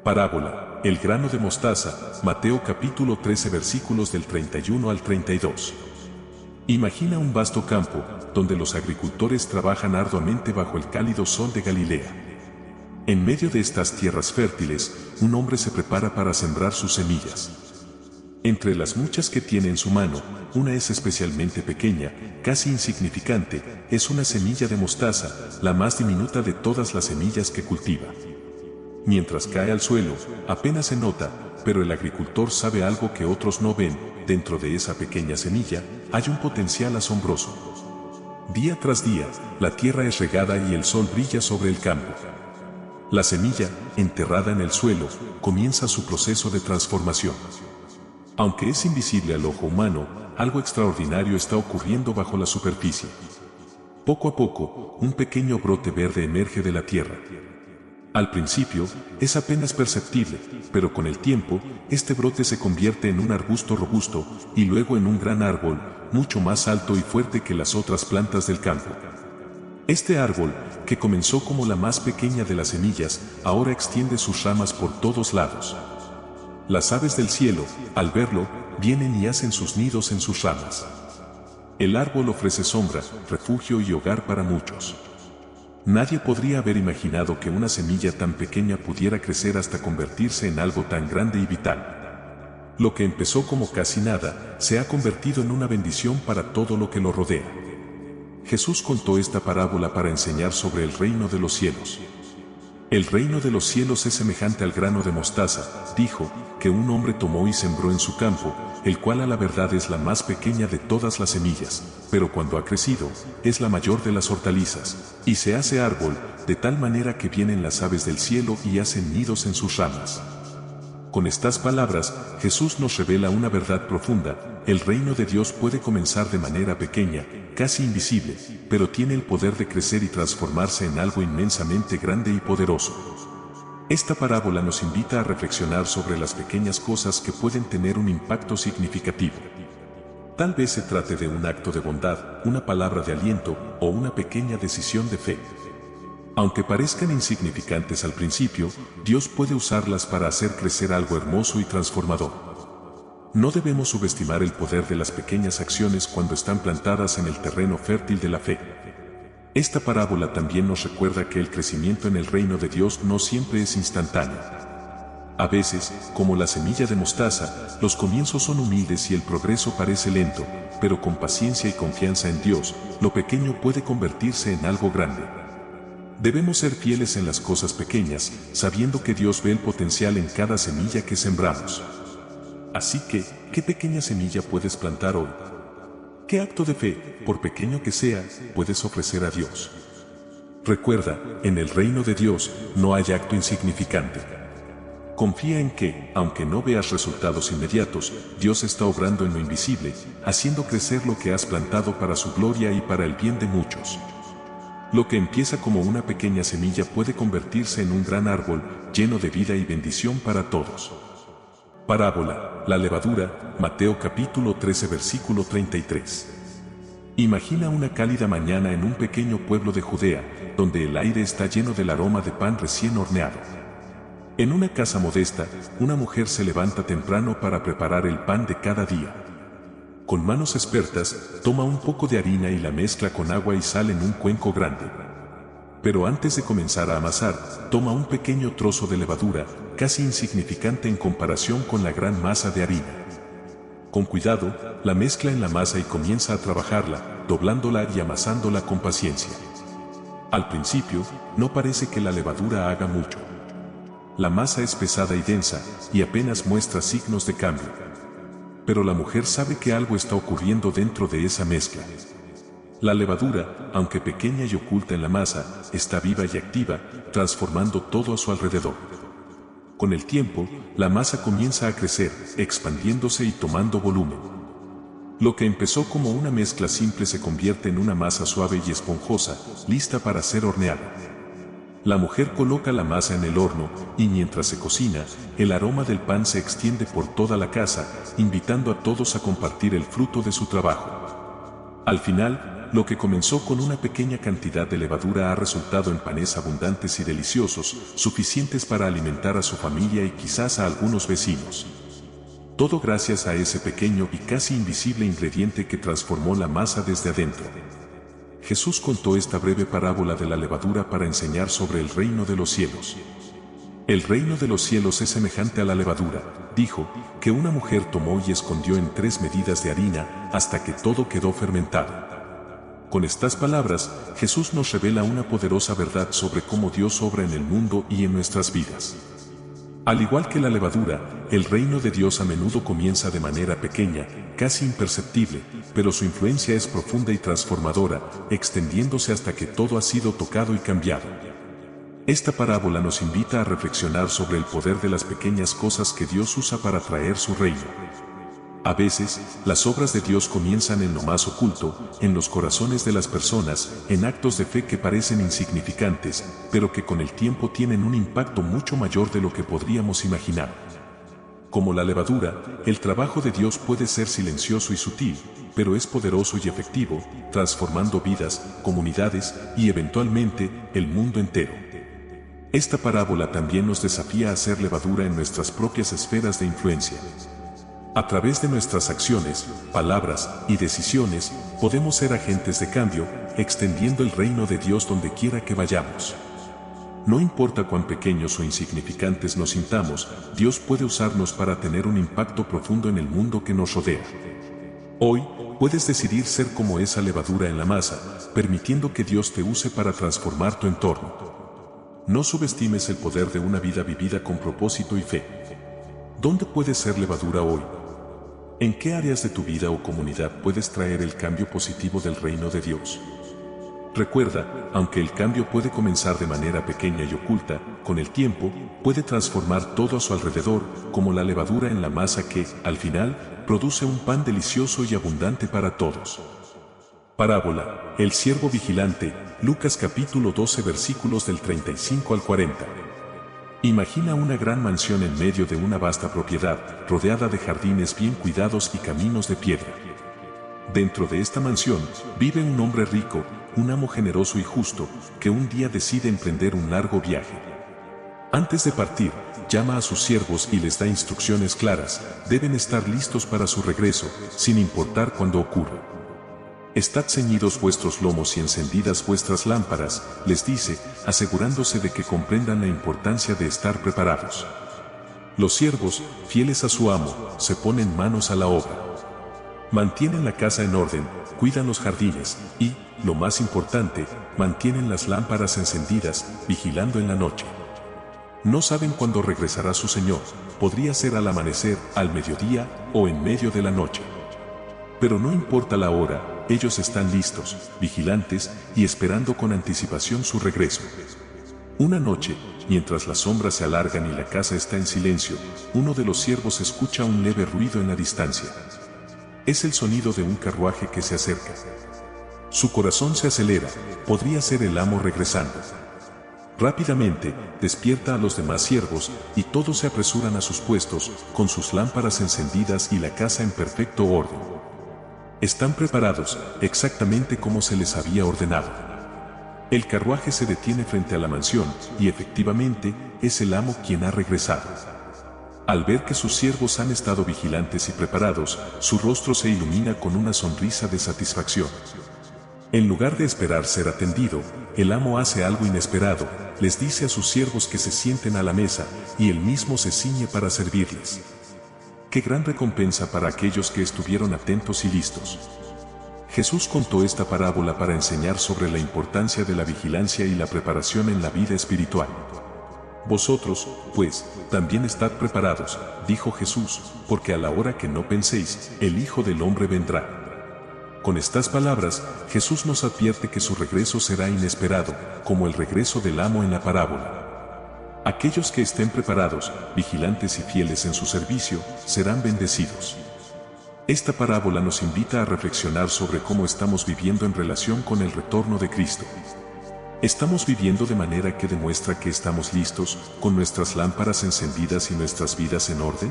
Parábola: el grano de mostaza, Mateo capítulo 13 versículos del 31 al 32. Imagina un vasto campo, donde los agricultores trabajan arduamente bajo el cálido sol de Galilea. En medio de estas tierras fértiles, un hombre se prepara para sembrar sus semillas. Entre las muchas que tiene en su mano, una es especialmente pequeña, casi insignificante, es una semilla de mostaza, la más diminuta de todas las semillas que cultiva. Mientras cae al suelo, apenas se nota, pero el agricultor sabe algo que otros no ven: dentro de esa pequeña semilla, hay un potencial asombroso. Día tras día, la tierra es regada y el sol brilla sobre el campo. La semilla, enterrada en el suelo, comienza su proceso de transformación. Aunque es invisible al ojo humano, algo extraordinario está ocurriendo bajo la superficie. Poco a poco, un pequeño brote verde emerge de la tierra. Al principio, es apenas perceptible, pero con el tiempo, este brote se convierte en un arbusto robusto, y luego en un gran árbol, mucho más alto y fuerte que las otras plantas del campo. Este árbol, que comenzó como la más pequeña de las semillas, ahora extiende sus ramas por todos lados. Las aves del cielo, al verlo, vienen y hacen sus nidos en sus ramas. El árbol ofrece sombra, refugio y hogar para muchos. Nadie podría haber imaginado que una semilla tan pequeña pudiera crecer hasta convertirse en algo tan grande y vital. Lo que empezó como casi nada, se ha convertido en una bendición para todo lo que lo rodea. Jesús contó esta parábola para enseñar sobre el reino de los cielos. El reino de los cielos es semejante al grano de mostaza, dijo, que un hombre tomó y sembró en su campo, el cual a la verdad es la más pequeña de todas las semillas, pero cuando ha crecido, es la mayor de las hortalizas, y se hace árbol, de tal manera que vienen las aves del cielo y hacen nidos en sus ramas. Con estas palabras, Jesús nos revela una verdad profunda: el reino de Dios puede comenzar de manera pequeña, casi invisible, pero tiene el poder de crecer y transformarse en algo inmensamente grande y poderoso. Esta parábola nos invita a reflexionar sobre las pequeñas cosas que pueden tener un impacto significativo. Tal vez se trate de un acto de bondad, una palabra de aliento o una pequeña decisión de fe. Aunque parezcan insignificantes al principio, Dios puede usarlas para hacer crecer algo hermoso y transformador. No debemos subestimar el poder de las pequeñas acciones cuando están plantadas en el terreno fértil de la fe. Esta parábola también nos recuerda que el crecimiento en el reino de Dios no siempre es instantáneo. A veces, como la semilla de mostaza, los comienzos son humildes y el progreso parece lento, pero con paciencia y confianza en Dios, lo pequeño puede convertirse en algo grande. Debemos ser fieles en las cosas pequeñas, sabiendo que Dios ve el potencial en cada semilla que sembramos. Así que, ¿qué pequeña semilla puedes plantar hoy? ¿Qué acto de fe, por pequeño que sea, puedes ofrecer a Dios? Recuerda, en el reino de Dios no hay acto insignificante. Confía en que, aunque no veas resultados inmediatos, Dios está obrando en lo invisible, haciendo crecer lo que has plantado para su gloria y para el bien de muchos. Lo que empieza como una pequeña semilla puede convertirse en un gran árbol, lleno de vida y bendición para todos. Parábola, la levadura, Mateo capítulo 13 versículo 33. Imagina una cálida mañana en un pequeño pueblo de Judea, donde el aire está lleno del aroma de pan recién horneado. En una casa modesta, una mujer se levanta temprano para preparar el pan de cada día. Con manos expertas, toma un poco de harina y la mezcla con agua y sal en un cuenco grande. Pero antes de comenzar a amasar, toma un pequeño trozo de levadura, casi insignificante en comparación con la gran masa de harina. Con cuidado, la mezcla en la masa y comienza a trabajarla, doblándola y amasándola con paciencia. Al principio, no parece que la levadura haga mucho. La masa es pesada y densa, y apenas muestra signos de cambio. Pero la mujer sabe que algo está ocurriendo dentro de esa mezcla. La levadura, aunque pequeña y oculta en la masa, está viva y activa, transformando todo a su alrededor. Con el tiempo, la masa comienza a crecer, expandiéndose y tomando volumen. Lo que empezó como una mezcla simple se convierte en una masa suave y esponjosa, lista para ser horneada. La mujer coloca la masa en el horno, y mientras se cocina, el aroma del pan se extiende por toda la casa, invitando a todos a compartir el fruto de su trabajo. Al final, lo que comenzó con una pequeña cantidad de levadura ha resultado en panes abundantes y deliciosos, suficientes para alimentar a su familia y quizás a algunos vecinos. Todo gracias a ese pequeño y casi invisible ingrediente que transformó la masa desde adentro. Jesús contó esta breve parábola de la levadura para enseñar sobre el reino de los cielos. El reino de los cielos es semejante a la levadura, dijo, que una mujer tomó y escondió en 3 medidas de harina, hasta que todo quedó fermentado. Con estas palabras, Jesús nos revela una poderosa verdad sobre cómo Dios obra en el mundo y en nuestras vidas. Al igual que la levadura, el reino de Dios a menudo comienza de manera pequeña, casi imperceptible, pero su influencia es profunda y transformadora, extendiéndose hasta que todo ha sido tocado y cambiado. Esta parábola nos invita a reflexionar sobre el poder de las pequeñas cosas que Dios usa para traer su reino. A veces, las obras de Dios comienzan en lo más oculto, en los corazones de las personas, en actos de fe que parecen insignificantes, pero que con el tiempo tienen un impacto mucho mayor de lo que podríamos imaginar. Como la levadura, el trabajo de Dios puede ser silencioso y sutil, pero es poderoso y efectivo, transformando vidas, comunidades y eventualmente, el mundo entero. Esta parábola también nos desafía a hacer levadura en nuestras propias esferas de influencia. A través de nuestras acciones, palabras y decisiones, podemos ser agentes de cambio, extendiendo el reino de Dios donde quiera que vayamos. No importa cuán pequeños o insignificantes nos sintamos, Dios puede usarnos para tener un impacto profundo en el mundo que nos rodea. Hoy, puedes decidir ser como esa levadura en la masa, permitiendo que Dios te use para transformar tu entorno. No subestimes el poder de una vida vivida con propósito y fe. ¿Dónde puedes ser levadura hoy? ¿En qué áreas de tu vida o comunidad puedes traer el cambio positivo del reino de Dios? Recuerda, aunque el cambio puede comenzar de manera pequeña y oculta, con el tiempo, puede transformar todo a su alrededor, como la levadura en la masa que, al final, produce un pan delicioso y abundante para todos. Parábola, el siervo vigilante, Lucas capítulo 12 versículos del 35 al 40. Imagina una gran mansión en medio de una vasta propiedad, rodeada de jardines bien cuidados y caminos de piedra. Dentro de esta mansión, vive un hombre rico, un amo generoso y justo, que un día decide emprender un largo viaje. Antes de partir, llama a sus siervos y les da instrucciones claras: deben estar listos para su regreso, sin importar cuándo ocurra. Estad ceñidos vuestros lomos y encendidas vuestras lámparas, les dice, asegurándose de que comprendan la importancia de estar preparados. Los siervos, fieles a su amo, se ponen manos a la obra. Mantienen la casa en orden, cuidan los jardines y, lo más importante, mantienen las lámparas encendidas, vigilando en la noche. No saben cuándo regresará su Señor, podría ser al amanecer, al mediodía o en medio de la noche. Pero no importa la hora, ellos están listos, vigilantes y esperando con anticipación su regreso. Una noche, mientras las sombras se alargan y la casa está en silencio, uno de los siervos escucha un leve ruido en la distancia. Es el sonido de un carruaje que se acerca. Su corazón se acelera, podría ser el amo regresando. Rápidamente, despierta a los demás siervos y todos se apresuran a sus puestos, con sus lámparas encendidas y la casa en perfecto orden. Están preparados, exactamente como se les había ordenado. El carruaje se detiene frente a la mansión, y efectivamente, es el amo quien ha regresado. Al ver que sus siervos han estado vigilantes y preparados, su rostro se ilumina con una sonrisa de satisfacción. En lugar de esperar ser atendido, el amo hace algo inesperado, les dice a sus siervos que se sienten a la mesa, y él mismo se ciñe para servirles. ¡Qué gran recompensa para aquellos que estuvieron atentos y listos! Jesús contó esta parábola para enseñar sobre la importancia de la vigilancia y la preparación en la vida espiritual. Vosotros, pues, también estad preparados, dijo Jesús, porque a la hora que no penséis, el Hijo del Hombre vendrá. Con estas palabras, Jesús nos advierte que su regreso será inesperado, como el regreso del amo en la parábola. Aquellos que estén preparados, vigilantes y fieles en su servicio, serán bendecidos. Esta parábola nos invita a reflexionar sobre cómo estamos viviendo en relación con el retorno de Cristo. ¿Estamos viviendo de manera que demuestra que estamos listos, con nuestras lámparas encendidas y nuestras vidas en orden?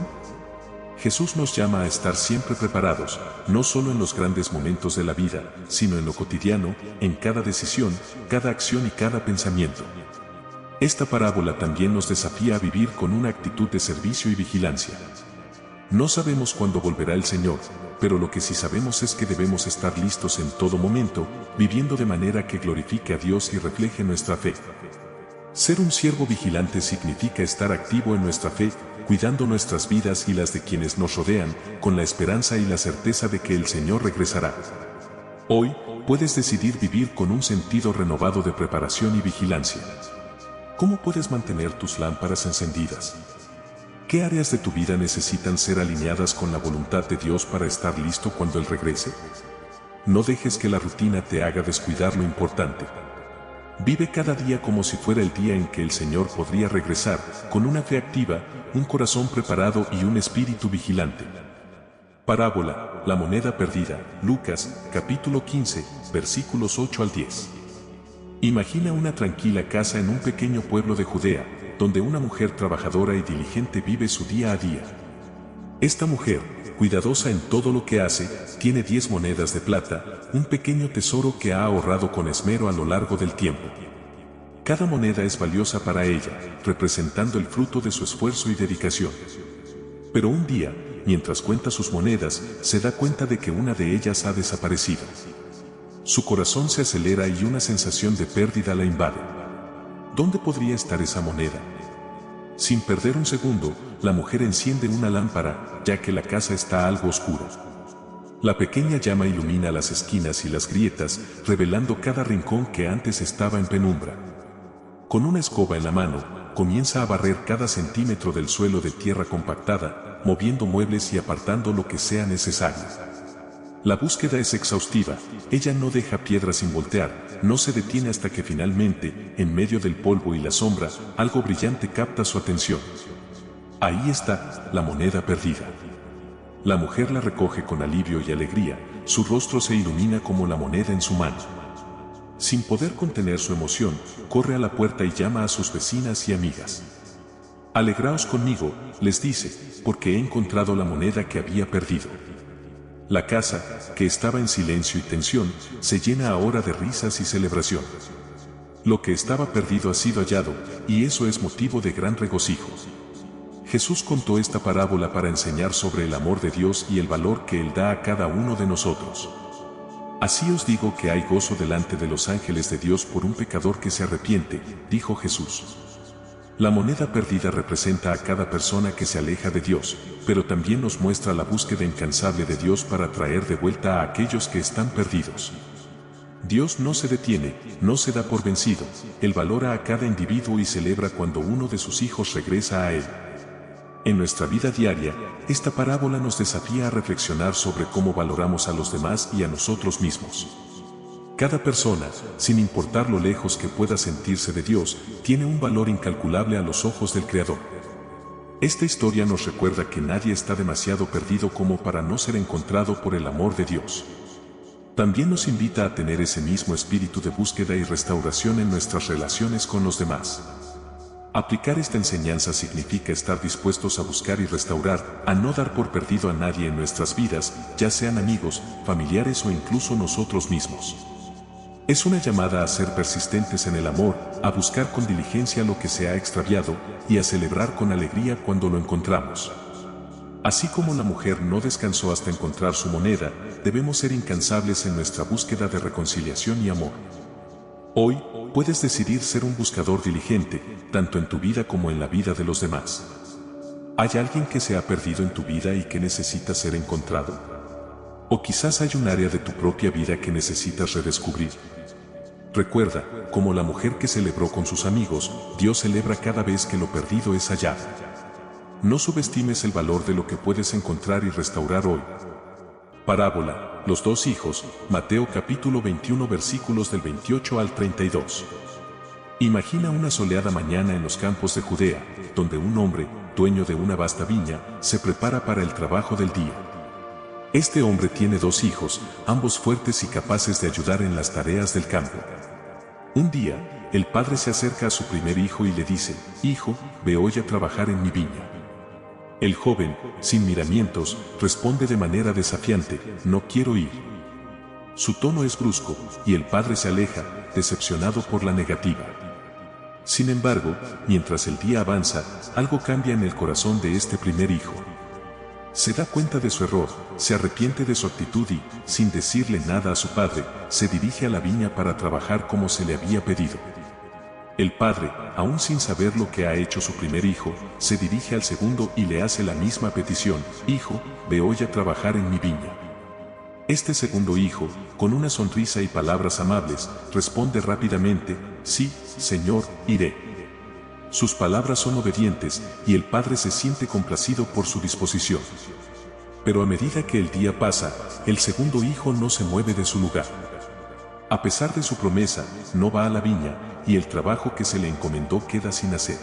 Jesús nos llama a estar siempre preparados, no solo en los grandes momentos de la vida, sino en lo cotidiano, en cada decisión, cada acción y cada pensamiento. Esta parábola también nos desafía a vivir con una actitud de servicio y vigilancia. No sabemos cuándo volverá el Señor, pero lo que sí sabemos es que debemos estar listos en todo momento, viviendo de manera que glorifique a Dios y refleje nuestra fe. Ser un siervo vigilante significa estar activo en nuestra fe, cuidando nuestras vidas y las de quienes nos rodean, con la esperanza y la certeza de que el Señor regresará. Hoy, puedes decidir vivir con un sentido renovado de preparación y vigilancia. ¿Cómo puedes mantener tus lámparas encendidas? ¿Qué áreas de tu vida necesitan ser alineadas con la voluntad de Dios para estar listo cuando Él regrese? No dejes que la rutina te haga descuidar lo importante. Vive cada día como si fuera el día en que el Señor podría regresar, con una fe activa, un corazón preparado y un espíritu vigilante. Parábola, la moneda perdida, Lucas, capítulo 15, versículos 8 al 10. Imagina una tranquila casa en un pequeño pueblo de Judea, donde una mujer trabajadora y diligente vive su día a día. Esta mujer, cuidadosa en todo lo que hace, tiene 10 monedas de plata, un pequeño tesoro que ha ahorrado con esmero a lo largo del tiempo. Cada moneda es valiosa para ella, representando el fruto de su esfuerzo y dedicación. Pero un día, mientras cuenta sus monedas, se da cuenta de que una de ellas ha desaparecido. Su corazón se acelera y una sensación de pérdida la invade. ¿Dónde podría estar esa moneda? Sin perder un segundo, la mujer enciende una lámpara, ya que la casa está algo oscura. La pequeña llama ilumina las esquinas y las grietas, revelando cada rincón que antes estaba en penumbra. Con una escoba en la mano, comienza a barrer cada centímetro del suelo de tierra compactada, moviendo muebles y apartando lo que sea necesario. La búsqueda es exhaustiva, ella no deja piedra sin voltear, no se detiene hasta que finalmente, en medio del polvo y la sombra, algo brillante capta su atención. Ahí está, la moneda perdida. La mujer la recoge con alivio y alegría, su rostro se ilumina como la moneda en su mano. Sin poder contener su emoción, corre a la puerta y llama a sus vecinas y amigas. Alegraos conmigo, les dice, porque he encontrado la moneda que había perdido. La casa, que estaba en silencio y tensión, se llena ahora de risas y celebración. Lo que estaba perdido ha sido hallado, y eso es motivo de gran regocijo. Jesús contó esta parábola para enseñar sobre el amor de Dios y el valor que Él da a cada uno de nosotros. Así os digo que hay gozo delante de los ángeles de Dios por un pecador que se arrepiente, dijo Jesús. La moneda perdida representa a cada persona que se aleja de Dios, pero también nos muestra la búsqueda incansable de Dios para traer de vuelta a aquellos que están perdidos. Dios no se detiene, no se da por vencido, Él valora a cada individuo y celebra cuando uno de sus hijos regresa a Él. En nuestra vida diaria, esta parábola nos desafía a reflexionar sobre cómo valoramos a los demás y a nosotros mismos. Cada persona, sin importar lo lejos que pueda sentirse de Dios, tiene un valor incalculable a los ojos del Creador. Esta historia nos recuerda que nadie está demasiado perdido como para no ser encontrado por el amor de Dios. También nos invita a tener ese mismo espíritu de búsqueda y restauración en nuestras relaciones con los demás. Aplicar esta enseñanza significa estar dispuestos a buscar y restaurar, a no dar por perdido a nadie en nuestras vidas, ya sean amigos, familiares o incluso nosotros mismos. Es una llamada a ser persistentes en el amor, a buscar con diligencia lo que se ha extraviado y a celebrar con alegría cuando lo encontramos. Así como la mujer no descansó hasta encontrar su moneda, debemos ser incansables en nuestra búsqueda de reconciliación y amor. Hoy, puedes decidir ser un buscador diligente, tanto en tu vida como en la vida de los demás. ¿Hay alguien que se ha perdido en tu vida y que necesita ser encontrado? O quizás hay un área de tu propia vida que necesitas redescubrir. Recuerda, como la mujer que celebró con sus amigos, Dios celebra cada vez que lo perdido es hallado. No subestimes el valor de lo que puedes encontrar y restaurar hoy. Parábola, los dos hijos, Mateo capítulo 21 versículos del 28 al 32. Imagina una soleada mañana en los campos de Judea, donde un hombre, dueño de una vasta viña, se prepara para el trabajo del día. Este hombre tiene dos hijos, ambos fuertes y capaces de ayudar en las tareas del campo. Un día, el padre se acerca a su primer hijo y le dice: «Hijo, ve hoy a trabajar en mi viña». El joven, sin miramientos, responde de manera desafiante: «No quiero ir». Su tono es brusco, y el padre se aleja, decepcionado por la negativa. Sin embargo, mientras el día avanza, algo cambia en el corazón de este primer hijo. Se da cuenta de su error, se arrepiente de su actitud y, sin decirle nada a su padre, se dirige a la viña para trabajar como se le había pedido. El padre, aún sin saber lo que ha hecho su primer hijo, se dirige al segundo y le hace la misma petición: «Hijo, ve hoy a trabajar en mi viña». Este segundo hijo, con una sonrisa y palabras amables, responde rápidamente: «Sí, Señor, iré». Sus palabras son obedientes, y el padre se siente complacido por su disposición. Pero a medida que el día pasa, el segundo hijo no se mueve de su lugar. A pesar de su promesa, no va a la viña, y el trabajo que se le encomendó queda sin hacer.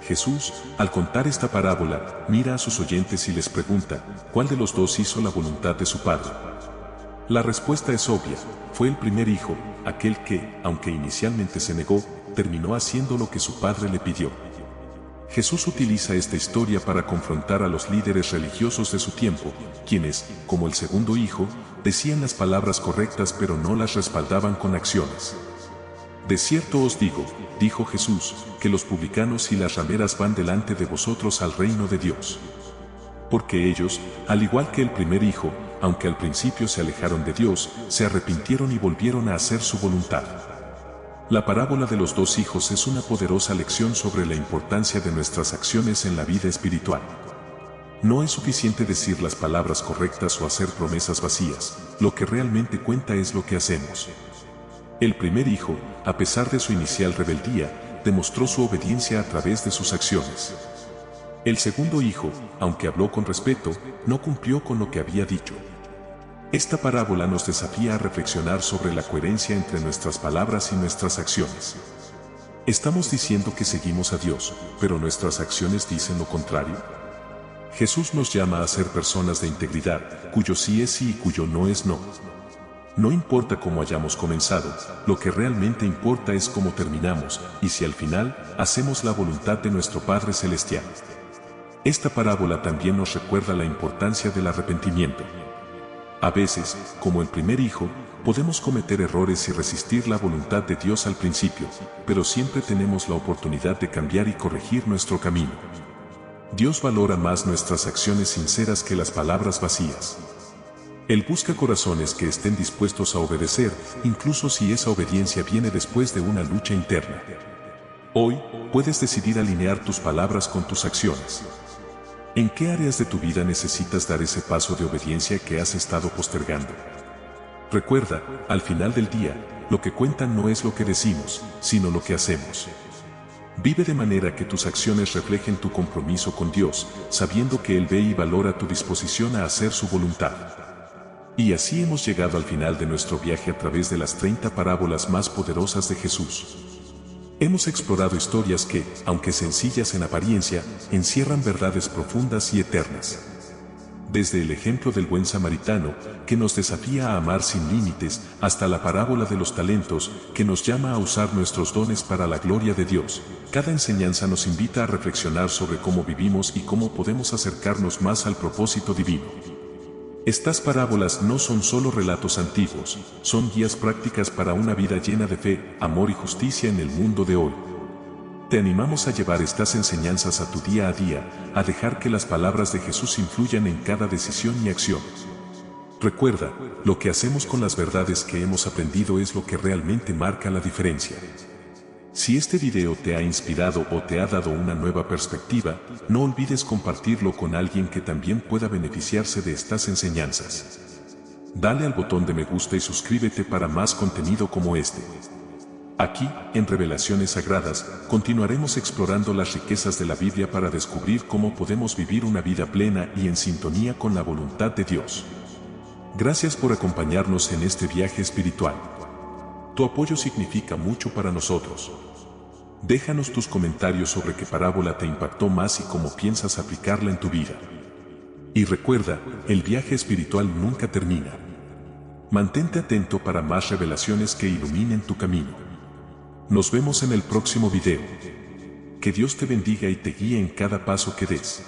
Jesús, al contar esta parábola, mira a sus oyentes y les pregunta: ¿cuál de los dos hizo la voluntad de su padre? La respuesta es obvia: fue el primer hijo, aquel que, aunque inicialmente se negó, terminó haciendo lo que su padre le pidió. Jesús utiliza esta historia para confrontar a los líderes religiosos de su tiempo, quienes, como el segundo hijo, decían las palabras correctas pero no las respaldaban con acciones. «De cierto os digo», dijo Jesús, «que los publicanos y las rameras van delante de vosotros al reino de Dios». Porque ellos, al igual que el primer hijo, aunque al principio se alejaron de Dios, se arrepintieron y volvieron a hacer su voluntad. La parábola de los dos hijos es una poderosa lección sobre la importancia de nuestras acciones en la vida espiritual. No es suficiente decir las palabras correctas o hacer promesas vacías, lo que realmente cuenta es lo que hacemos. El primer hijo, a pesar de su inicial rebeldía, demostró su obediencia a través de sus acciones. El segundo hijo, aunque habló con respeto, no cumplió con lo que había dicho. Esta parábola nos desafía a reflexionar sobre la coherencia entre nuestras palabras y nuestras acciones. Estamos diciendo que seguimos a Dios, pero nuestras acciones dicen lo contrario. Jesús nos llama a ser personas de integridad, cuyo sí es sí y cuyo no es no. No importa cómo hayamos comenzado, lo que realmente importa es cómo terminamos, y si al final, hacemos la voluntad de nuestro Padre Celestial. Esta parábola también nos recuerda la importancia del arrepentimiento. A veces, como el primer hijo, podemos cometer errores y resistir la voluntad de Dios al principio, pero siempre tenemos la oportunidad de cambiar y corregir nuestro camino. Dios valora más nuestras acciones sinceras que las palabras vacías. Él busca corazones que estén dispuestos a obedecer, incluso si esa obediencia viene después de una lucha interna. Hoy, puedes decidir alinear tus palabras con tus acciones. ¿En qué áreas de tu vida necesitas dar ese paso de obediencia que has estado postergando? Recuerda, al final del día, lo que cuenta no es lo que decimos, sino lo que hacemos. Vive de manera que tus acciones reflejen tu compromiso con Dios, sabiendo que Él ve y valora tu disposición a hacer su voluntad. Y así hemos llegado al final de nuestro viaje a través de las 30 parábolas más poderosas de Jesús. Hemos explorado historias que, aunque sencillas en apariencia, encierran verdades profundas y eternas. Desde el ejemplo del buen samaritano, que nos desafía a amar sin límites, hasta la parábola de los talentos, que nos llama a usar nuestros dones para la gloria de Dios. Cada enseñanza nos invita a reflexionar sobre cómo vivimos y cómo podemos acercarnos más al propósito divino. Estas parábolas no son solo relatos antiguos, son guías prácticas para una vida llena de fe, amor y justicia en el mundo de hoy. Te animamos a llevar estas enseñanzas a tu día a día, a dejar que las palabras de Jesús influyan en cada decisión y acción. Recuerda, lo que hacemos con las verdades que hemos aprendido es lo que realmente marca la diferencia. Si este video te ha inspirado o te ha dado una nueva perspectiva, no olvides compartirlo con alguien que también pueda beneficiarse de estas enseñanzas. Dale al botón de me gusta y suscríbete para más contenido como este. Aquí, en Revelaciones Sagradas, continuaremos explorando las riquezas de la Biblia para descubrir cómo podemos vivir una vida plena y en sintonía con la voluntad de Dios. Gracias por acompañarnos en este viaje espiritual. Tu apoyo significa mucho para nosotros. Déjanos tus comentarios sobre qué parábola te impactó más y cómo piensas aplicarla en tu vida. Y recuerda, el viaje espiritual nunca termina. Mantente atento para más revelaciones que iluminen tu camino. Nos vemos en el próximo video. Que Dios te bendiga y te guíe en cada paso que des.